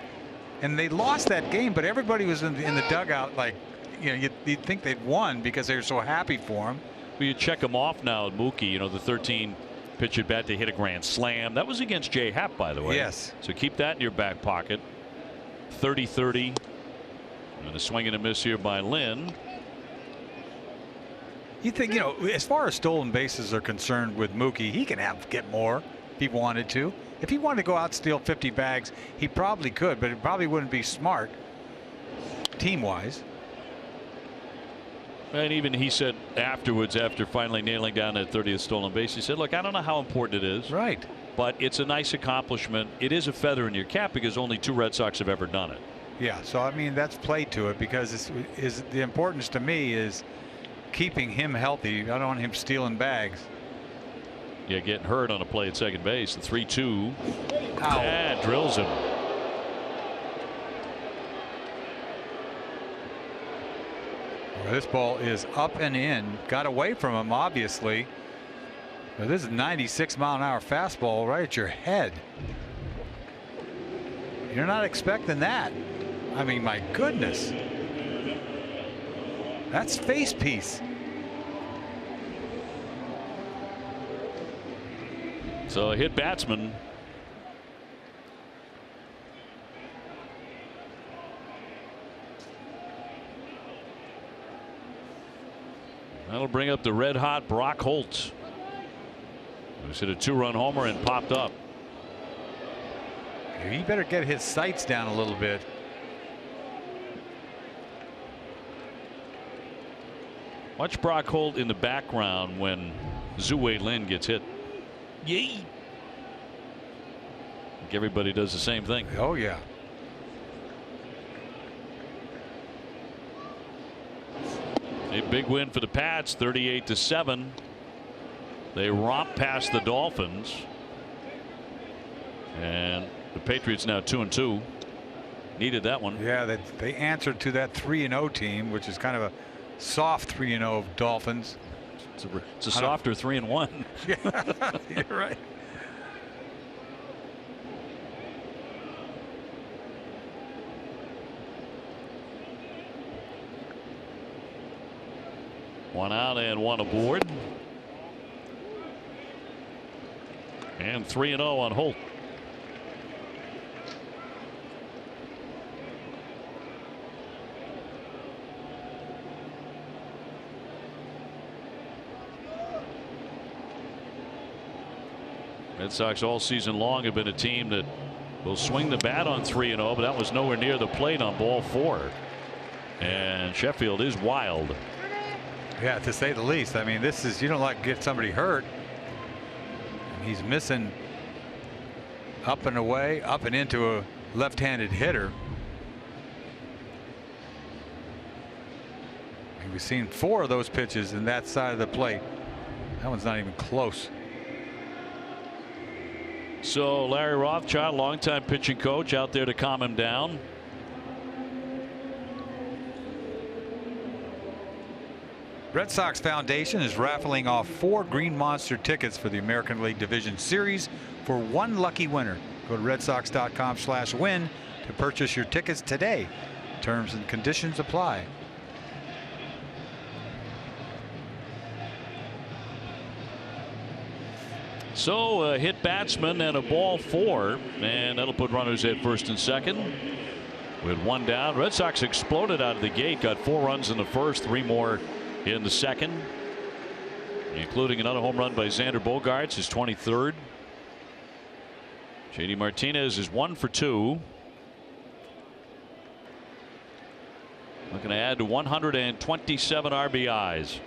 And they lost that game, but everybody was in the dugout like, you'd think they'd won because they were so happy for him. Well, you check him off now, Mookie, the 13 pitch at bat to hit a grand slam. That was against Jay Happ, by the way. Yes. So keep that in your back pocket. 30-30. And a swing and a miss here by Lynn. You think, as far as stolen bases are concerned with Mookie, he can get more if he wanted to. If he wanted to go out and steal 50 bags, he probably could, but it probably wouldn't be smart team-wise. And even he said afterwards, after finally nailing down that 30th stolen base, he said, look, I don't know how important it is. Right. But it's a nice accomplishment. It is a feather in your cap because only 2 Red Sox have ever done it. Yeah, so I mean that's played to it because the importance to me is keeping him healthy. I don't want him stealing bags. Yeah, getting hurt on a play at second base. The 3-2. Yeah, drills him. Well, this ball is up and in. Got away from him, obviously. But this is 96-mile-an-hour fastball right at your head. You're not expecting that. I mean, my goodness. That's face piece. So a hit batsman. That'll bring up the red hot Brock Holt. He's hit a 2-run homer and popped up. He better get his sights down a little bit. Watch Brock Holt in the background when Zue Lin gets hit. Yay! I think everybody does the same thing. Oh yeah. A big win for the Pats, 38-7. They romp past the Dolphins. And the Patriots now 2-2. Needed that one. Yeah, they answered to that 3-0 team, which is kind of a soft 3-0 of Dolphins. It's a softer 3-1. Yeah, you're right. One out and one aboard. And 3-0 on Holt. Red Sox all season long have been a team that will swing the bat on 3-0, but that was nowhere near the plate on ball 4. And Sheffield is wild. Yeah, to say the least. I mean, this is, you don't like to get somebody hurt. He's missing up and away, up and into a left-handed hitter. And we've seen 4 of those pitches in that side of the plate. That one's not even close. So Larry Rothschild, longtime pitching coach, out there to calm him down. Red Sox Foundation is raffling off 4 Green Monster tickets for the American League Division Series for 1 lucky winner. Go to redsox.com/win to purchase your tickets today. Terms and conditions apply. So a hit batsman and a ball 4, and that'll put runners at first and second. With 1 down, Red Sox exploded out of the gate, got 4 runs in the first, 3 more in the second, including another home run by Xander Bogaerts, his 23rd. JD Martinez is 1 for 2. Looking to add to 127 RBIs.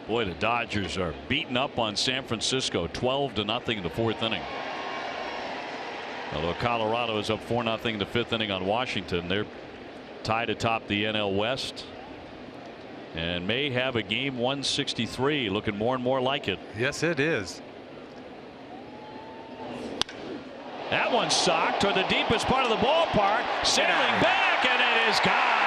Boy, the Dodgers are beating up on San Francisco, 12-0 in the 4th inning. Although Colorado is up 4-0 in the 5th inning on Washington, they're tied atop the NL West and may have a game 163, looking more and more like it. Yes, it is. That one socked toward the deepest part of the ballpark, sailing back, and it is gone.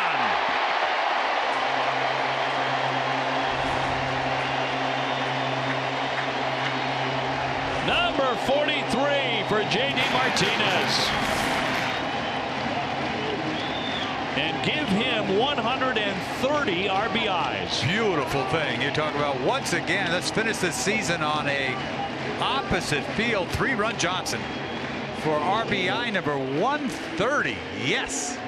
Number 43 for JD Martinez. And give him 130 RBIs. Beautiful thing. You talk about, once again, let's finish this season on a opposite field 3-run Johnson for RBI number 130. Yes.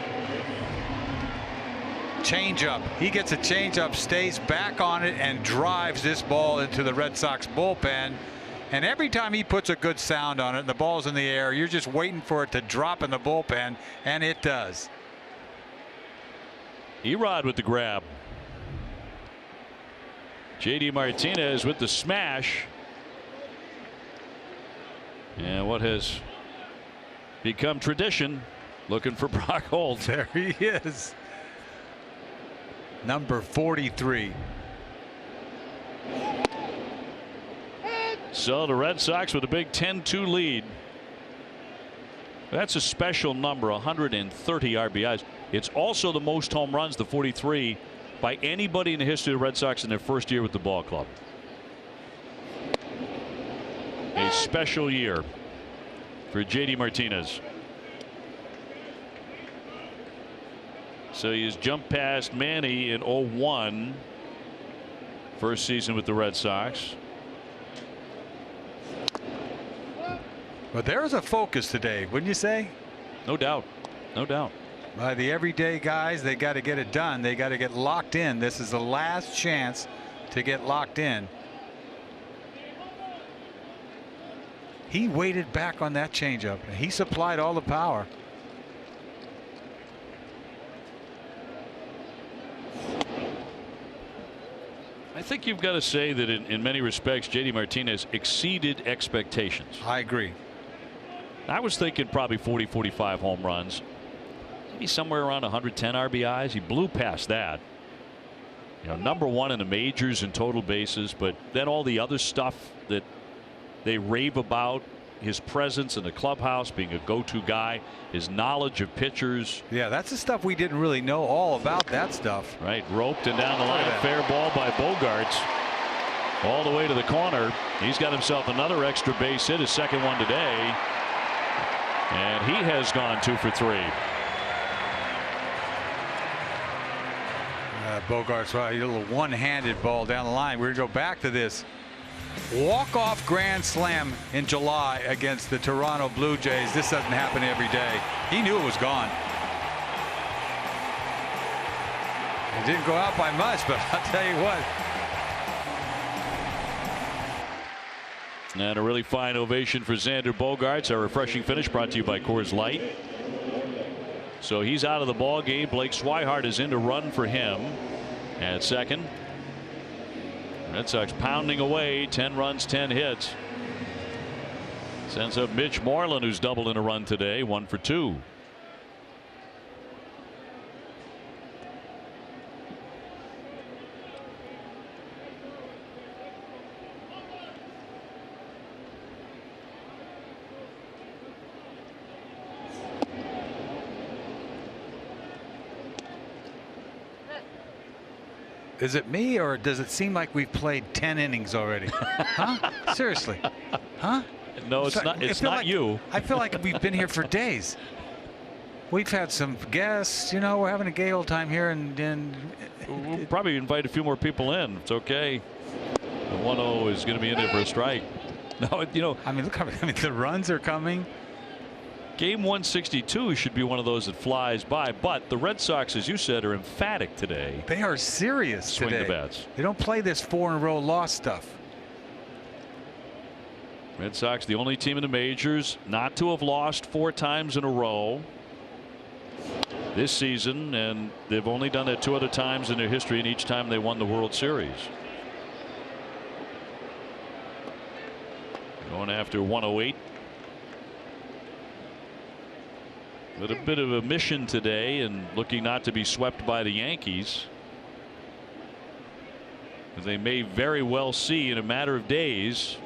Changeup. He gets a changeup, stays back on it, and drives this ball into the Red Sox bullpen. And every time he puts a good sound on it and the ball's in the air, you're just waiting for it to drop in the bullpen, and it does. Erod with the grab. JD Martinez with the smash. And what has become tradition, looking for Brock Holt. There he is. Number 43. So the Red Sox with a big 10-2 lead. That's a special number, 130 RBIs. It's also the most home runs, the 43, by anybody in the history of the Red Sox in their first year with the ball club. A special year for JD Martinez. So he's jumped past Manny in 01, first season with the Red Sox. But there's a focus today, wouldn't you say? No doubt. No doubt. By the everyday guys, they got to get it done. They got to get locked in. This is the last chance to get locked in. He waited back on that changeup. He supplied all the power. I think you've got to say that in many respects, JD Martinez exceeded expectations. I agree. I was thinking probably 40-45 home runs, maybe somewhere around 110 RBIs. He blew past that. You know, number 1 in the majors in total bases, but then all the other stuff that they rave about, his presence in the clubhouse, being a go-to guy, his knowledge of pitchers. Yeah, that's the stuff we didn't really know all about, that stuff. Right, roped and down the line, fair ball by Bogaerts. All the way to the corner. He's got himself another extra base hit, his second one today. And he has gone 2 for 3. Bogaerts, right, a little one-handed ball down the line. We're going to go back to this. walk-off grand slam in July against the Toronto Blue Jays. This doesn't happen every day. He knew it was gone. It didn't go out by much, but I'll tell you what. And a really fine ovation for Xander Bogaerts. A refreshing finish brought to you by Coors Light. So he's out of the ball game. Blake Swihart is in to run for him at second. Red Sox pounding away, 10 runs, 10 hits. Sends up Mitch Moreland, who's doubled in a run today, 1 for 2. Is it me, or does it seem like we've played 10 innings already? Huh? Seriously? Huh? No, it's not. It's not like, you. I feel like we've been here for days. We've had some guests. You know, we're having a gay old time here, and we'll probably invite a few more people in. It's okay. The 1-0 is going to be in there for a strike. No, you know. I mean, look how the runs are coming. Game 162 should be one of those that flies by, but the Red Sox, as you said, are emphatic today. They are serious Swing today. the bats. They don't play this 4-in-a-row loss stuff. Red Sox, the only team in the majors not to have lost 4 times in a row this season, and they've only done that 2 other times in their history, and each time they won the World Series. Going after 108. With a bit of a mission today and looking not to be swept by the Yankees. As they may very well see in a matter of days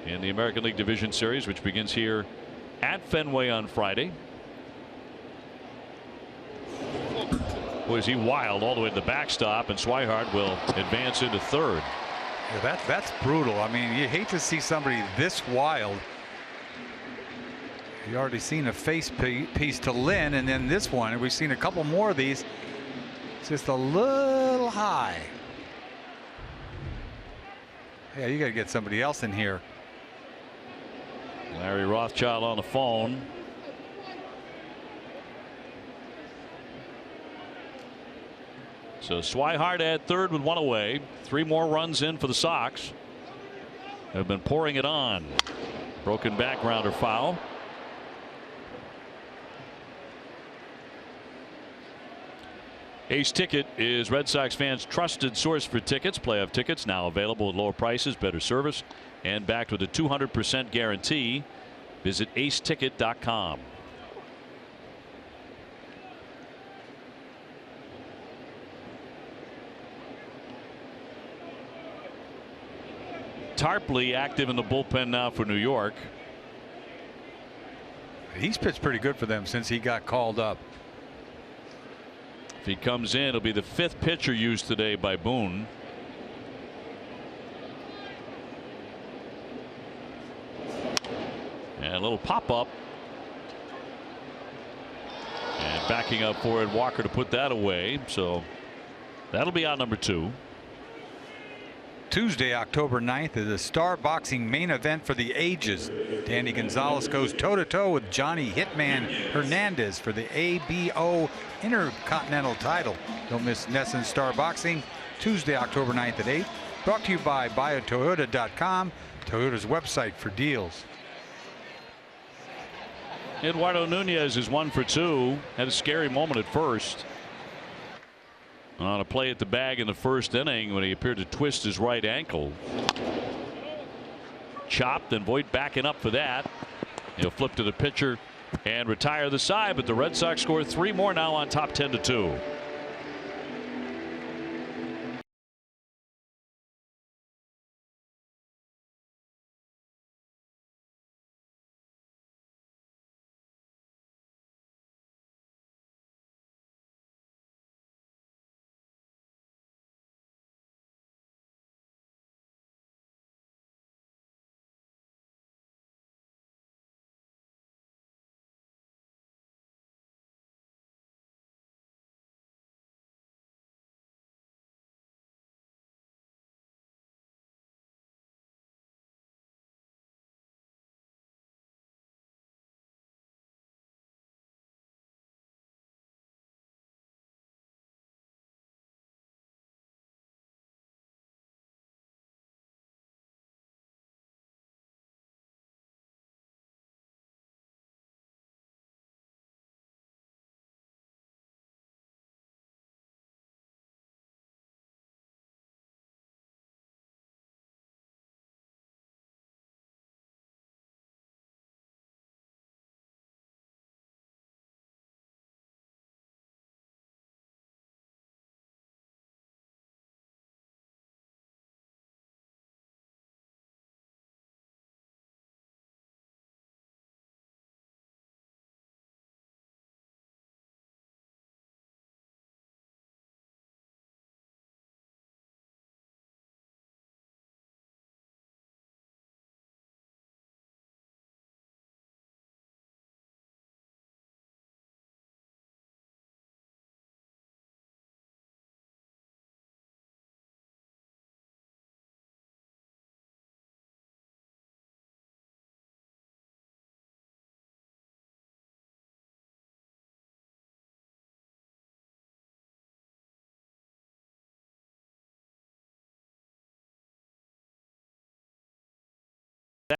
in the American League Division Series, which begins here at Fenway on Friday. Was he wild all the way to the backstop, and Swihart will advance into third. Yeah, that's brutal. I mean, you hate to see somebody this wild. You already seen a face piece to Lynn, and then this one, and we've seen a couple more of these. It's just a little high. Yeah, you got to get somebody else in here. Larry Rothschild on the phone. So Swihart at third with 1 away. 3 more runs in for the Sox. They've been pouring it on. Broken back grounder foul. Ace Ticket is Red Sox fans' trusted source for tickets. Playoff tickets now available at lower prices, better service, and backed with a 200% guarantee. Visit aceticket.com. Tarpley active in the bullpen now for New York. He's pitched pretty good for them since he got called up. If he comes in, it'll be the 5th pitcher used today by Boone. And a little pop up. And backing up for it, Walker to put that away. So that'll be out number 2. Tuesday, October 9th is a star boxing main event for the ages. Danny Gonzalez goes toe-to-toe with Johnny Hitman Hernandez for the ABO Intercontinental title. Don't miss NESN Star Boxing Tuesday, October 9th at 8. Brought to you by buyatoyota.com, Toyota's website for deals. Eduardo Nunez is 1 for 2. Had a scary moment at first on a play at the bag in the first inning when he appeared to twist his right ankle. Chopped, and Voit backing up for that. He'll flip to the pitcher and retire the side, but the Red Sox score 3 more now on top 10-2.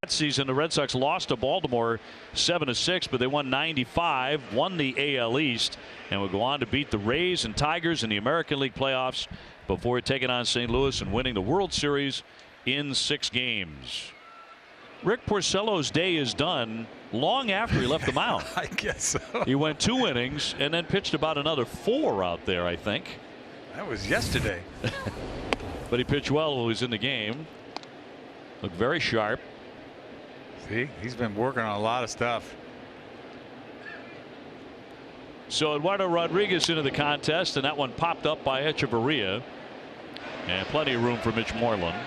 that season, the Red Sox lost to Baltimore 7-6, but they won 95, won the AL East, and will go on to beat the Rays and Tigers in the American League playoffs before taking on St. Louis and winning the World Series in 6 games. Rick Porcello's day is done long after he left the mound. I guess so. He went 2 innings and then pitched about another 4 out there, I think. That was yesterday. But he pitched well while he was in the game. Looked very sharp. See, he's been working on a lot of stuff. So Eduardo Rodriguez into the contest, and that one popped up by Echeverria. And plenty of room for Mitch Moreland.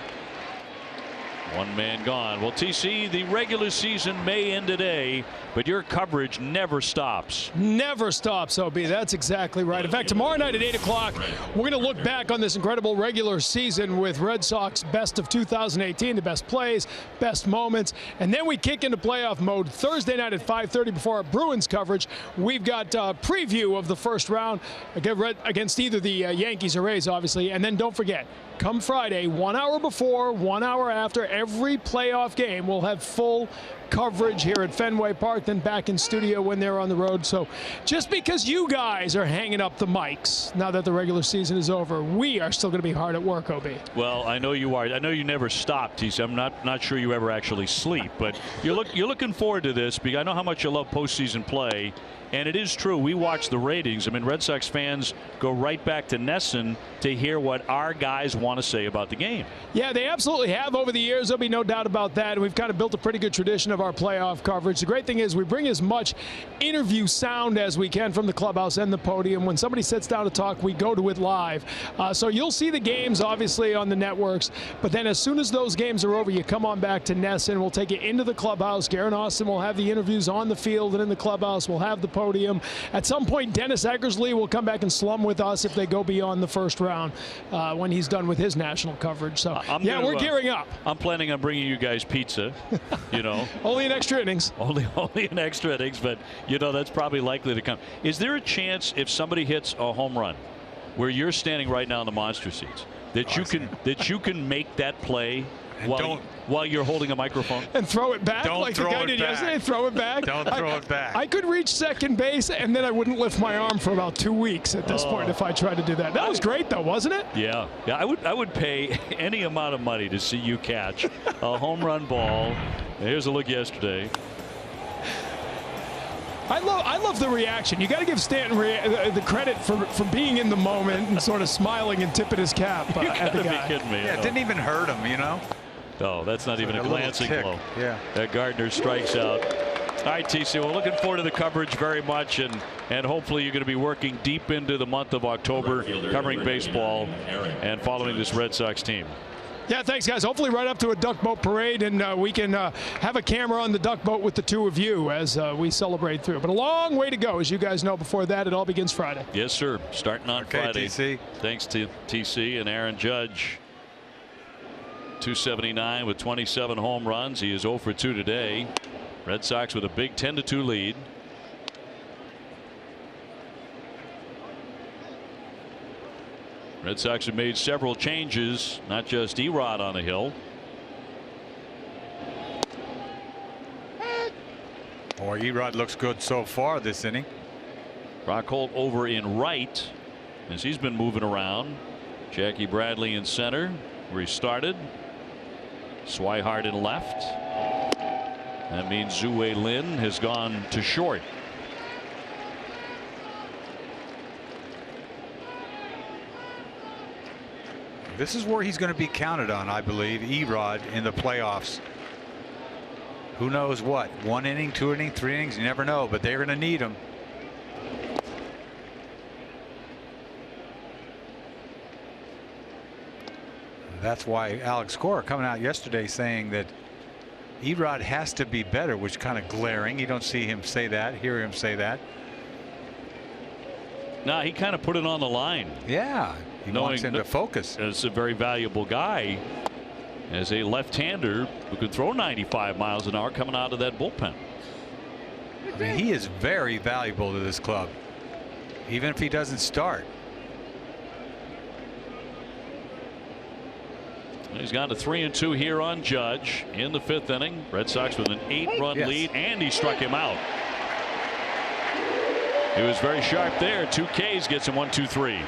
1 man gone. Well, TC, the regular season may end today, but your coverage never stops. Never stops, OB. That's exactly right. In fact, tomorrow night at 8 o'clock, we're going to look back on this incredible regular season with Red Sox best of 2018, the best plays, best moments, and then we kick into playoff mode Thursday night at 5:30 before our Bruins coverage. We've got a preview of the first round against either the Yankees or Rays, obviously, and then don't forget, come Friday, 1 hour before, 1 hour after every playoff game, we'll have full coverage here at Fenway Park, then back in studio when they're on the road. So just because you guys are hanging up the mics now that the regular season is over, we are still going to be hard at work, OB. Well, I know you are. I know you never stop, TC. I'm not sure you ever actually sleep, but you're looking forward to this because I know how much you love postseason play. And it is true. We watch the ratings. I mean, Red Sox fans go right back to Nesson to hear what our guys want to say about the game. Yeah, they absolutely have over the years. There'll be no doubt about that. And we've kind of built a pretty good tradition of our playoff coverage. The great thing is we bring as much interview sound as we can from the clubhouse and the podium. When somebody sits down to talk, we go to it live. So you'll see the games, obviously, on the networks. But then as soon as those games are over, you come on back to Nesson. We'll take you into the clubhouse. Garen Austin will have the interviews on the field and in the clubhouse. We'll have the podium. At some point, Dennis Eckersley will come back and slum with us if they go beyond the first round when he's done with his national coverage. So, we're gearing up. I'm planning on bringing you guys pizza, you know. Only in extra innings. Only in extra innings, but, you know, that's probably likely to come. Is there a chance if somebody hits a home run where you're standing right now in the monster seats that you can make that play while you're holding a microphone and throw it back like the guy did yesterday? Throw it back. Don't throw it back. I could reach second base and then I wouldn't lift my arm for about 2 weeks at this point if I tried to do that. That was great though, wasn't it? Yeah. I would pay any amount of money to see you catch a home run ball. Here's a look yesterday. I love the reaction. You got to give Stanton the credit for being in the moment and sort of smiling and tipping his cap at the guy. You gotta be kidding me. Yeah, it didn't even hurt him, you know. Oh, that's not even a glancing blow. Yeah. That Gardner strikes out. All right, TC, we're looking forward to the coverage very much, and hopefully you're going to be working deep into the month of October covering baseball and following this Red Sox team. Yeah, thanks, guys. Hopefully right up to a duck boat parade, and we can have a camera on the duck boat with the two of you as we celebrate through. But a long way to go, as you guys know. Before that, it all begins Friday. Yes, sir. Starting on Friday. TC. Thanks to TC and Aaron Judge. 279 with 27 home runs. He is 0 for 2 today. Red Sox with a big 10-2 lead. Red Sox have made several changes, not just Erod on the hill. Boy, Erod looks good so far this inning. Rockhold over in right as he's been moving around. Jackie Bradley in center where he started. Swihart in left. That means Zue Lin has gone to short. This is where he's going to be counted on, I believe, Erod in the playoffs. Who knows what? 1 inning, 2 inning, 3 innings, you never know, but they're going to need him. That's why Alex Cora coming out yesterday saying that Erod has to be better, which kind of glaring. You don't see him say that, hear him say that. No, he kind of put it on the line. Yeah, he wants him to focus. As a very valuable guy, as a left-hander who could throw 95 miles an hour coming out of that bullpen. I mean, he is very valuable to this club, even if he doesn't start. He's gone to 3-2 here on Judge in the 5th inning. Red Sox with an 8-run lead, and he struck him out. He was very sharp there. 2 Ks gets him 1, 2, 3.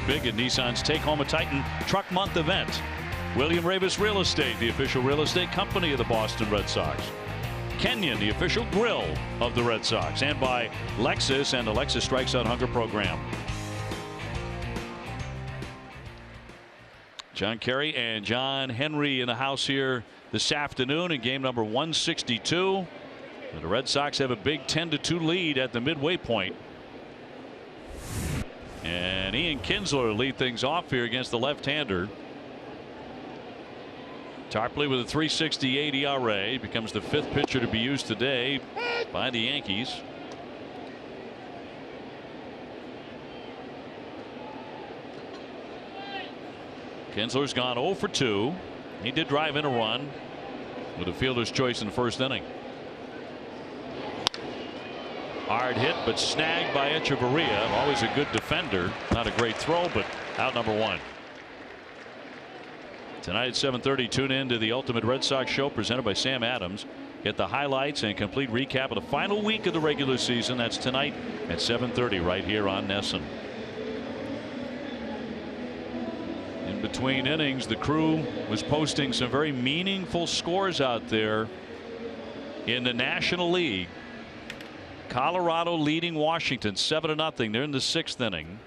Big at Nissan's Take Home a Titan Truck Month event. William Ravis Real Estate, the official real estate company of the Boston Red Sox. Kenyon, the official grill of the Red Sox. And by Lexus and the Lexus Strikes Out Hunger program. John Kerry and John Henry in the house here this afternoon in game number 162. And the Red Sox have a big 10-2 lead at the midway point. And Ian Kinsler lead things off here against the left-hander. Tarpley with a 3.68 ERA becomes the 5th pitcher to be used today by the Yankees. Kinsler's gone 0 for 2. He did drive in a run with a fielder's choice in the 1st inning. Hard hit, but snagged by Echeverria. Always a good defender. Not a great throw, but out number 1. Tonight at 7:30, tune in to the Ultimate Red Sox Show presented by Sam Adams. Get the highlights and complete recap of the final week of the regular season. That's tonight at 7:30 right here on NESN. In between innings, the crew was posting some very meaningful scores out there in the National League. Colorado leading Washington 7-0. They're in the 6th inning.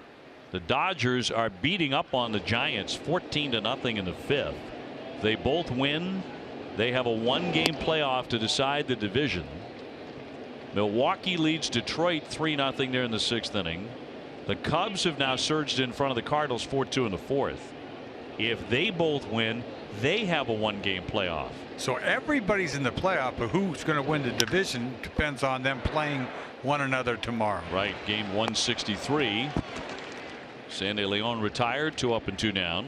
The Dodgers are beating up on the Giants 14-0 in the 5th. They both win. They have a 1-game playoff to decide the division. Milwaukee leads Detroit 3-0 there in the 6th inning. The Cubs have now surged in front of the Cardinals 4-2 in the 4th. If they both win, they have a 1-game playoff. So everybody's in the playoff, but who's going to win the division depends on them playing one another tomorrow. Right. Game 163. Sandy Leon retired, 2 up and 2 down.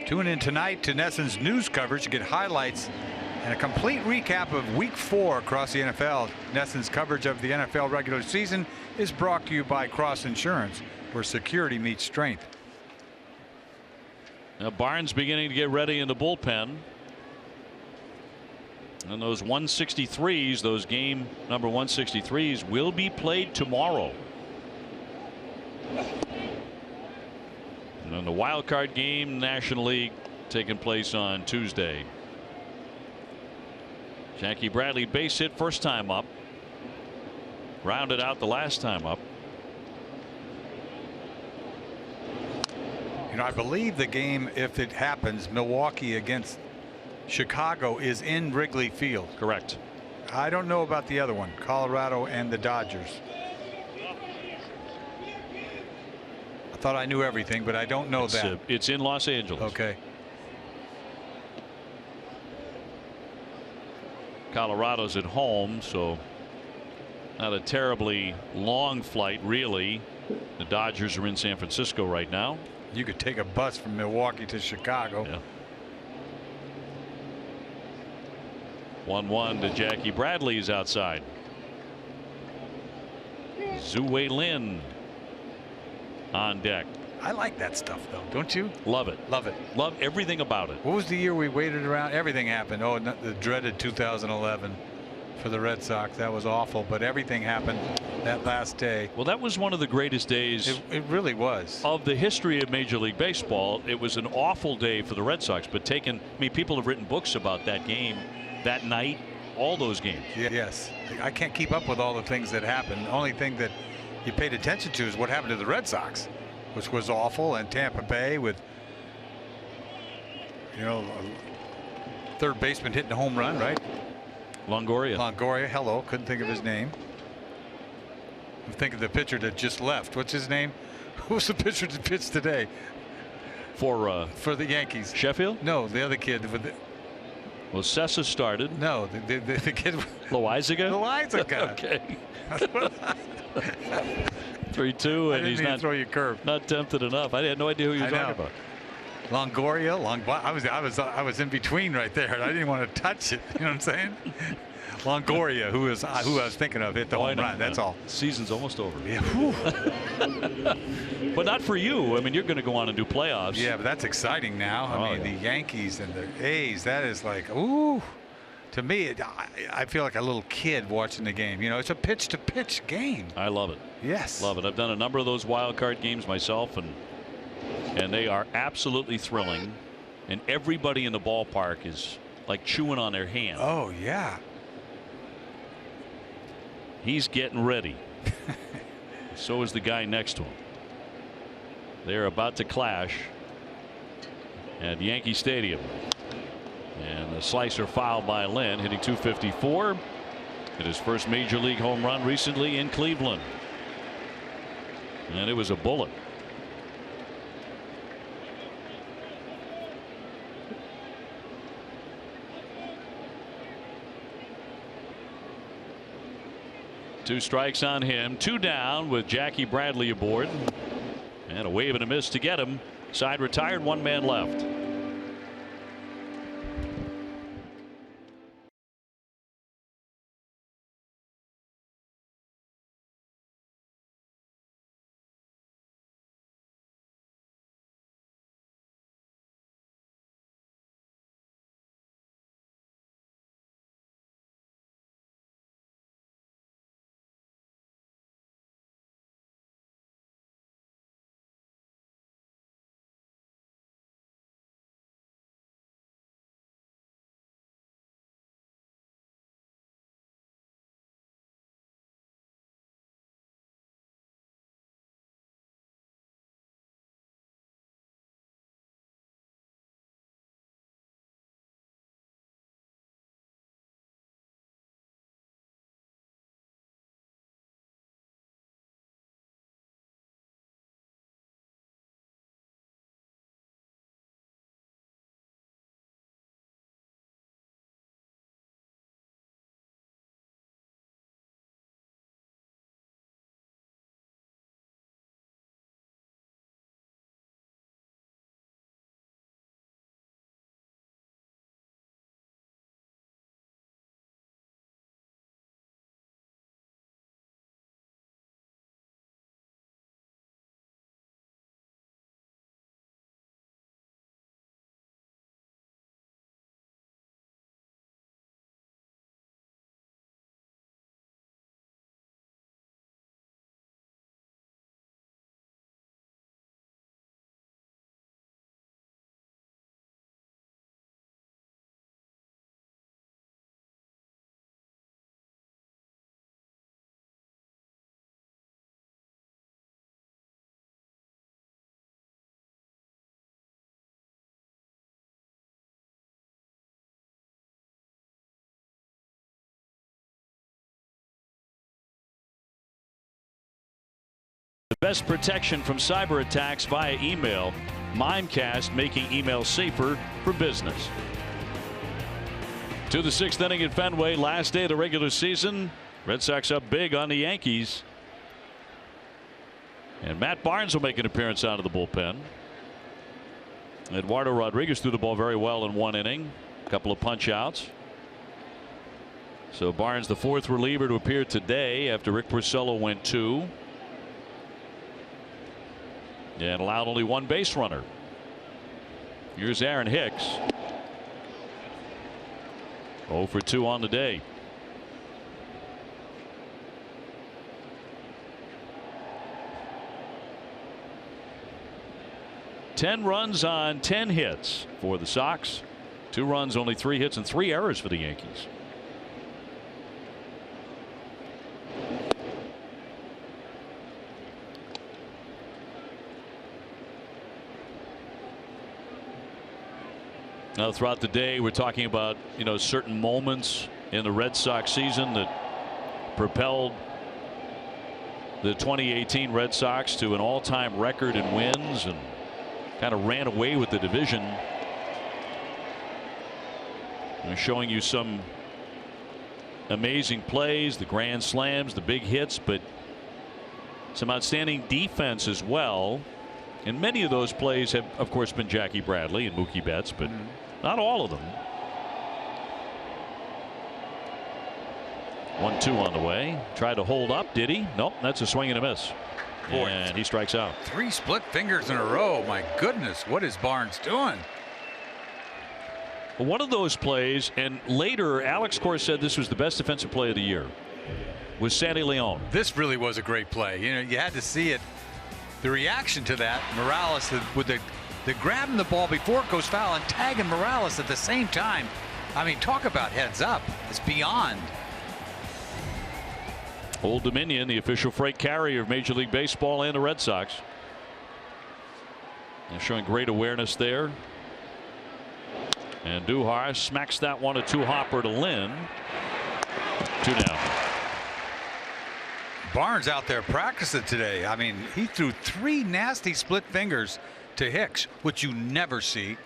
Tune in tonight to NESN's news coverage to get highlights and a complete recap of Week 4 across the NFL. NESN's coverage of the NFL regular season is brought to you by Cross Insurance, where security meets strength. Now Barnes beginning to get ready in the bullpen. And those 163s, those game number 163s, will be played tomorrow. And then the wild card game, National League, taking place on Tuesday. Jackie Bradley base hit first time up. Rounded out the last time up. You know, I believe the game, if it happens, Milwaukee against Chicago is in Wrigley Field. Correct. I don't know about the other one, Colorado and the Dodgers. I thought I knew everything, but I don't know that. It's in Los Angeles. Okay. Colorado's at home, so not a terribly long flight, really. The Dodgers are in San Francisco right now. You could take a bus from Milwaukee to Chicago. Yeah. 1-1 to Jackie Bradley's outside. Zhu Lin on deck. I like that stuff, though, don't you? Love it. Love it. Love everything about it. What was the year we waited around? Everything happened. Oh, the dreaded 2011 for the Red Sox. That was awful, but everything happened that last day. Well, that was one of the greatest days. It really was. Of the history of Major League Baseball. It was an awful day for the Red Sox, but people have written books about that game, that night, all those games. Yes. I can't keep up with all the things that happened. The only thing that you paid attention to is what happened to the Red Sox, which was awful, and Tampa Bay with, you know, a third baseman hitting a home run, right? Longoria. Hello. Couldn't think of his name. I'm thinking the pitcher that just left. What's his name? Who's the pitcher that pitched today? For the Yankees. Sheffield? No, the other kid. Well, Sessa started. No, the kid. Loizaga? Loizaga. Okay. 3-2, and he's not throw you curve. Not tempted enough. I had no idea who you were talking about. Longoria, I was in between right there. I didn't want to touch it. You know what I'm saying? Longoria, who I was thinking of, hit the home run. That's all. Season's almost over. Yeah. But not for you. I mean, you're going to go on and do playoffs. Yeah, but that's exciting now. I mean, the Yankees and the A's. That is like, ooh. To me, I feel like a little kid watching the game. You know, it's a pitch-to-pitch game. I love it. Yes. Love it. I've done a number of those wild card games myself, and they are absolutely thrilling. And everybody in the ballpark is like chewing on their hand. Oh, yeah. He's getting ready. So is the guy next to him. They're about to clash at Yankee Stadium. And the slicer fouled by Lynn, hitting .254. Hit his first major league home run recently in Cleveland. And it was a bullet. Two strikes on him, two down with Jackie Bradley aboard. And a wave and a miss to get him. Side retired, one man left. best protection from cyber attacks via email. Mimecast, making email safer for business. To the 6th inning at Fenway, last day of the regular season. Red Sox up big on the Yankees. And Matt Barnes will make an appearance out of the bullpen. Eduardo Rodriguez threw the ball very well in 1 inning. A couple of punch outs. So Barnes, the 4th reliever to appear today after Rick Porcello went 2. And allowed only 1 base runner. Here's Aaron Hicks. 0 for 2 on the day. Ten runs on 10 hits for the Sox. 2 runs, only 3 hits, and 3 errors for the Yankees. Now, throughout the day, we're talking about, certain moments in the Red Sox season that propelled the 2018 Red Sox to an all-time record in wins and kind of ran away with the division. I'm showing you some amazing plays, the grand slams, the big hits, but some outstanding defense as well. And many of those plays have, of course, been Jackie Bradley and Mookie Betts, but not all of them. 1-2 on the way. Tried to hold up, did he? Nope, that's a swing and a miss. Boy, and he strikes out. 3 split fingers in a row. My goodness, what is Barnes doing? One of those plays, and later Alex Cora said this was the best defensive play of the year, was Sandy Leon. This really was a great play. You had to see it. The reaction to that, Morales with the grabbing the ball before it goes foul and tagging Morales at the same time. I mean, talk about heads up. It's beyond. Old Dominion, the official freight carrier of Major League Baseball and the Red Sox. They're showing great awareness there. And Duhar smacks that 1-2 hopper to Lynn. 2 down. Barnes out there practicing today. I mean, he threw 3 nasty split fingers to Hicks, which you never see.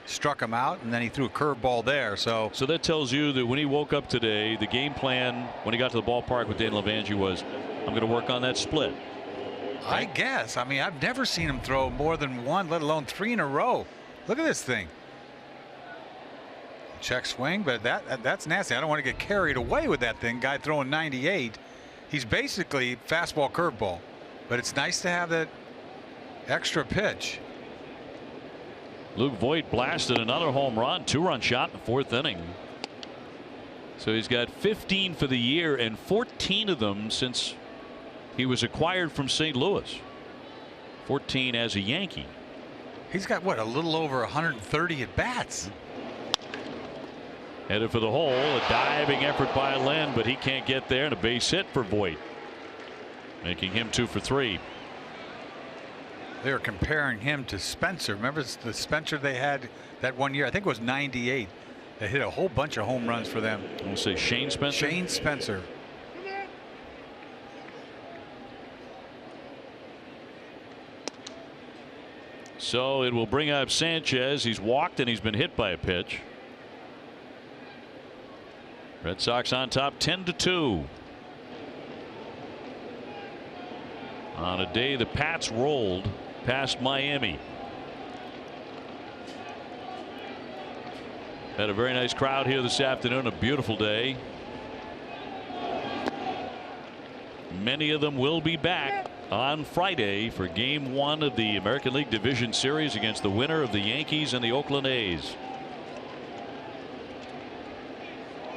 Struck him out, and then he threw a curveball there. So that tells you that when he woke up today, the game plan when he got to the ballpark with Daniel Levangie was, I'm going to work on that split. I guess. I mean, I've never seen him throw more than 1, let alone 3 in a row. Look at this thing. Check swing, but that's nasty. I don't want to get carried away with that thing. Guy throwing 98. He's basically fastball curveball, but it's nice to have that extra pitch. Luke Voit blasted another home run, 2-run shot in the 4th inning. So he's got 15 for the year and 14 of them since he was acquired from St. Louis. 14 as a Yankee. He's got what, a little over 130 at bats. Headed for the hole, a diving effort by Lynn, but he can't get there, and a base hit for Voit, making him 2 for 3. They were comparing him to Spencer. Remember the Spencer they had that one year? I think it was 98. They hit a whole bunch of home runs for them. I'm going to say Shane Spencer. Shane Spencer. So it will bring up Sanchez. He's walked and he's been hit by a pitch. Red Sox on top 10-2. On a day the Pats rolled past Miami. Had a very nice crowd here this afternoon. A beautiful day. Many of them will be back on Friday for Game 1 of the American League Division Series against the winner of the Yankees and the Oakland A's.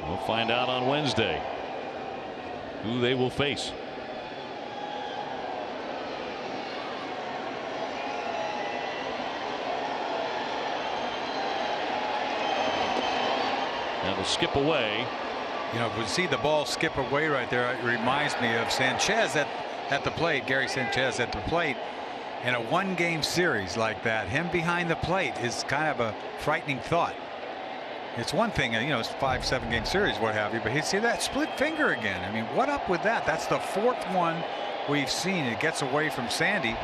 We'll find out on Wednesday who they will face. And they'll skip away. You know, if we see the ball skip away right there, it reminds me of Sanchez at the plate. Gary Sanchez at the plate in a 1-game series like that. Him behind the plate is kind of a frightening thought. It's one thing, you know, it's 5-7 game series, what have you, but you see that split finger again. I mean, what up with that? That's the 4th one we've seen. It gets away from Sandy,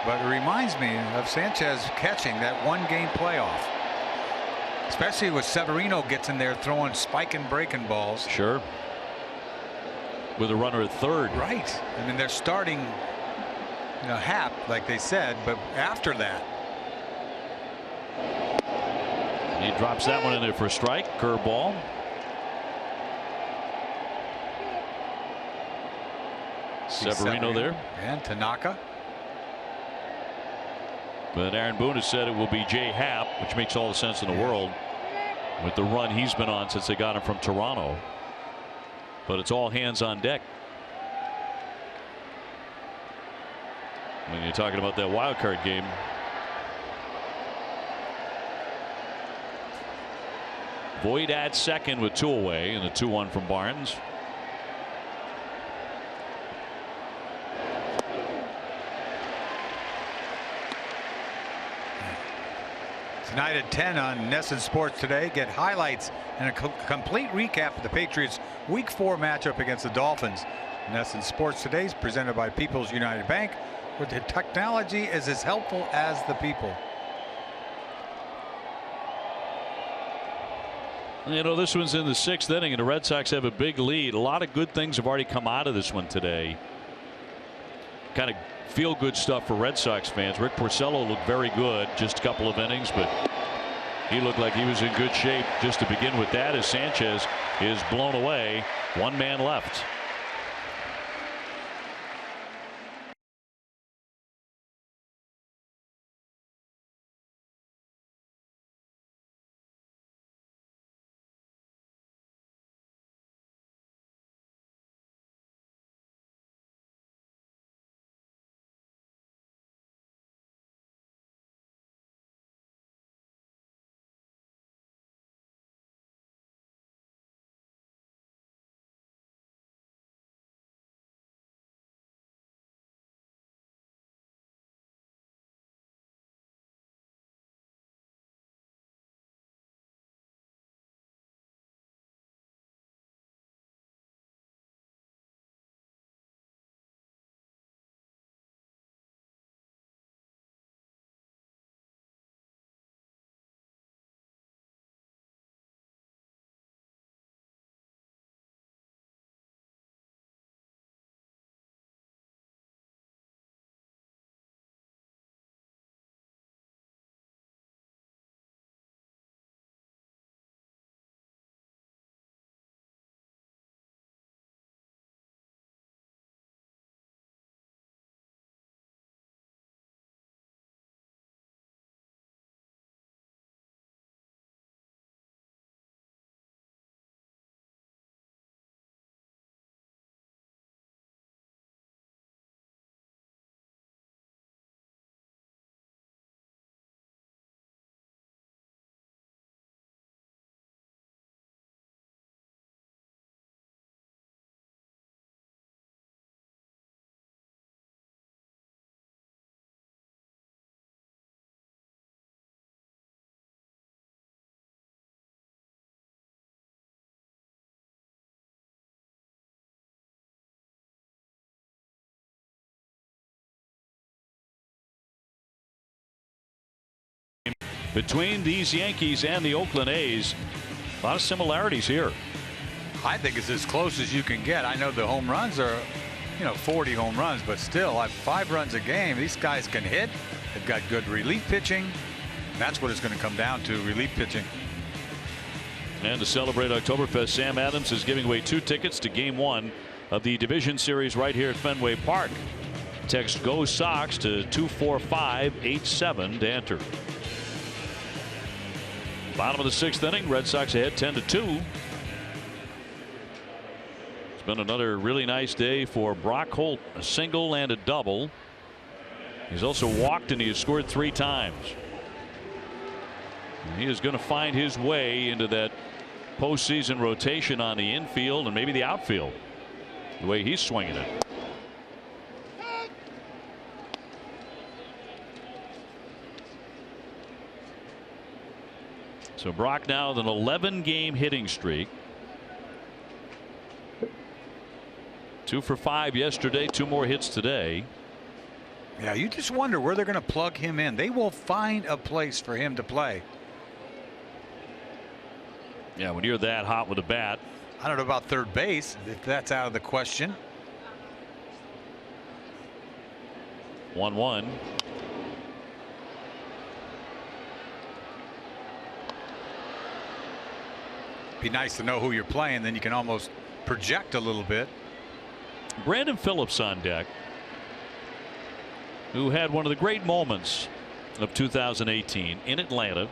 but it reminds me of Sanchez catching that one-game playoff, especially with Severino gets in there throwing spiking breaking balls. Sure. With a runner at third. Right. I mean, they're starting, Hap, like they said, but after that. And he drops that one in there for a strike. Curveball. Severino there. And Tanaka. But Aaron Boone has said it will be Jay Happ, which makes all the sense in the world with the run he's been on since they got him from Toronto. But it's all hands on deck when you're talking about that wild card game. Voit at second with 2 away, and the 2-1 from Barnes. Tonight at 10 on NESN Sports Today. Get highlights and a complete recap of the Patriots' Week 4 matchup against the Dolphins. NESN Sports Today is presented by People's United Bank, where the technology is as helpful as the people. This one's in the 6th inning, and the Red Sox have a big lead. A lot of good things have already come out of this one today. Kind of feel-good stuff for Red Sox fans. Rick Porcello looked very good, just a couple of innings, but he looked like he was in good shape just to begin with that, as Sanchez is blown away. 1 man left. Between these Yankees and the Oakland A's, a lot of similarities here. I think it's as close as you can get. I know the home runs are, 40 home runs, but still, 5 runs a game. These guys can hit. They've got good relief pitching. That's what it's going to come down to, relief pitching. And to celebrate Oktoberfest, Sam Adams is giving away 2 tickets to Game 1 of the Division Series right here at Fenway Park. Text GO SOX to 24587 to enter. Bottom of the 6th inning, Red Sox ahead 10-2. It's been another really nice day for Brock Holt, a single and a double. He's also walked and he has scored 3 times. And he is going to find his way into that postseason rotation on the infield and maybe the outfield, the way he's swinging it. So Brock now with an 11-game hitting streak. 2 for 5 yesterday, 2 more hits today. Yeah, you just wonder where they're going to plug him in. They will find a place for him to play. Yeah, when you're that hot with a bat. I don't know about third base, if that's out of the question. 1-1. Be nice to know who you're playing, then you can almost project a little bit. Brandon Phillips on deck, who had one of the great moments of 2018 in Atlanta.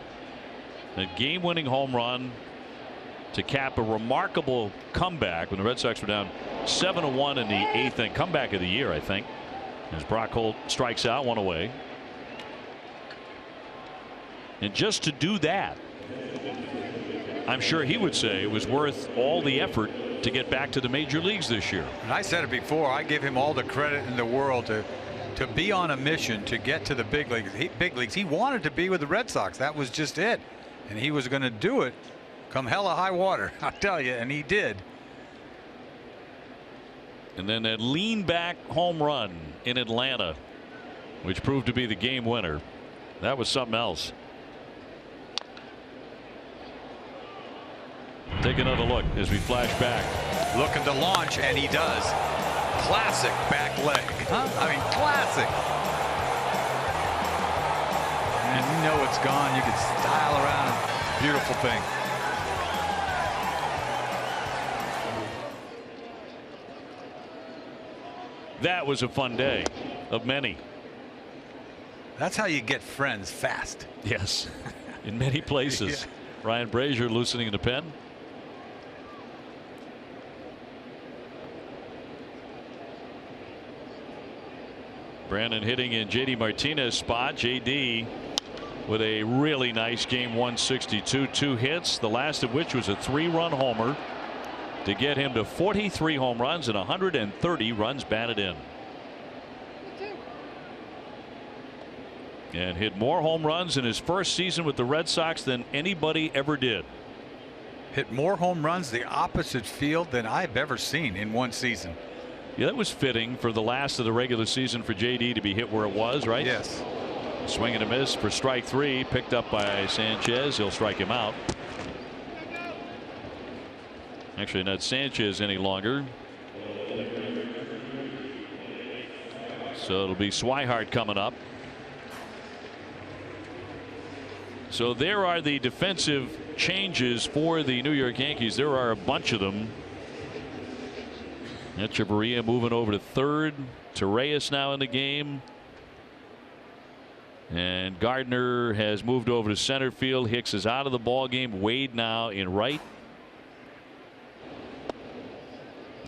A game-winning home run to cap a remarkable comeback when the Red Sox were down 7-1 in the 8th inning. Comeback of the year, I think, as Brock Holt strikes out, 1 away. And just to do that, I'm sure he would say it was worth all the effort to get back to the major leagues this year. And I said it before, I give him all the credit in the world to be on a mission to get to the big leagues. He wanted to be with the Red Sox. That was just it. And he was going to do it come hella high water, I'll tell you, and he did. And then that lean back home run in Atlanta, which proved to be the game winner. That was something else. Take another look as we flash back. Looking to launch, and he does. Classic back leg. Huh? I mean, classic. And you know it's gone. You can style around it. Beautiful thing. That was a fun day of many. That's how you get friends fast. Yes, in many places. Yeah. Ryan Brazier loosening the pen. Brandon hitting in JD Martinez's spot. JD with a really nice game 162. 2 hits, the last of which was a 3-run homer to get him to 43 home runs and 130 runs batted in. And hit more home runs in his first season with the Red Sox than anybody ever did. Hit more home runs the opposite field than I've ever seen in one season. Yeah, that was fitting for the last of the regular season for JD to be hit where it was, right? Yes. Swing and a miss for strike 3, picked up by Sanchez. He'll strike him out. Actually, not Sanchez any longer. So it'll be Swihart coming up. So there are the defensive changes for the New York Yankees. There are a bunch of them. Echeverria moving over to third. Torreyes now in the game. And Gardner has moved over to center field. Hicks is out of the ball game. Wade now in right.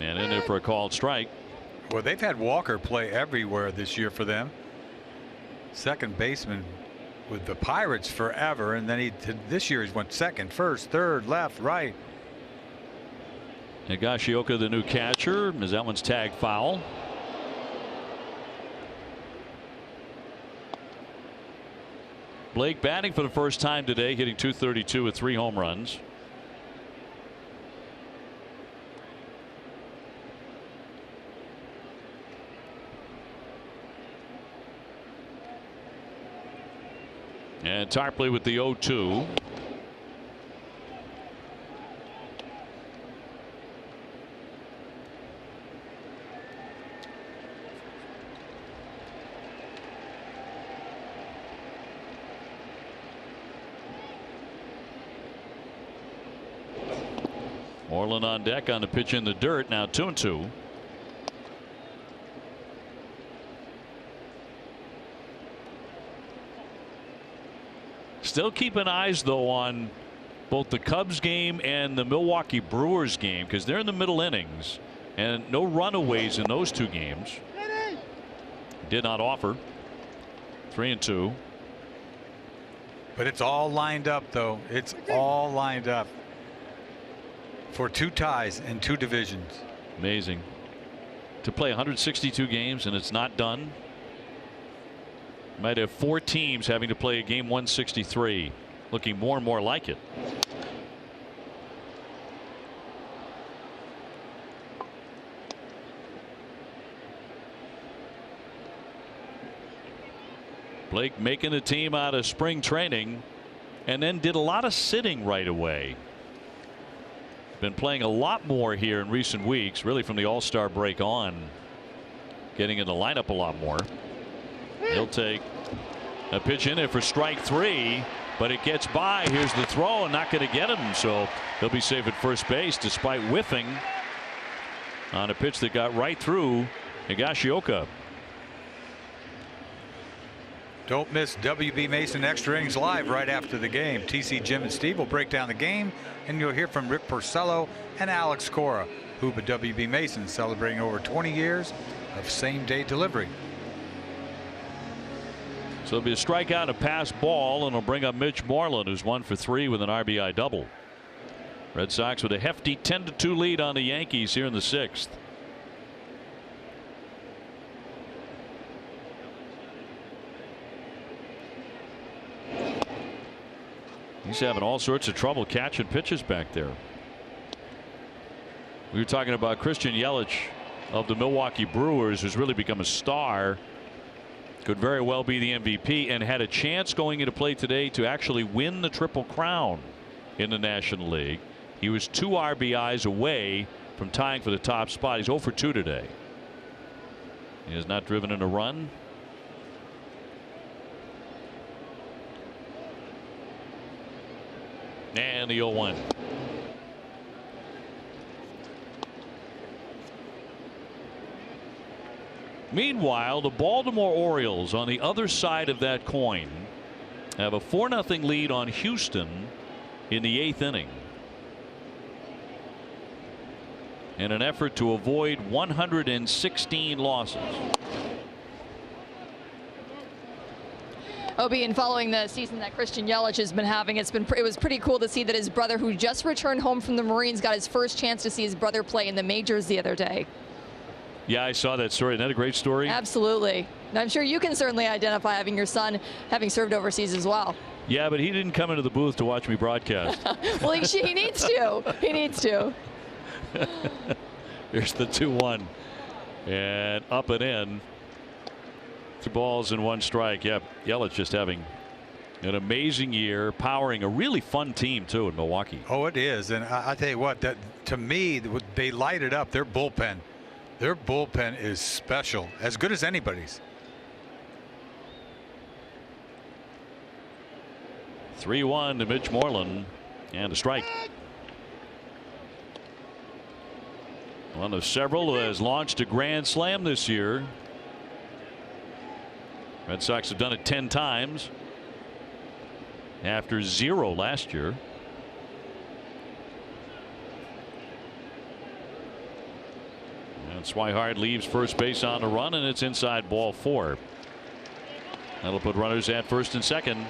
And in there for a called strike. Well, they've had Walker play everywhere this year for them. Second baseman with the Pirates forever, and then this year he's went second, first, third, left, right. Higashioka, the new catcher, as that one's tagged foul. Blake batting for the first time today, hitting .232 with 3 home runs. And Tarpley with the 0-2. Moreland on deck on the pitch in the dirt, now 2-2. Still keeping eyes though on both the Cubs game and the Milwaukee Brewers game, because they're in the middle innings and no runaways in those 2 games. Did not offer. 3-2. But it's all lined up though. It's all lined up for 2 ties in 2 divisions. Amazing to play 162 games and it's not done. Might have 4 teams having to play a game 163. Looking more and more like it. Blake making the team out of spring training and then did a lot of sitting right away. Been playing a lot more here in recent weeks, really from the All-Star break on. Getting in the lineup a lot more. He'll take a pitch in there for strike 3, but it gets by. Here's the throw and not going to get him, so he'll be safe at first base despite whiffing on a pitch that got right through Higashioka. Don't miss WB Mason Extra Innings Live right after the game. TC, Jim, and Steve will break down the game, and you'll hear from Rick Porcello and Alex Cora, who at WB Mason celebrating over 20 years of same-day delivery. So it'll be a strikeout, a pass ball, and it'll bring up Mitch Moreland, who's 1 for 3 with an RBI double. Red Sox with a hefty 10-2 lead on the Yankees here in the 6th. He's having all sorts of trouble catching pitches back there. We were talking about Christian Yelich of the Milwaukee Brewers, who's really become a star. Could very well be the MVP and had a chance going into play today to actually win the Triple Crown in the National League. He was 2 RBIs away from tying for the top spot. He's 0 for 2 today. He has not driven in a run. And the 0-1. Meanwhile, the Baltimore Orioles on the other side of that coin have a 4-0 lead on Houston in the 8th inning in an effort to avoid 116 losses. Obi, and following the season that Christian Yelich has been having, it was pretty cool to see that his brother, who just returned home from the Marines, got his first chance to see his brother play in the majors the other day. Yeah, I saw that story. Isn't that a great story? Absolutely. And I'm sure you can certainly identify having your son having served overseas as well. Yeah, but he didn't come into the booth to watch me broadcast. Well, he needs to. He needs to. Here's the 2-1. And up and in. 2 balls and 1 strike. Yeah, Yelich just having an amazing year, powering a really fun team, too, in Milwaukee. Oh, it is. And I tell you what, that to me, they light it up. Their bullpen. Their bullpen is special, as good as anybody's. 3-1 to Mitch Moreland, and a strike. One of several who has launched a grand slam this year. Red Sox have done it 10 times after 0 last year. And Swihart leaves first base on the run, and it's inside ball 4. That'll put runners at first and second.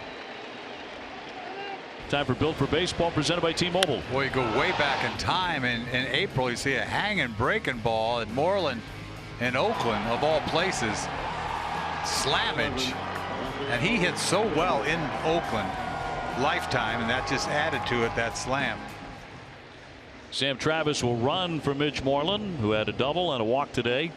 Time for Built for Baseball, presented by T-Mobile. Boy, you go way back in time. In April, you see a hanging breaking ball at Moreland in Oakland, of all places. Slammage, and he hit so well in Oakland lifetime, and that just added to it, that slam. Sam Travis will run for Mitch Moreland, who had a double and a walk today.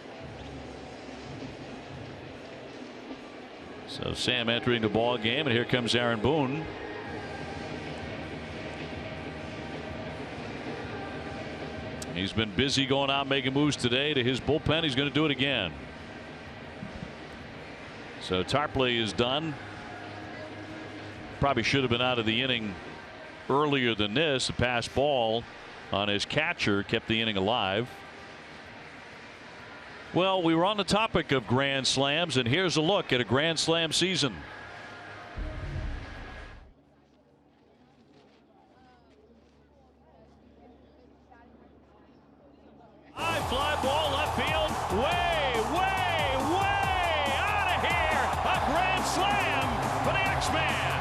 So Sam entering the ball game, and here comes Aaron Boone. He's been busy going out making moves today to his bullpen. He's going to do it again. So Tarpley is done. Probably should have been out of the inning earlier than this. The pass ball on his catcher kept the inning alive. Well, we were on the topic of grand slams, and here's a look at a grand slam season. High fly ball left field, way out of here. A grand slam for the X-Man.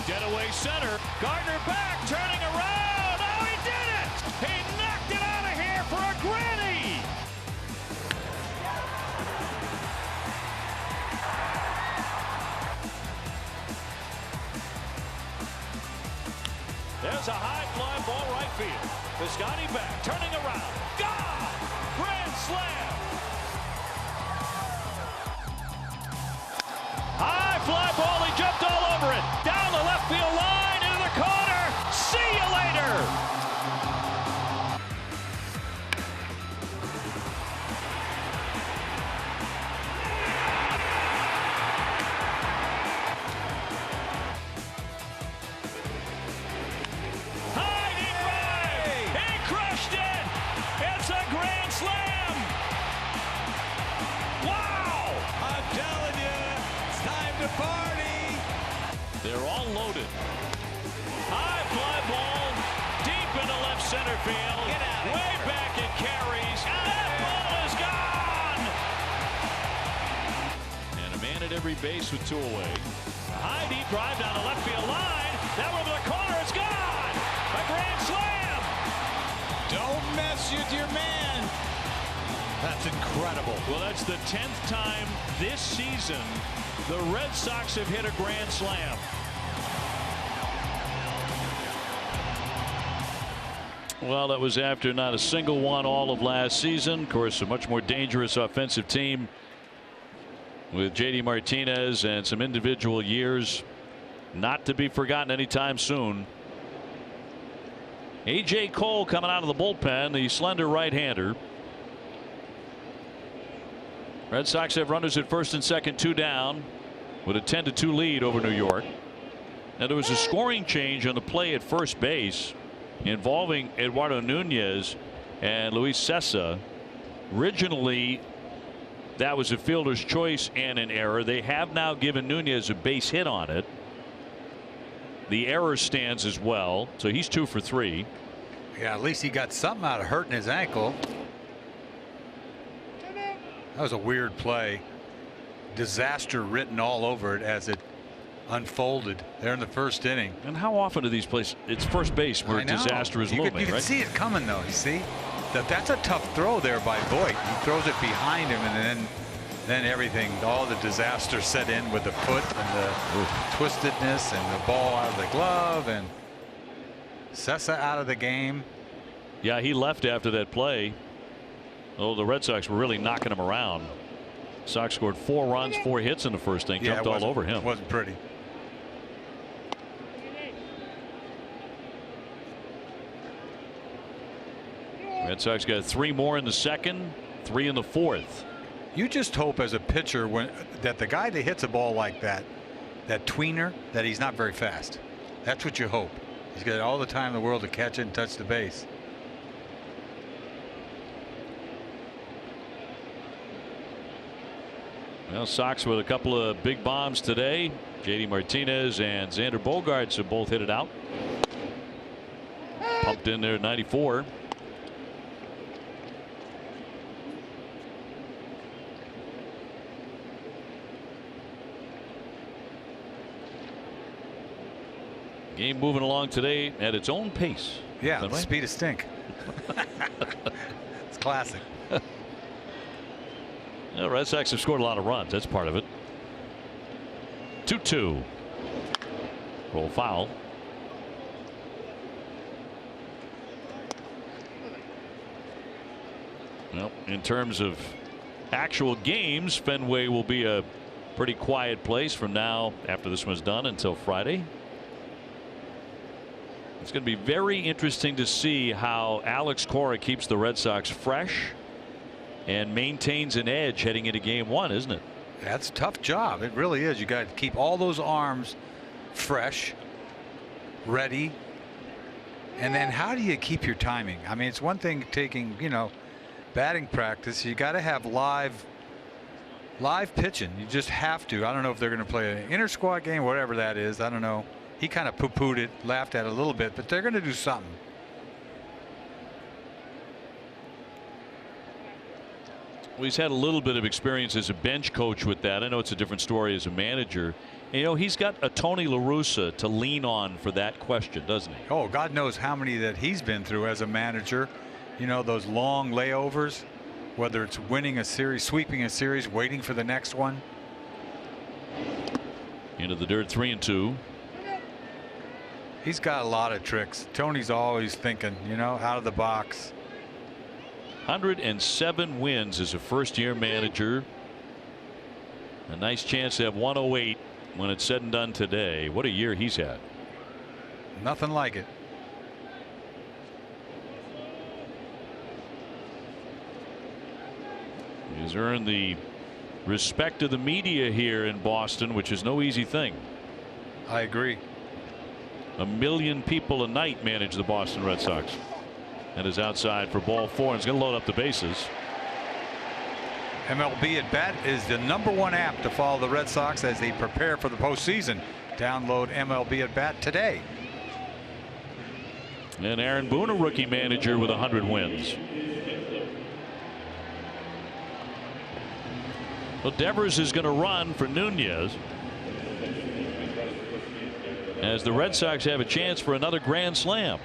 Getaway center. Gardner back, turning around. Oh, he did it! He knocked it out of here for a granny. There's a high fly ball right field. Piscotty back, turning around. Gone! Grand slam! High fly ball, he jumped all over it. Down the left field line, into the corner. See you later! They're all loaded. High fly ball deep into left center field. Way back it carries. That ball is gone. And a man at every base with two away. A high deep drive down the left field line. That one to the corner. It's gone. A grand slam. Don't mess with your man. That's incredible. Well, that's the 10th time this season the Red Sox have hit a grand slam. Well, that was after not a single one all of last season. Of course, a much more dangerous offensive team with J.D. Martinez and some individual years not to be forgotten anytime soon. A.J. Cole coming out of the bullpen, the slender right-hander. Red Sox have runners at first and second, 2 down, with a 10-2 lead over New York. Now there was a scoring change on the play at first base involving Eduardo Nunez and Luis Cessa. Originally, that was a fielder's choice and an error. They have now given Nunez a base hit on it. The error stands as well, so he's 2 for 3. Yeah, at least he got something out of hurting his ankle. That was a weird play. Disaster written all over it as it unfolded there in the first inning. And how often do these plays? It's first base where disaster is looming, you can right? see it coming, though. You see, that's a tough throw there by Voit. He throws it behind him, and then everything, all the disaster set in with the foot and the twistedness and the ball out of the glove and Cessa out of the game. Yeah, he left after that play. Oh, the Red Sox were really knocking him around. Sox scored 4 runs, 4 hits in the first inning. Jumped all over him. Wasn't pretty. Red Sox got 3 more in the second, 3 in the fourth. You just hope as a pitcher that the guy that hits a ball like that tweener, that he's not very fast. That's what you hope. He's got all the time in the world to catch it and touch the base. Well, Sox with a couple of big bombs today. J.D. Martinez and Xander Bogaerts have both hit it out. Pumped in there at 94. Game moving along today at its own pace. Yeah, the speed of stink. It's classic. The Red Sox have scored a lot of runs. That's part of it. 2-2. Roll foul. Well, in terms of actual games, Fenway will be a pretty quiet place from now after this one's done until Friday. It's going to be very interesting to see how Alex Cora keeps the Red Sox fresh and maintains an edge heading into game 1, isn't it? That's a tough job. It really is. You got to keep all those arms fresh, ready. And then how do you keep your timing? I mean, it's one thing taking, batting practice. You got to have live pitching. You just have to. I don't know if they're going to play an inter squad game, whatever that is. I don't know. He kind of poo-pooed it, laughed at it a little bit, but they're going to do something. Well, he's had a little bit of experience as a bench coach with that. I know it's a different story as a manager. And, he's got a Tony La Russa to lean on for that question, doesn't he? Oh, God knows how many that he's been through as a manager. Those long layovers, whether it's winning a series, sweeping a series, waiting for the next one. Into the dirt, 3-2. He's got a lot of tricks. Tony's always thinking, you know, out of the box. 107 wins as a first-year manager. A nice chance to have 108 when it's said and done today. What a year he's had. Nothing like it. He's earned the respect of the media here in Boston, which is no easy thing. I agree. 1 million people a night manage the Boston Red Sox. And is outside for ball 4 and is going to load up the bases. MLB at Bat is the #1 app to follow the Red Sox as they prepare for the postseason. Download MLB at Bat today. And Aaron Boone, a rookie manager with 100 wins. Well, Devers is going to run for Nunez as the Red Sox have a chance for another grand slam.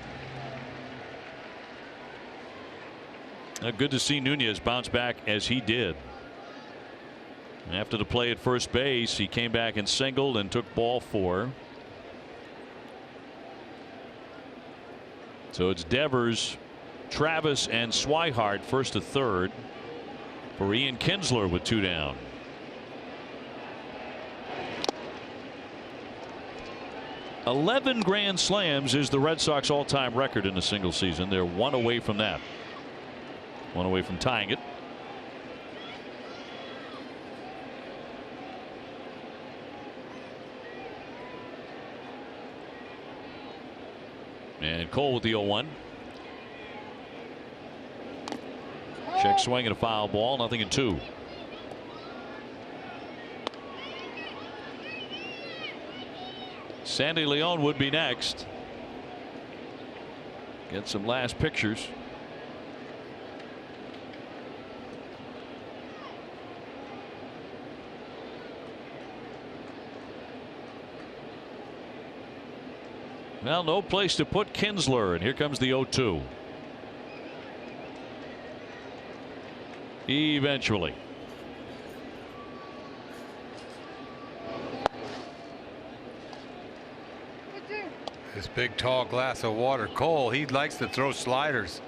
Good to see Nunez bounce back as he did. After the play at first base, he came back and singled and took ball 4. So it's Devers, Travis, and Swihart first to third for Ian Kinsler with 2 down. "11 grand slams is the Red Sox all-time record in a single season. They're 1 away from that. 1 away from tying it. And Cole with the 0-1. Check swing and a foul ball. 0-2. Sandy Leon would be next. Get some last pictures. Well, no place to put Kinsler, and here comes the 0-2. Eventually. This big tall glass of water. Cole, he likes to throw sliders.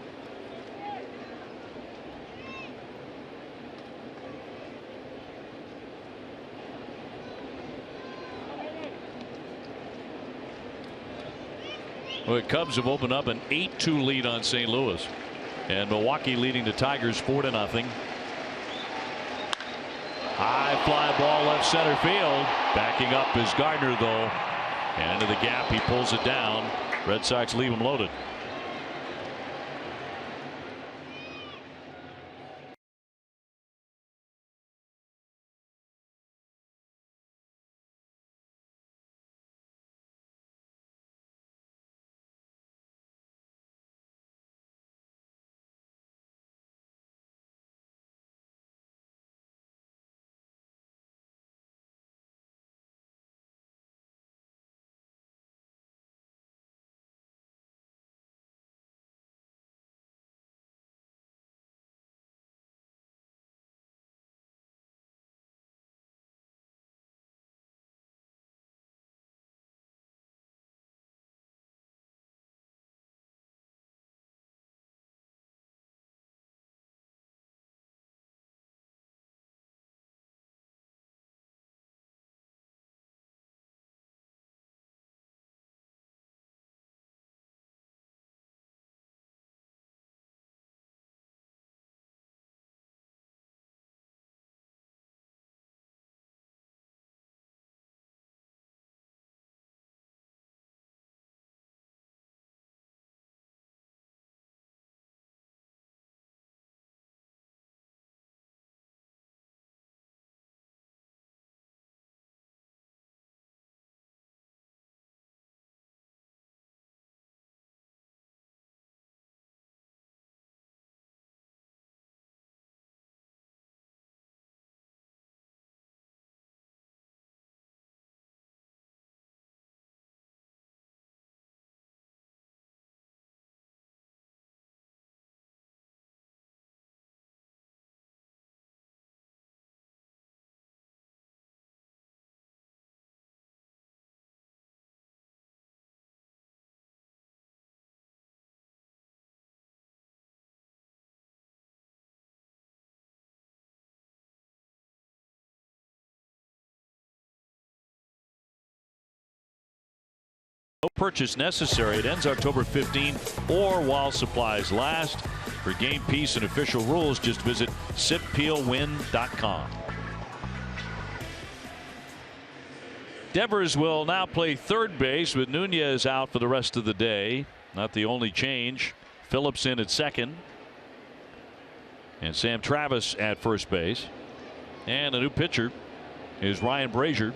Well, the Cubs have opened up an 8-2 lead on St. Louis, and Milwaukee leading the Tigers 4-0. High fly ball left center field. Backing up is Gardner, though, and into the gap he pulls it down. Red Sox leave him loaded. No purchase necessary. It ends October 15th or while supplies last. For game piece and official rules, just visit sippeelwin.com. Devers will now play third base with Nunez out for the rest of the day. Not the only change. Phillips in at second. And Sam Travis at first base. And the new pitcher is Ryan Brazier,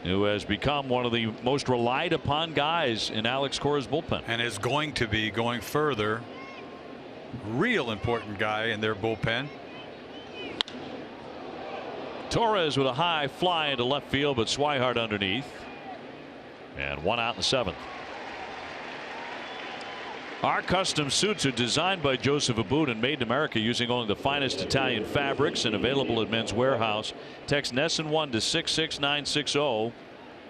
who has become one of the most relied upon guys in Alex Cora's bullpen. And is going to be going further. Real important guy in their bullpen. Torres with a high fly into left field, but Swihart underneath. And one out in the seventh. Our custom suits are designed by Joseph Abboud and made in America using only the finest Italian fabrics and available at Men's Warehouse. Text NESN1 to 66960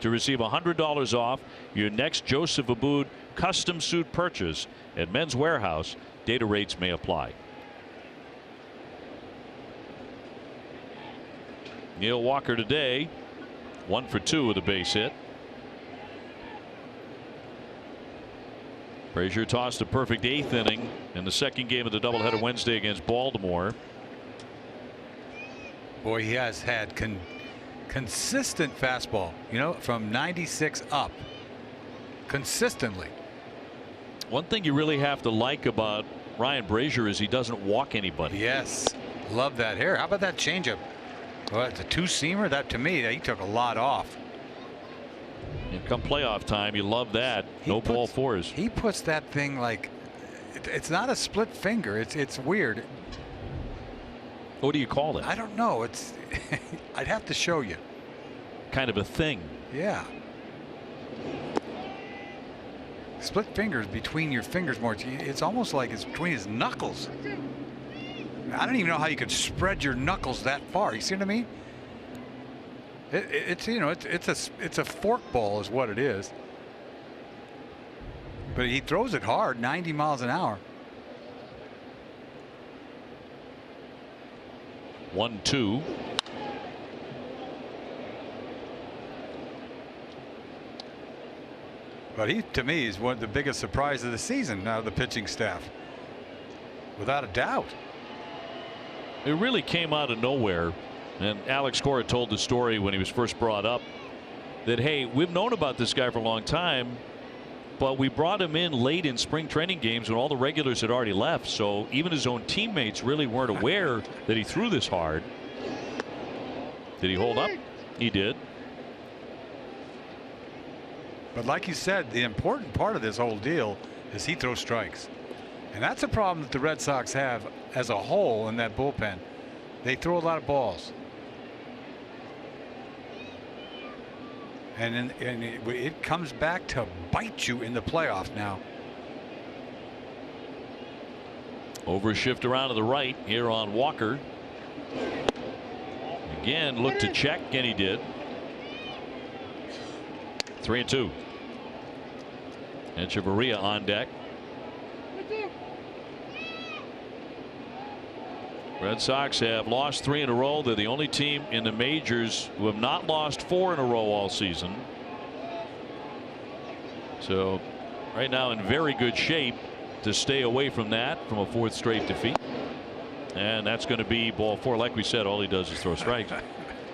to receive $100 off your next Joseph Abboud custom suit purchase at Men's Warehouse. Data rates may apply. Neil Walker today 1 for 2 with a base hit. Brazier tossed a perfect 8th inning in the second game of the doubleheader Wednesday against Baltimore. Boy, he has had consistent fastball, you know, from 96 up consistently. One thing you really have to like about Ryan Brazier is he doesn't walk anybody. Yes, love that. Here, how about that changeup? Well, it's a two-seamer. That, to me, he took a lot off. And come playoff time, you love that. No ball fours. He puts that thing like it's not a split finger. It's weird. What do you call it? I don't know. It's I'd have to show you. Kind of a thing. Yeah. Split fingers between your fingers more. It's almost like it's between his knuckles. I don't even know how you could spread your knuckles that far. You see what I mean? It's you know it's a fork ball is what it is. But he throws it hard, 90 miles an hour. 1-2. But he, to me, is one of the biggest surprises of the season out of the pitching staff, without a doubt. It really came out of nowhere. And Alex Cora told the story when he was first brought up that, hey, we've known about this guy for a long time, but we brought him in late in spring training games when all the regulars had already left. So even his own teammates really weren't aware that he threw this hard. Did he hold up? He did. But like you said, the important part of this whole deal is he throws strikes. And that's a problem that the Red Sox have as a whole in that bullpen. They throw a lot of balls. And it comes back to bite you in the playoffs now. Overshift around to the right here on Walker. Again, looked to check, and he did. 3-2. And Echeverria on deck. Red Sox have lost 3 in a row. They're the only team in the majors who have not lost 4 in a row all season. So right now in very good shape to stay away from that, from a 4th straight defeat. And that's going to be ball 4. Like we said, all he does is throw strikes.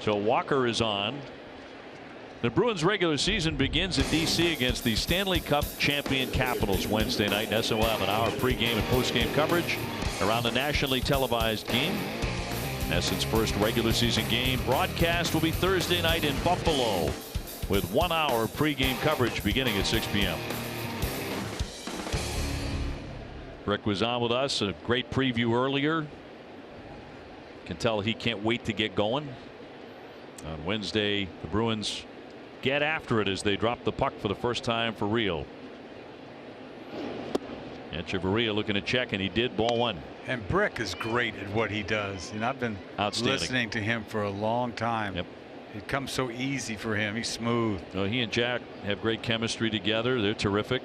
So Walker is on. The Bruins regular season begins in D.C. against the Stanley Cup champion Capitals Wednesday night. NESN will have an hour of pregame and postgame coverage around the nationally televised game. NESN's first regular season game broadcast will be Thursday night in Buffalo with 1 hour of pregame coverage beginning at 6 p.m. Rick was on with us, a great preview earlier. Can tell he can't wait to get going. On Wednesday, the Bruins get after it as they drop the puck for the first time for real. Echeverria looking to check, and he did. Ball 1. And Brick is great at what he does. And I've been listening to him for a long time. Yep. It comes so easy for him. He's smooth. Well, he and Jack have great chemistry together. They're terrific.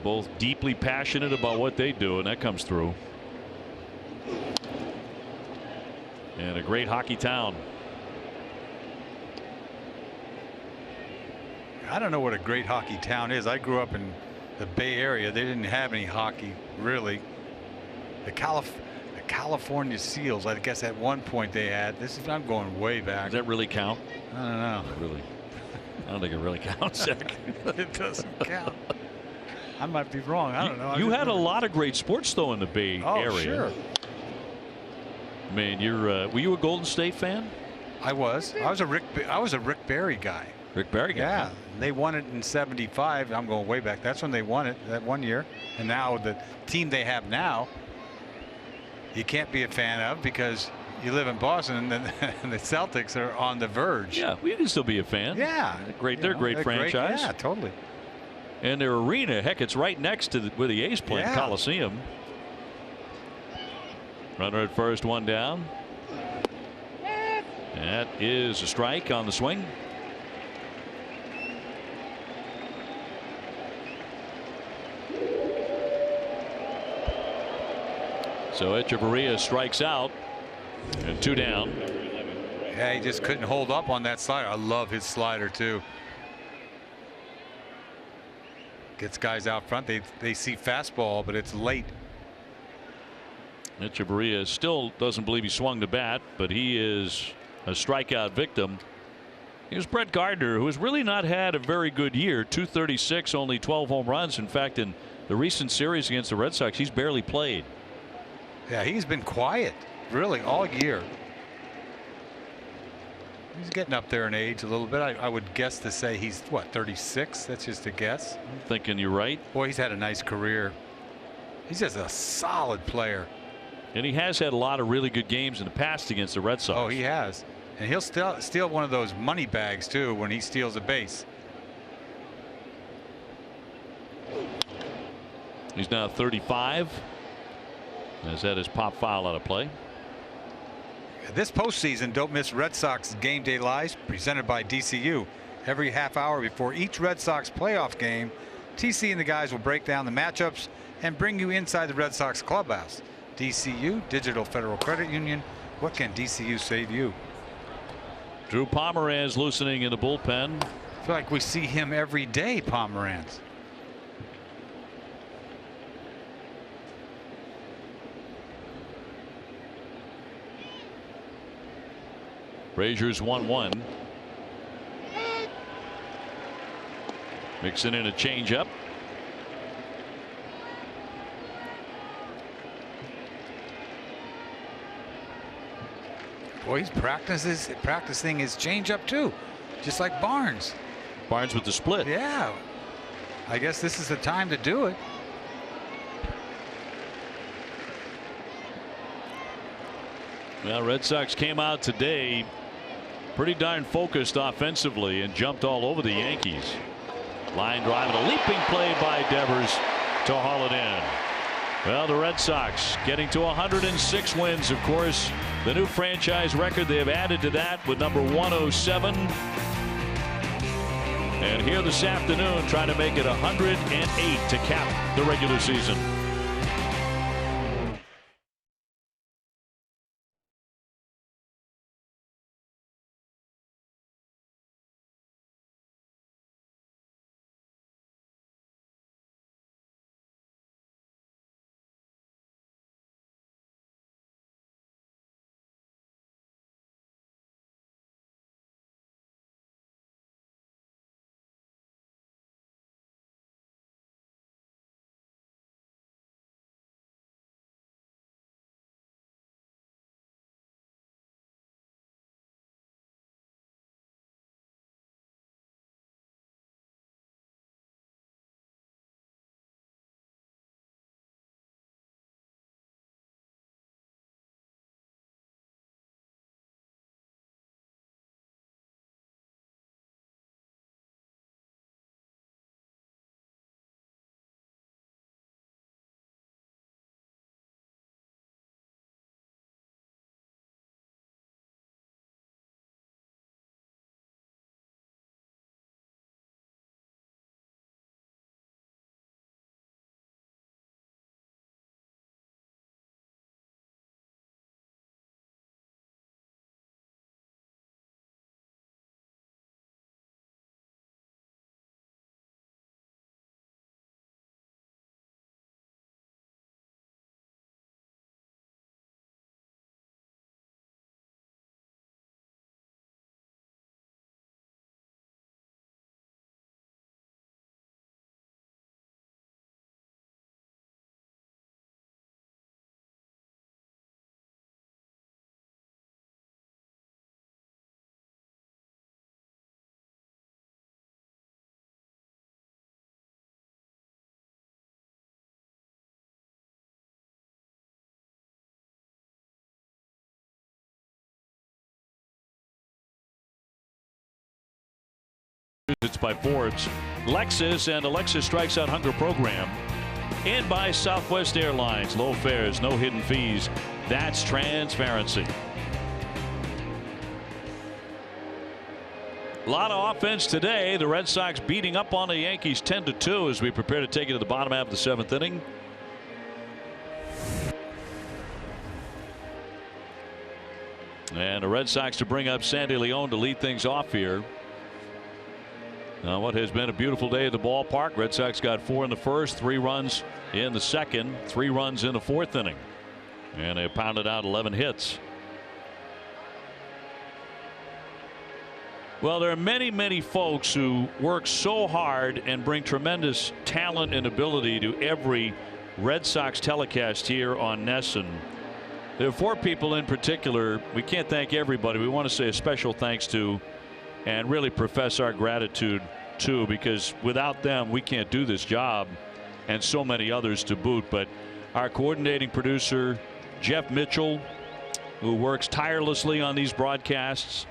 Both deeply passionate about what they do, and that comes through. And a great hockey town. I don't know what a great hockey town is. I grew up in the Bay Area. They didn't have any hockey, really. The California Seals, I guess at one point they had. I'm going way back. Does that really count? I don't know. Really? I don't think it really counts. It doesn't count. I might be wrong. I don't know. You had a lot of great sports, though, in the Bay Area. Sure. I mean, were you a Golden State fan? I was. I was a Rick Barry guy. Rick Barry guy. Yeah. They won it in '75. I'm going way back. That's when they won it, that one year. And now the team they have now, you can't be a fan of because you live in Boston and the Celtics are on the verge. Yeah, we can still be a fan. Yeah. They're a great franchise. Yeah, totally. And their arena, heck, it's right next to where the A's play, Coliseum. Runner at first, one down. That is a strike on the swing. So Echeverria strikes out and 2 down. Yeah, he just couldn't hold up on that slider. I love his slider too. Gets guys out front. They see fastball, but it's late. Echeverria still doesn't believe he swung the bat, but he is a strikeout victim. Here's Brett Gardner, who has really not had a very good year. 236, only 12 home runs. In fact, in the recent series against the Red Sox, he's barely played. Yeah, he's been quiet really all year. He's getting up there in age a little bit. I would guess to say he's what, 36? That's just a guess. I'm thinking you're right. Boy, he's had a nice career. He's just a solid player. And he has had a lot of really good games in the past against the Red Sox. Oh, he has. And he'll steal one of those money bags too when he steals a base. He's now 35. Has had his pop foul out of play. This postseason, don't miss Red Sox Game Day Live presented by DCU. Every half hour before each Red Sox playoff game, TC and the guys will break down the matchups and bring you inside the Red Sox clubhouse. DCU, Digital Federal Credit Union. What can DCU save you? Drew Pomeranz loosening in the bullpen. I feel like we see him every day, Pomeranz. Frazier's 1-1. Mixing in a changeup. Boy, he's practicing his changeup too, just like Barnes. Barnes with the split. Yeah. I guess this is the time to do it. Well, Red Sox came out today pretty darn focused offensively and jumped all over the Yankees. Line drive and a leaping play by Devers to haul it in. Well, the Red Sox getting to 106 wins, of course. The new franchise record they have added to that with number 107. And here this afternoon trying to make it 108 to cap the regular season. by Forbes. Lexus and Alexa Strikes Out Hunger program. And by Southwest Airlines. Low fares, no hidden fees. That's transparency. A lot of offense today. The Red Sox beating up on the Yankees 10-2 as we prepare to take it to the bottom half of the 7th inning. And the Red Sox to bring up Sandy Leon to lead things off here. Now, what has been a beautiful day at the ballpark. Red Sox got 4 in the first, 3 runs in the second, 3 runs in the 4th inning. And they pounded out 11 hits. Well, there are many, many folks who work so hard and bring tremendous talent and ability to every Red Sox telecast here on NESN. There are 4 people in particular we can't thank everybody. We want to say a special thanks to and really profess our gratitude to, because without them we can't do this job, and so many others to boot. But our coordinating producer Jeff Mitchell, who works tirelessly on these broadcasts.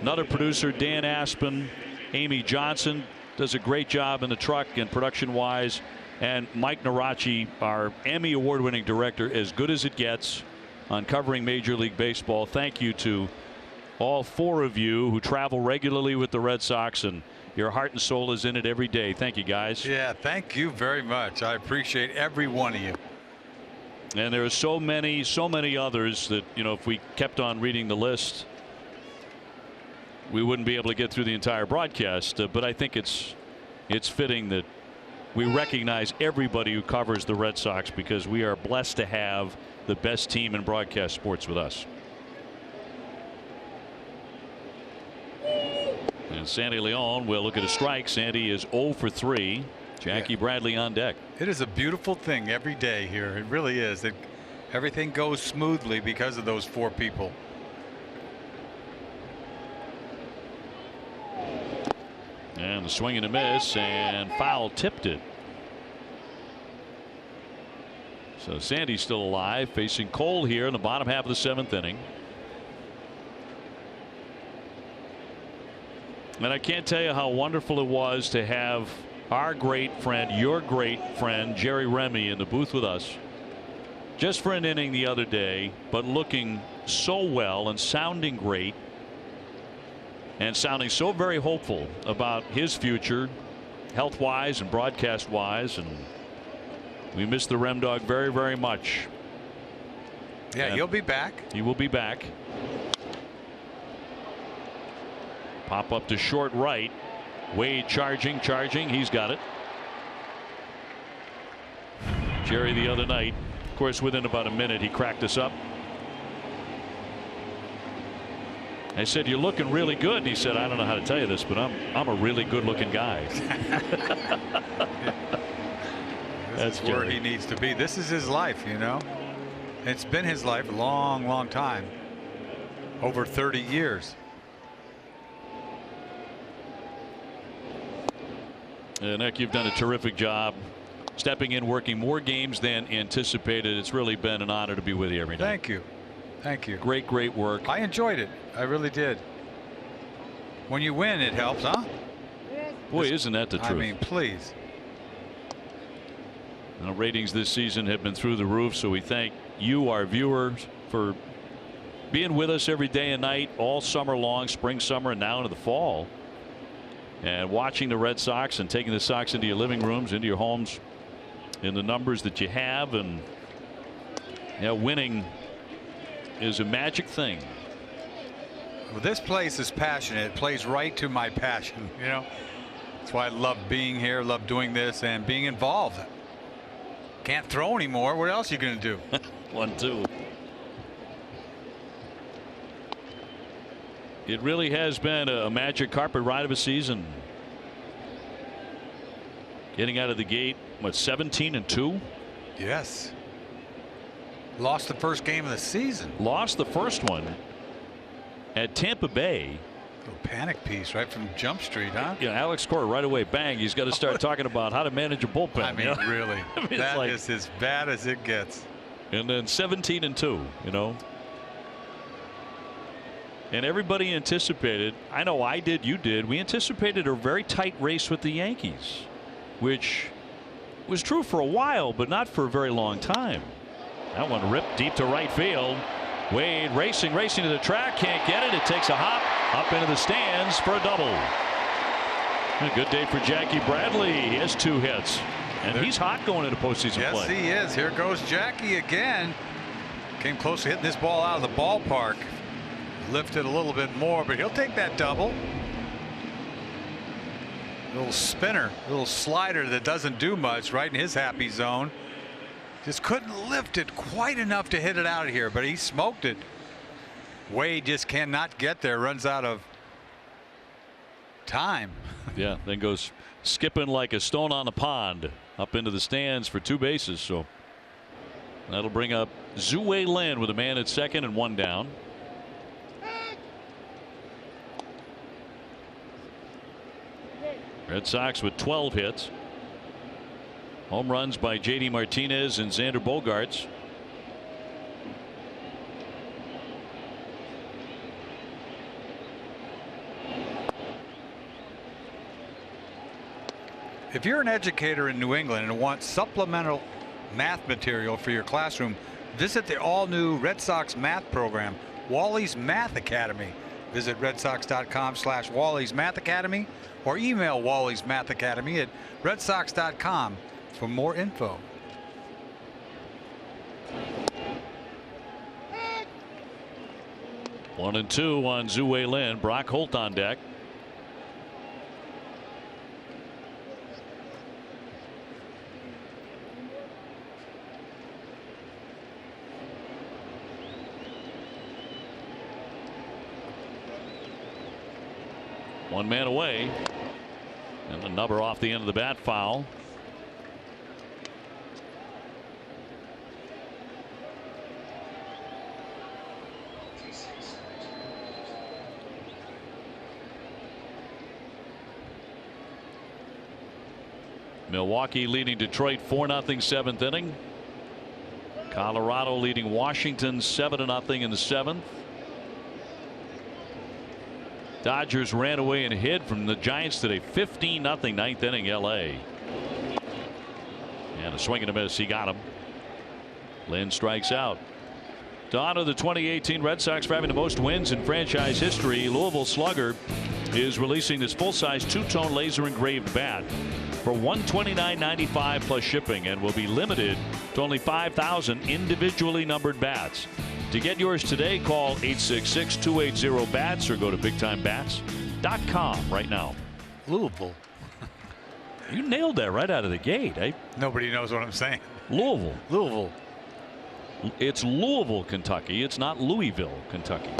Another producer, Dan Aspen. Amy Johnson does a great job in the truck and production wise. And Mike Narachi, our Emmy award-winning director, as good as it gets on covering Major League Baseball. Thank you to all 4 of you who travel regularly with the Red Sox, and your heart and soul is in it every day. Thank you, guys. Yeah, thank you very much. I appreciate every one of you. And there are so many others that, you know, if we kept on reading the list, we wouldn't be able to get through the entire broadcast. But I think it's fitting that we recognize everybody who covers the Red Sox, because we are blessed to have the best team in broadcast sports with us. And Sandy Leon will look at a strike. Sandy is 0 for 3. Jackie Bradley on deck. It is a beautiful thing every day here. It really is. Everything goes smoothly because of those 4 people. And the swing and a miss, and foul tipped it. So Sandy's still alive, facing Cole here in the bottom half of the 7th inning. And I can't tell you how wonderful it was to have our great friend, your great friend, Jerry Remy, in the booth with us just for an inning the other day, but looking so well and sounding great. And sounding so very hopeful about his future, health-wise and broadcast-wise, and we miss the Rem Dog very, very much. Yeah, and he'll be back. He will be back. Pop up to short right. Wade charging. He's got it. Jerry the other night, of course, within about a minute, he cracked us up. I said, "You're looking really good." And he said, "I don't know how to tell you this, but I'm a really good-looking guy." That's where he needs to be. This is his life, you know. It's been his life a long, long time. Over 30 years. Nick, you've done a terrific job stepping in, working more games than anticipated. It's really been an honor to be with you every night. Thank you. Thank you. Great work. I enjoyed it. I really did. When you win, it helps, huh? Boy, isn't that the truth? I mean, please. Now, ratings this season have been through the roof, so we thank you, our viewers, for being with us every day and night, all summer long, spring, summer, and now into the fall, and watching the Red Sox and taking the Sox into your living rooms, into your homes, in the numbers that you have. And winning is a magic thing. Well, this place is passionate. It plays right to my passion, you know. That's why I love being here, love doing this, and being involved. Can't throw anymore. What else are you going to do? 1-2. It really has been a magic carpet ride of a season. Getting out of the gate, what, 17-2? Yes. Lost the first game of the season. Lost the first one at Tampa Bay. Little panic piece right from Jump Street, huh? Yeah, Alex Cora right away, bang. He's got to start talking about how to manage a bullpen. I mean, really, I mean, that is as bad as it gets. And then 17-2, you know. And everybody anticipated, I know I did, you did, we anticipated a very tight race with the Yankees, which was true for a while, but not for a very long time. That one ripped deep to right field. Wade racing to the track, can't get it. It takes a hop up into the stands for a double. A good day for Jackie Bradley. He has 2 hits, and he's hot going into postseason play. Yes, he is. Here goes Jackie again. Came close to hitting this ball out of the ballpark. Lifted a little bit more, but he'll take that double. Little spinner, little slider that doesn't do much, right in his happy zone. Just couldn't lift it quite enough to hit it out of here, but he smoked it. Wade just cannot get there, runs out of time. Yeah, then goes skipping like a stone on a pond up into the stands for 2 bases. So that'll bring up Zue Lin with a man at second and 1 down. Red Sox with 12 hits. Home runs by J.D. Martinez and Xander Bogaerts. If you're an educator in New England and want supplemental math material for your classroom, visit the all-new Red Sox math program, Wally's Math Academy. Visit redsox.com/Wally's Math Academy or email Wally's Math Academy at redsox.com for more info. One and 2 on Zue Lin. Brock Holt on deck. One man away, and a number off the end of the bat, foul. Milwaukee leading Detroit 4-0 7th inning. Colorado leading Washington 7-0 in the 7th. Dodgers ran away and hid from the Giants today, 15-0 9th inning LA. And a swing and a miss, he got him. Lynn strikes out. To honor the 2018 Red Sox for having the most wins in franchise history, Louisville Slugger is releasing this full-size 2-tone laser engraved bat for $129.95 plus shipping, and will be limited to only 5,000 individually numbered bats. To get yours today, call 866-280-BATS or go to BigTimeBats.com right now. Louisville. You nailed that right out of the gate. Eh? Nobody knows what I'm saying. Louisville. Louisville. It's Louisville, Kentucky. It's not Louisville, Kentucky.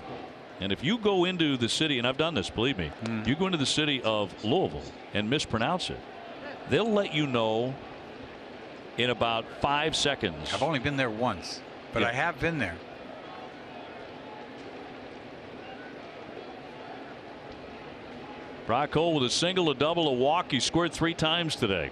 And if you go into the city, and I've done this, believe me, you go into the city of Louisville and mispronounce it, they'll let you know in about 5 seconds. I've only been there once, but I have been there. Brock Holt with a single, a double, a walk. He scored 3 times today.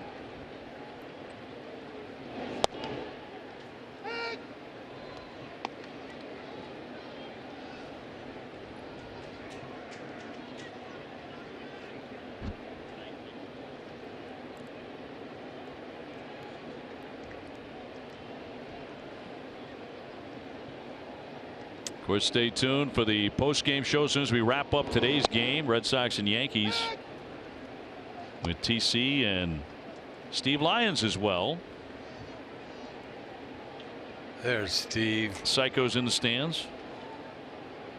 Of course, stay tuned for the post-game show as soon as we wrap up today's game. Red Sox and Yankees with TC and Steve Lyons as well. There's Steve. Psycho's in the stands,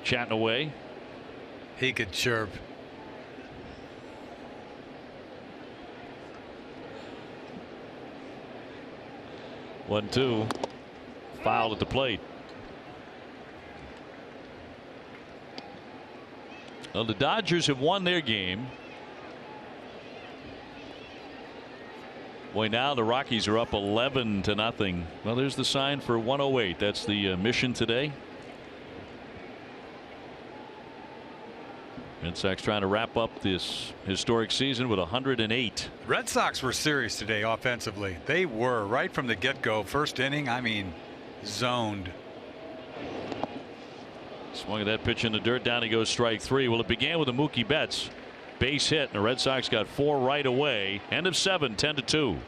chatting away. He could chirp. One, two. Fouled at the plate. Well, the Dodgers have won their game. Boy, now the Rockies are up 11-0. Well, there's the sign for 108. That's the mission today. Red Sox trying to wrap up this historic season with 108. Red Sox were serious today offensively. They were right from the get-go. First inning, I mean, zoned. Swung at that pitch in the dirt. Down he goes, strike 3. Well, it began with a Mookie Betts base hit, and the Red Sox got 4 right away. End of 7, 10-2.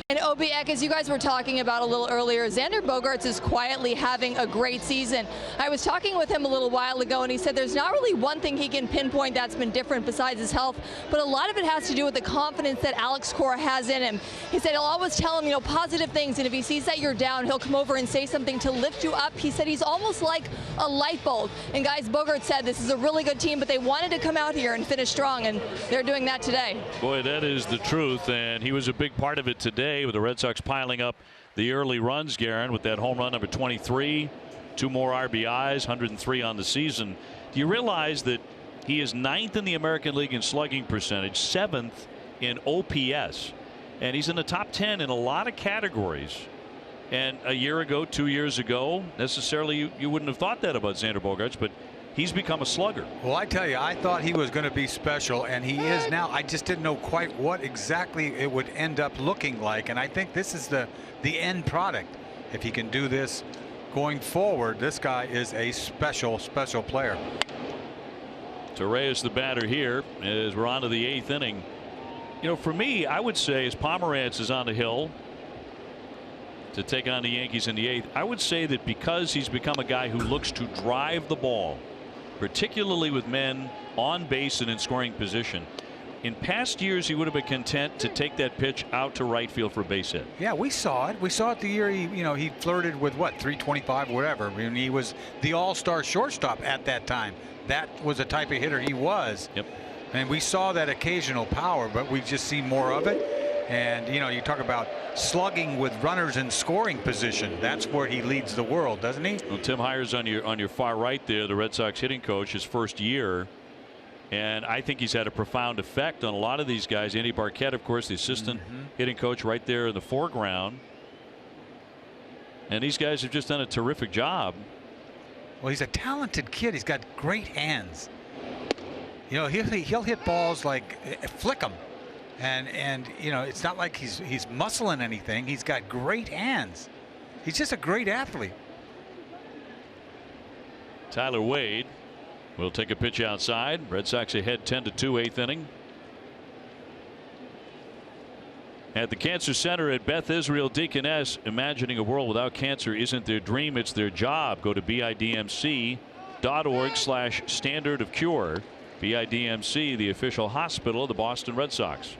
And Obiek, as you guys were talking about a little earlier, Xander Bogaerts is quietly having a great season. I was talking with him a little while ago, and he said there's not really one thing he can pinpoint that's been different besides his health, but a lot of it has to do with the confidence that Alex Cora has in him. He said he'll always tell him, positive things, and if he sees that you're down, he'll come over and say something to lift you up. He said he's almost like a light bulb. And guys, Bogaerts said this is a really good team, but they wanted to come out here and finish strong, and they're doing that today. Boy, that is the truth, and he was a big part of it today with the Red Sox piling up the early runs, Garen, with that home run number 23, 2 more RBIs, 103 on the season. Do you realize that he is 9th in the American League in slugging percentage, 7th in OPS, and he's in the top 10 in a lot of categories? And a year ago, 2 years ago, necessarily you wouldn't have thought that about Xander Bogaerts, but he's become a slugger. Well, I tell you, I thought he was going to be special, and he is now. I just didn't know quite what exactly it would end up looking like, and I think this is the end product. If he can do this going forward, this guy is a special player. Torres the batter here as we're on to the 8th inning. For me, I would say as Pomeranz is on the hill to take on the Yankees in the 8th, I would say that because he's become a guy who looks to drive the ball, particularly with men on base and in scoring position. In past years, he would have been content to take that pitch out to right field for a base hit. Yeah, we saw it. We saw it the year he flirted with what, 325, whatever. I mean, he was the all-star shortstop at that time. That was the type of hitter he was. Yep. And we saw that occasional power, but we've just seen more of it. And you talk about slugging with runners in scoring position. That's where he leads the world, doesn't he? Well, Tim Hires on your far right there, the Red Sox hitting coach, his first year, and I think he's had a profound effect on a lot of these guys. Andy Barquette, of course, the assistant hitting coach, right there in the foreground, and these guys have just done a terrific job. Well, he's a talented kid. He's got great hands. He'll hit balls like flick them. And it's not like he's muscling anything. He's got great hands. He's just a great athlete. Tyler Wade will take a pitch outside. Red Sox ahead 10-2, 8th inning. At the Cancer Center at Beth Israel Deaconess, imagining a world without cancer isn't their dream, it's their job. Go to BIDMC.org/standard of cure. BIDMC, the official hospital of the Boston Red Sox.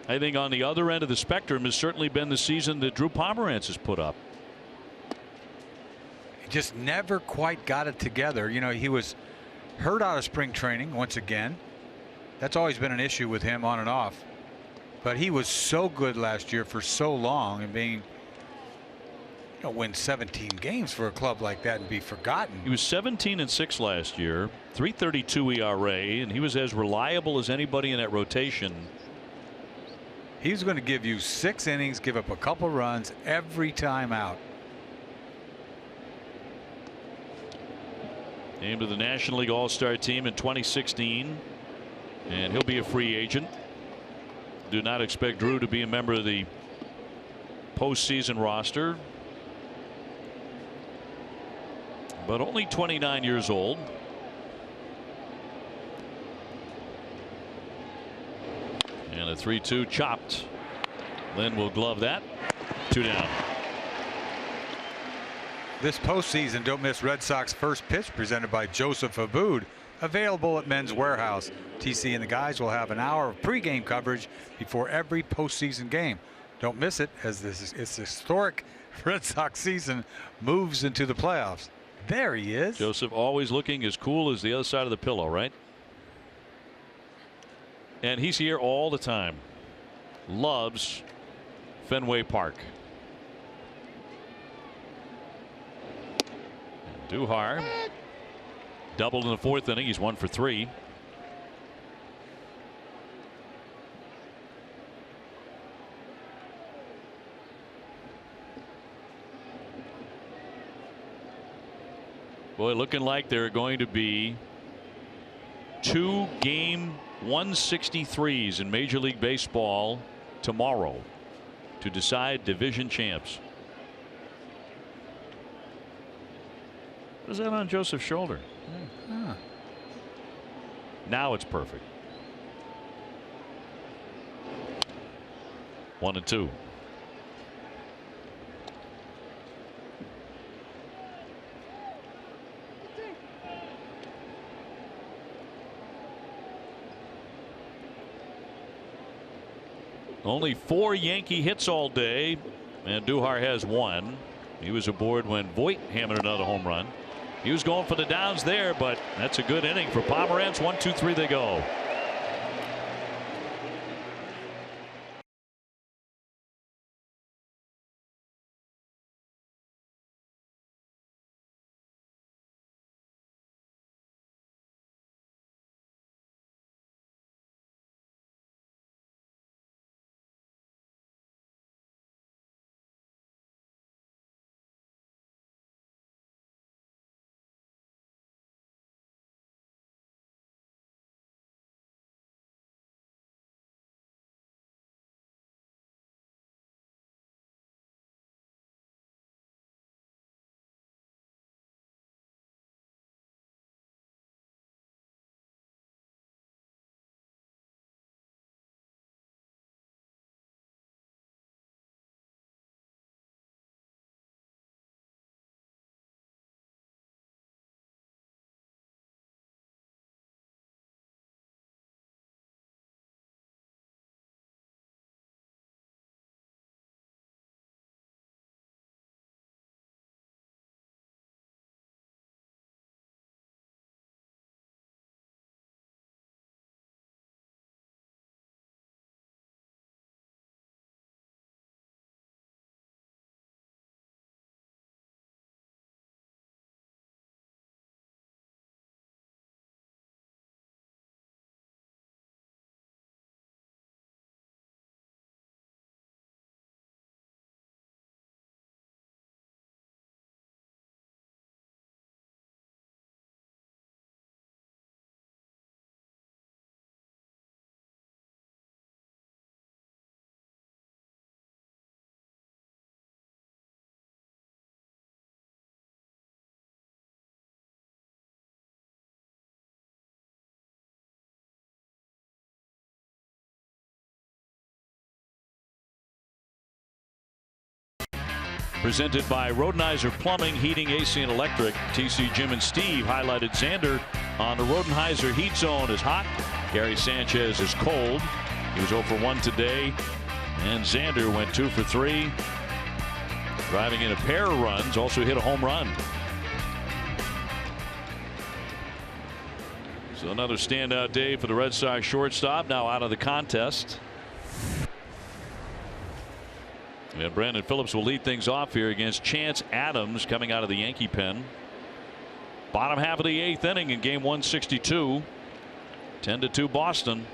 I think on the other end of the spectrum has certainly been the season that Drew Pomeranz has put up. He just never quite got it together. He was hurt out of spring training once again. That's always been an issue with him on and off. But he was so good last year for so long, and being win 17 games for a club like that and be forgotten. He was 17-6 last year, 3.32 ERA, and he was as reliable as anybody in that rotation. He's going to give you 6 innings, give up a couple runs every time out. Named to the National League All-Star team in 2016, and he'll be a free agent. Do not expect Drew to be a member of the postseason roster, but only 29 years old. And a 3-2 chopped. Lynn will glove that. 2 down. This postseason, don't miss Red Sox First Pitch presented by Joseph Abboud. Available at Men's Warehouse. TC and the guys will have an hour of pregame coverage before every postseason game. Don't miss it as this historic Red Sox season moves into the playoffs. There he is. Joseph always looking as cool as the other side of the pillow, right? And he's here all the time. Loves Fenway Park. Duhar doubled in the 4th inning. He's 1 for 3. Boy, looking like there are going to be 2 game 163s in Major League Baseball tomorrow to decide division champs. What is that on Joseph's shoulder? Huh. Now it's perfect. 1-2. Only 4 Yankee hits all day, and Duhar has 1. He was aboard when Voit hammered another home run. He was going for the downs there, but that's a good inning for Pomerantz. 1-2-3 they go. Presented by Rodenizer Plumbing, Heating, AC, and Electric. TC, Jim, and Steve highlighted Xander on the Rodenizer Heat Zone is hot. Gary Sanchez is cold. He was 0 for 1 today. And Xander went 2 for 3. Driving in a pair of runs, also hit a home run. So another standout day for the Red Sox shortstop, now out of the contest. And Brandon Phillips will lead things off here against Chance Adams coming out of the Yankee pen. Bottom half of the 8th inning in game 162. 10-2 Boston.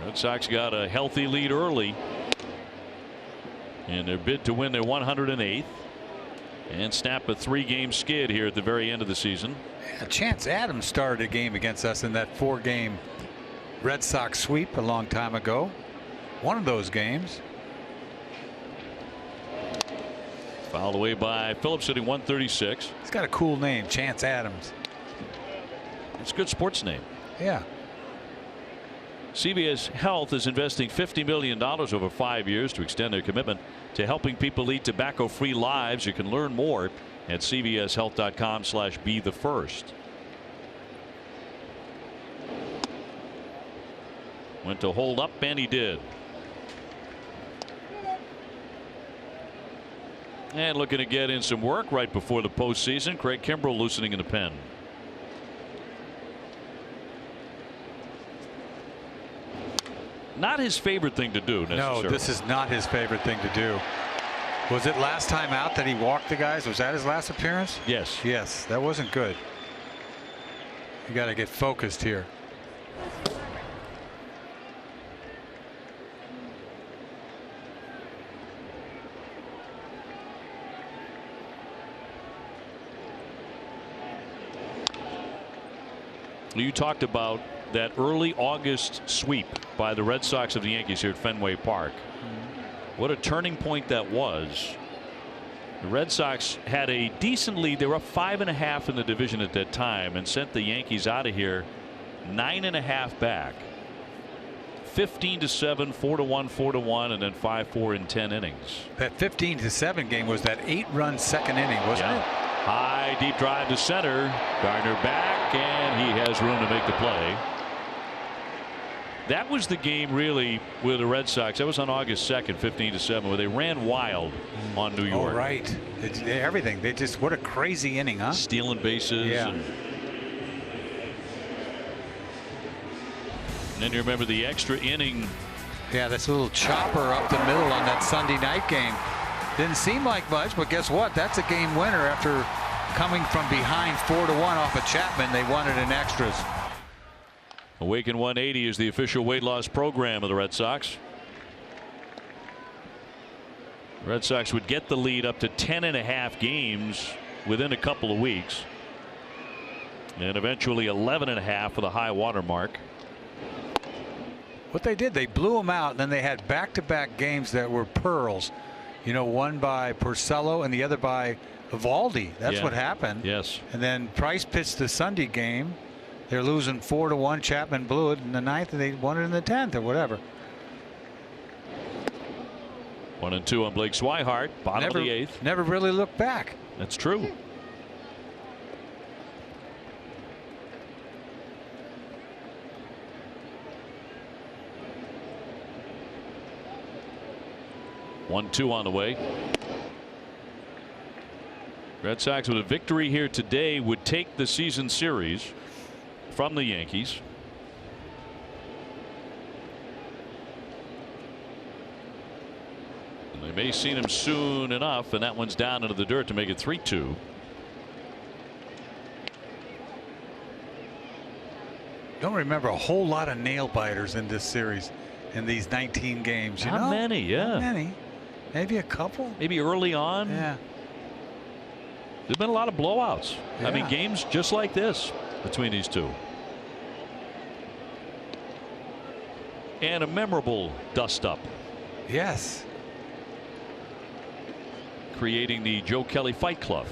Red Sox got a healthy lead early in their bid to win their 108th and snap a 3-game skid here at the very end of the season. Yeah, Chance Adams started a game against us in that 4-game Red Sox sweep a long time ago. One of those games. Fouled away by Phillips, hitting 136. He's got a cool name, Chance Adams. It's a good sports name. Yeah. CVS Health is investing $50 million over 5 years to extend their commitment to helping people lead tobacco-free lives. You can learn more at cvshealth.com/be-the-first. Went to hold up, and he did. And looking to get in some work right before the postseason. Craig Kimbrell loosening in the pen. Not his favorite thing to do necessarily. No, this is not his favorite thing to do. Was it last time out that he walked the guys? Was that his last appearance? Yes. Yes, that wasn't good. You got to get focused here. You talked about that early August sweep by the Red Sox of the Yankees here at Fenway Park. What a turning point that was. The Red Sox had a decent lead. They were up 5.5 in the division at that time and sent the Yankees out of here 9.5 back. 15-7, 4-1, 4-1, and then 5-4 in 10 innings. That 15-7 game was that 8-run second inning, wasn't it? High deep drive to center. Gardner back, and he has room to make the play. That was the game really with the Red Sox. That was on August 2nd, 15-7, where they ran wild on New York. Oh, right. Everything. They just, what a crazy inning, huh? Stealing bases. Yeah. And then you remember the extra inning. Yeah, this little chopper up the middle on that Sunday night game. Didn't seem like much, but guess what? That's a game winner after coming from behind 4-1 off of Chapman. They won it in extras. Awaken 180 is the official weight loss program of the Red Sox. The Red Sox would get the lead up to 10.5 games within a couple of weeks. And eventually 11.5 for the high water mark. What they did, they blew them out, and then they had back-to-back games that were pearls. You know, one by Porcello and the other by Evaldi. That's what happened. Yes. And then Price pitched the Sunday game. They're losing 4-1. Chapman blew it in the 9th, and they won it in the 10th or whatever. 1-2 on Blake Swihart, bottom of the 8th. Never really looked back. That's true. One, 2 on the way. Red Sox with a victory here today would take the season series from the Yankees. And they may see him soon enough, and that one's down into the dirt to make it 3-2. Don't remember a whole lot of nail biters in this series in these 19 games. You Not know? many, yeah. Not many. Maybe a couple. Maybe early on. Yeah. There's been a lot of blowouts. Yeah. I mean, games just like this between these two. And a memorable dust-up. Yes. Creating the Joe Kelly Fight Club.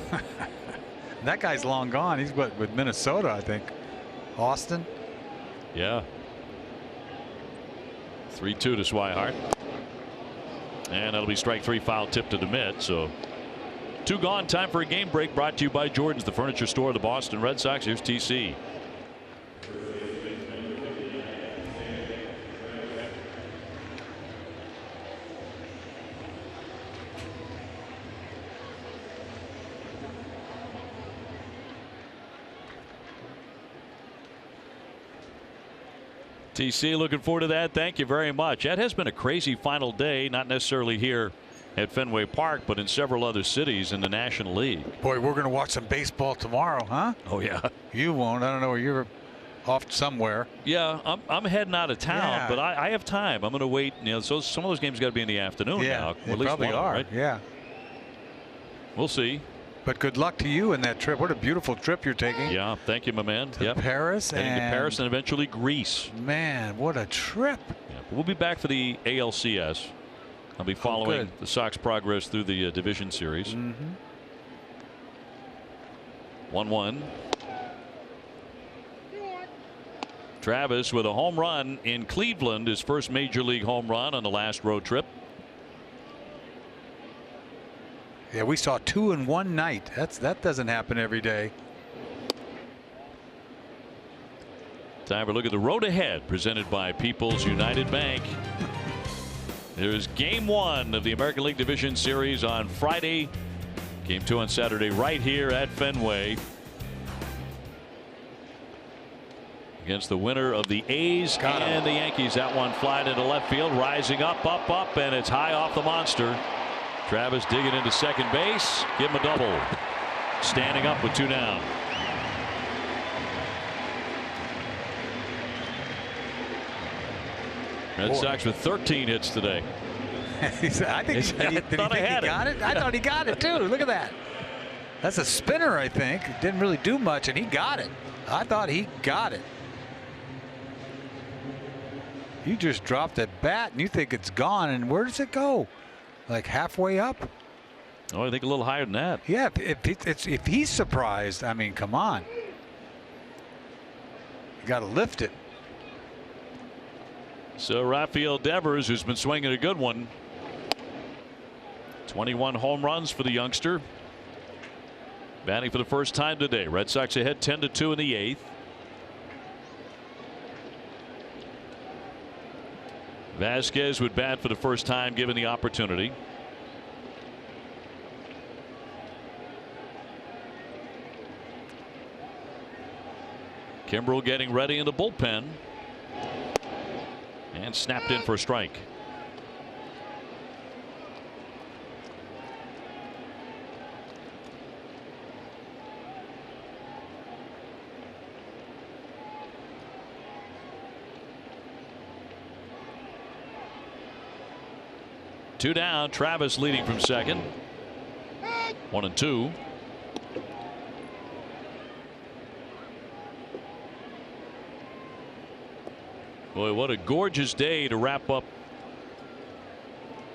That guy's long gone. He's with Minnesota, I think. Austin. Yeah. 3-2 to Swihart. And that'll be strike 3, foul tip to Demit. So 2 gone. Time for a game break, brought to you by Jordan's, the furniture store of the Boston Red Sox. Here's TC. TC, looking forward to that. Thank you very much. That has been a crazy final day, not necessarily here at Fenway Park, but in several other cities in the National League. Boy, we're going to watch some baseball tomorrow, huh? Oh, yeah. You won't. I don't know where you're off somewhere. Yeah, I'm heading out of town, but I have time. I'm going to wait. You know, so some of those games got to be in the afternoon now. They at least probably one, are. Right? Yeah. We'll see. But good luck to you in that trip. What a beautiful trip you're taking. Yeah, thank you, my man. To Paris. Heading to Paris and eventually Greece. Man, what a trip. Yeah, we'll be back for the ALCS. I'll be following the Sox progress through the division series. 1-1. Travis with a home run in Cleveland, his first major league home run on the last road trip. Yeah, we saw 2 in one night. That doesn't happen every day. Time for a look at the road ahead, presented by People's United Bank. There's game 1 of the American League Division Series on Friday. Game 2 on Saturday right here at Fenway. Against the winner of the A's and the Yankees. That one flying into left field, rising up, and it's high off the monster. Travis digging into second base. Give him a double. Standing up with 2 down. Red Sox with 13 hits today. I thought he got it too. Look at that. That's a spinner, I think. Didn't really do much, and he got it. I thought he got it. You just dropped that bat, and you think it's gone, and where does it go? Like halfway up? Oh, I think a little higher than that. Yeah, if he's surprised, I mean, come on. You got to lift it. So Rafael Devers, who's been swinging a good one. 21 home runs for the youngster. Batting for the first time today. Red Sox ahead 10-2 in the 8th. Vasquez would bat for the first time given the opportunity. Kimbrel getting ready in the bullpen. And snapped in for a strike. Two down. Travis leading from second. 1-2. Boy, what a gorgeous day to wrap up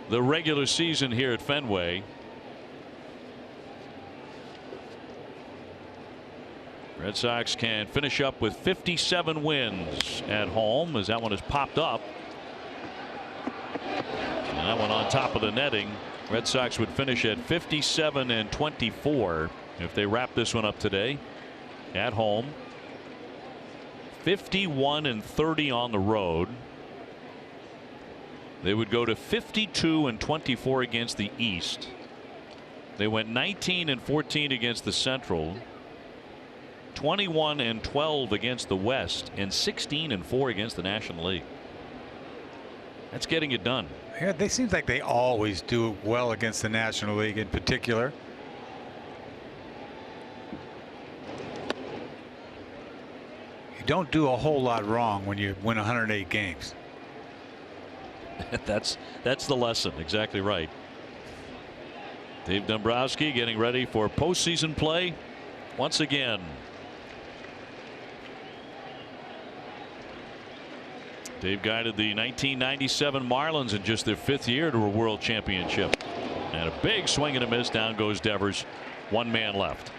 the regular season here at Fenway. Red Sox can finish up with 57 wins at home as that one has popped up. And that one on top of the netting. Red Sox would finish at 57-24 if they wrap this one up today at home. 51-30 on the road. They would go to 52-24 against the East. They went 19-14 against the Central. 21-12 against the West, and 16-4 against the National League. That's getting it done. Yeah, they seem like they always do well against the National League in particular. You don't do a whole lot wrong when you win 108 games. That's the lesson. Exactly right. Dave Dombrowski getting ready for postseason play once again. Dave guided the 1997 Marlins in just their 5th year to a world championship. And a big swing and a miss. Down goes Devers. 1 man left.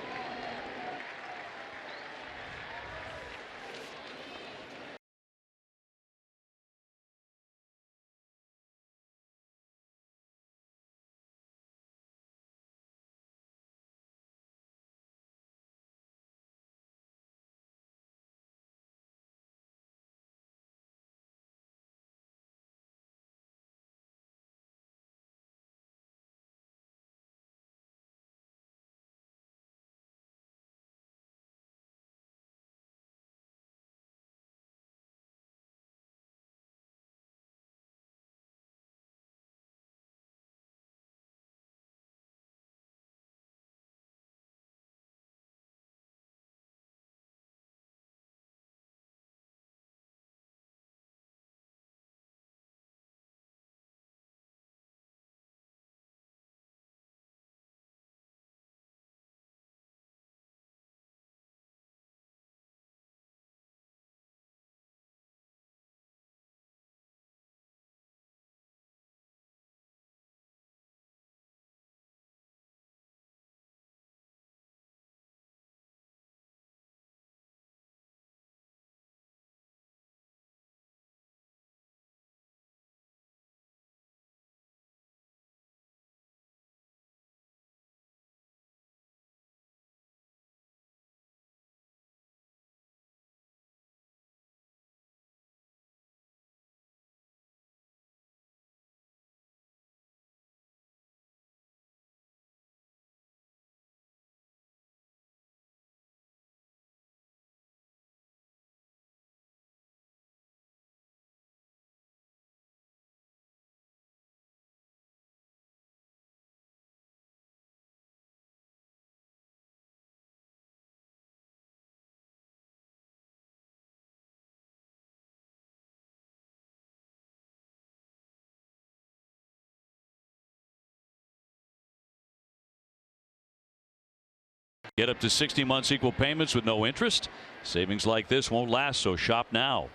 Get up to 60 months equal payments with no interest. Savings like this won't last, so shop now.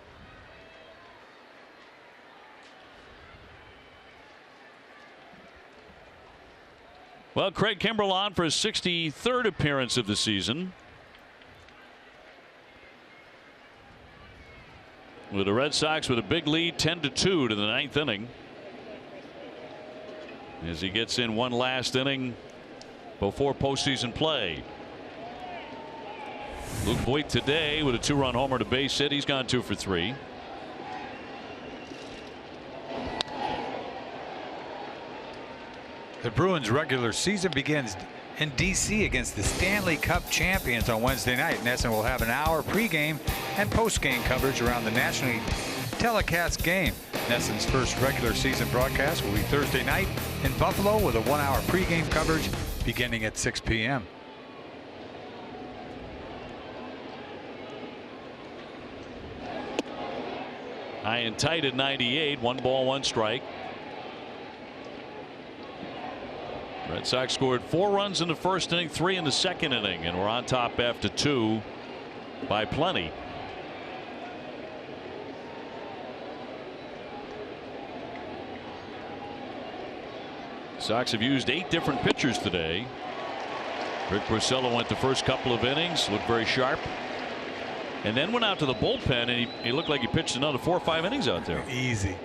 Well, Craig Kimbrell on for his 63rd appearance of the season. With the Red Sox with a big lead, 10-2 to the 9th inning. As he gets in one last inning before postseason play. Luke Voigt today with a 2-run homer to base hit. He's gone 2 for 3. The Bruins regular season begins in D.C. against the Stanley Cup champions on Wednesday night. NESN will have an hour pregame and postgame coverage around the nationally telecast game. NESN's first regular season broadcast will be Thursday night in Buffalo with a 1-hour pregame coverage beginning at 6 p.m. High and tight at 98. 1 ball, 1 strike. Red Sox scored 4 runs in the first inning, 3 in the second inning, and we're on top after 2 by plenty. Sox have used 8 different pitchers today. Rick Porcello went the first couple of innings, looked very sharp, and then went out to the bullpen, and he looked like he pitched another 4 or 5 innings out there. Easy.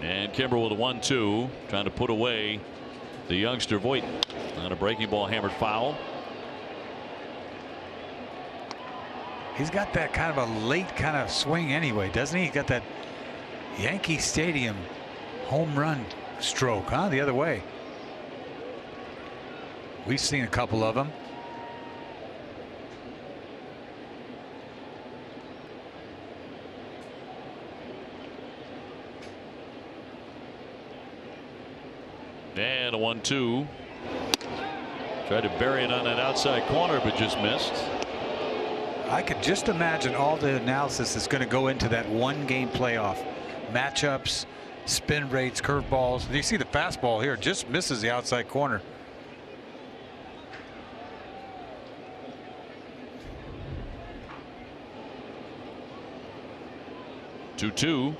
And Kimbrell with a 1-2, trying to put away the youngster Voigt on a breaking ball hammered foul. He's got that kind of a late kind of swing anyway, doesn't he? He's got that Yankee Stadium home run stroke, huh? The other way. We've seen a couple of them. And a 1-2. Tried to bury it on that outside corner, but just missed. I could just imagine all the analysis that's going to go into that one-game playoff. Matchups, spin rates, curveballs. You see the fastball here just misses the outside corner. Two.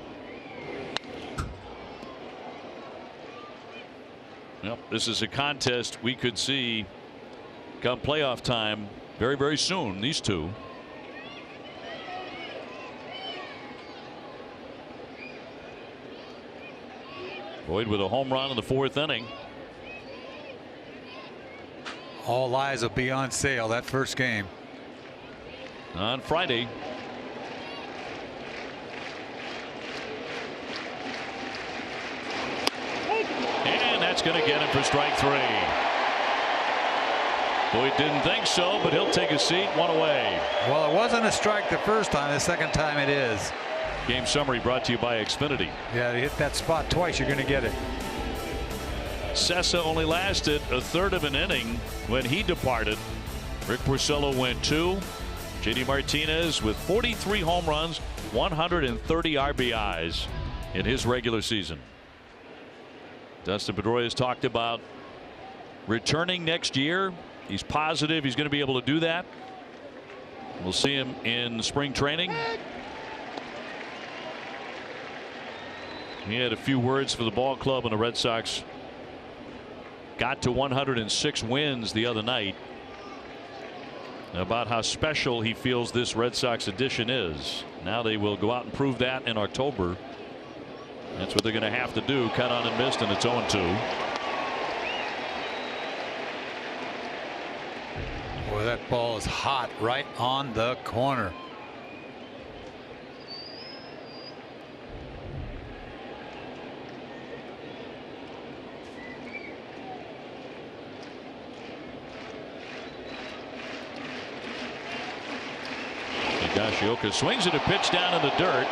Yep, this is a contest we could see come playoff time very, very soon. These two. Boyd with a home run in the 4th inning. All eyes will be on sale that first game on Friday. And that's going to get him for strike 3. Boyd didn't think so, but he'll take a seat. 1 away. Well, it wasn't a strike the first time. The second time it is. Game summary brought to you by Xfinity. Yeah, to hit that spot twice, you're going to get it. Sessa only lasted a third of an inning when he departed. Rick Porcello went 2. JD Martinez with 43 home runs, 130 RBIs in his regular season. Dustin Pedroia has talked about returning next year. He's positive he's going to be able to do that. We'll see him in spring training. He had a few words for the ball club, and the Red Sox got to 106 wins the other night about how special he feels this Red Sox edition is. Now they will go out and prove that in October. That's what they're going to have to do. Cut on and missed, and it's 0-2. Boy, that ball is hot right on the corner. Higashioka swings at a pitch down in the dirt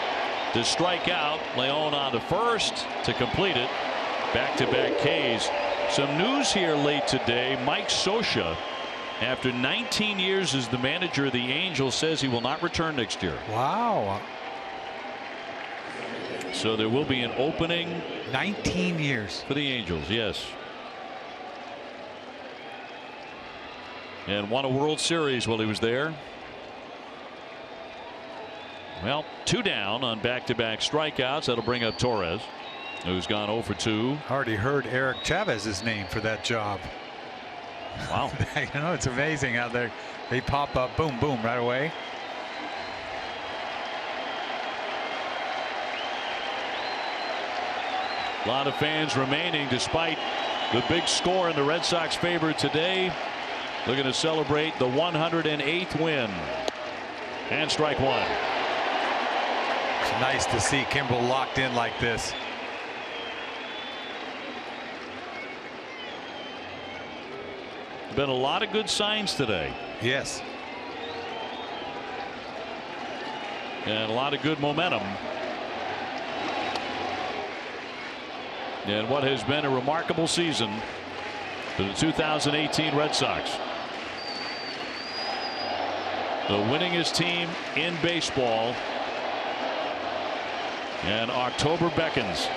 to strike out. Leon on to first to complete it. Back-to-back Ks. Some news here late today. Mike Scioscia, after 19 years as the manager of the Angels, says he will not return next year. Wow. So there will be an opening. 19 years for the Angels, yes. And won a World Series while he was there. Well, 2 down on back-to-back strikeouts. That'll bring up Torres, who's gone 0 for 2. Already heard Eric Chavez's name for that job. Wow. You know, it's amazing how they pop up, boom, boom, right away. A lot of fans remaining despite the big score in the Red Sox favor today. Looking to celebrate the 108th win. And strike 1. It's nice to see Kimbrel locked in like this. Been a lot of good signs today. Yes. And a lot of good momentum. And what has been a remarkable season for the 2018 Red Sox. The winningest team in baseball. And October beckons.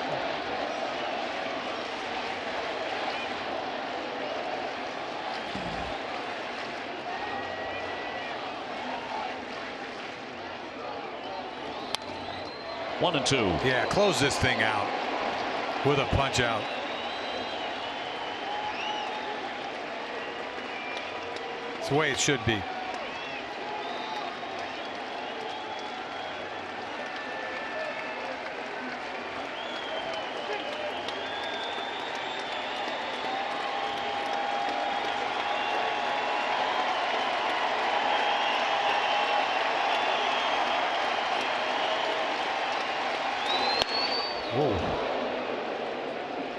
One and 2. Yeah, close this thing out with a punch out. It's the way it should be.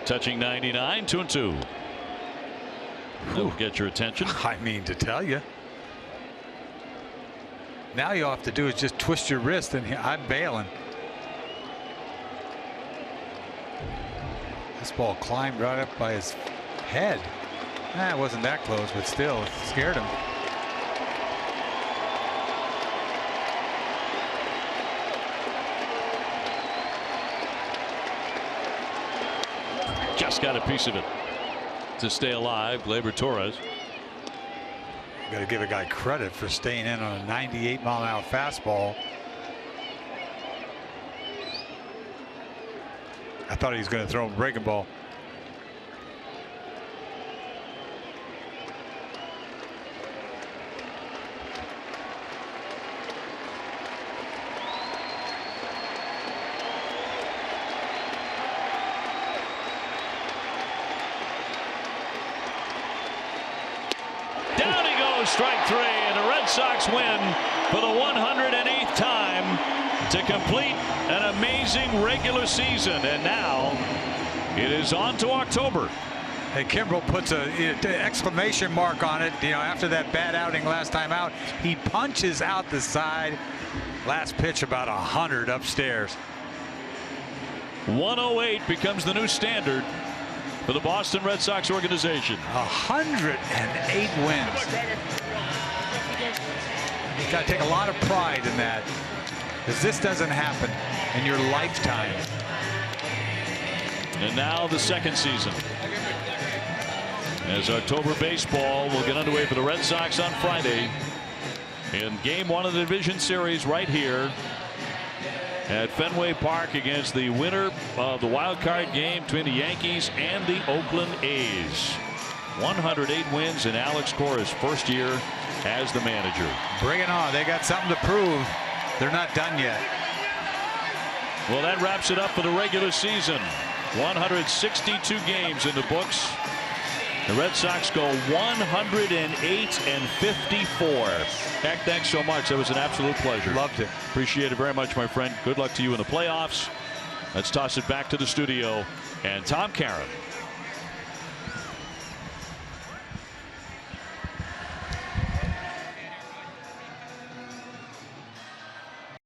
Touching 99, 2 and 2. That'll get your attention. I mean to tell you. Now all you have to do is just twist your wrist, and I'm bailing. This ball climbed right up by his head. It wasn't that close, but still, it scared him. Just got a piece of it to stay alive. Gleyber Torres. Got to give a guy credit for staying in on a 98-mile-an-hour fastball. I thought he was going to throw a breaking ball. Strike 3, and the Red Sox win for the 108th time to complete an amazing regular season. And now it is on to October. Hey, Kimbrel puts an exclamation mark on it. You know, after that bad outing last time out, he punches out the side. Last pitch about 100 upstairs. 108 becomes the new standard for the Boston Red Sox organization. 108 wins. You got to take a lot of pride in that, because this doesn't happen in your lifetime. And now the second season, as October baseball will get underway for the Red Sox on Friday in Game 1 of the Division Series right here at Fenway Park against the winner of the wild card game between the Yankees and the Oakland A's. 108 wins in Alex Cora's first year as the manager. Bring it on. They got something to prove. They're not done yet. Well, that wraps it up for the regular season. 162 games in the books. The Red Sox go 108-54. Heck, thanks so much. That was an absolute pleasure. Loved it. Appreciate it very much, my friend. Good luck to you in the playoffs. Let's toss it back to the studio and Tom Caron.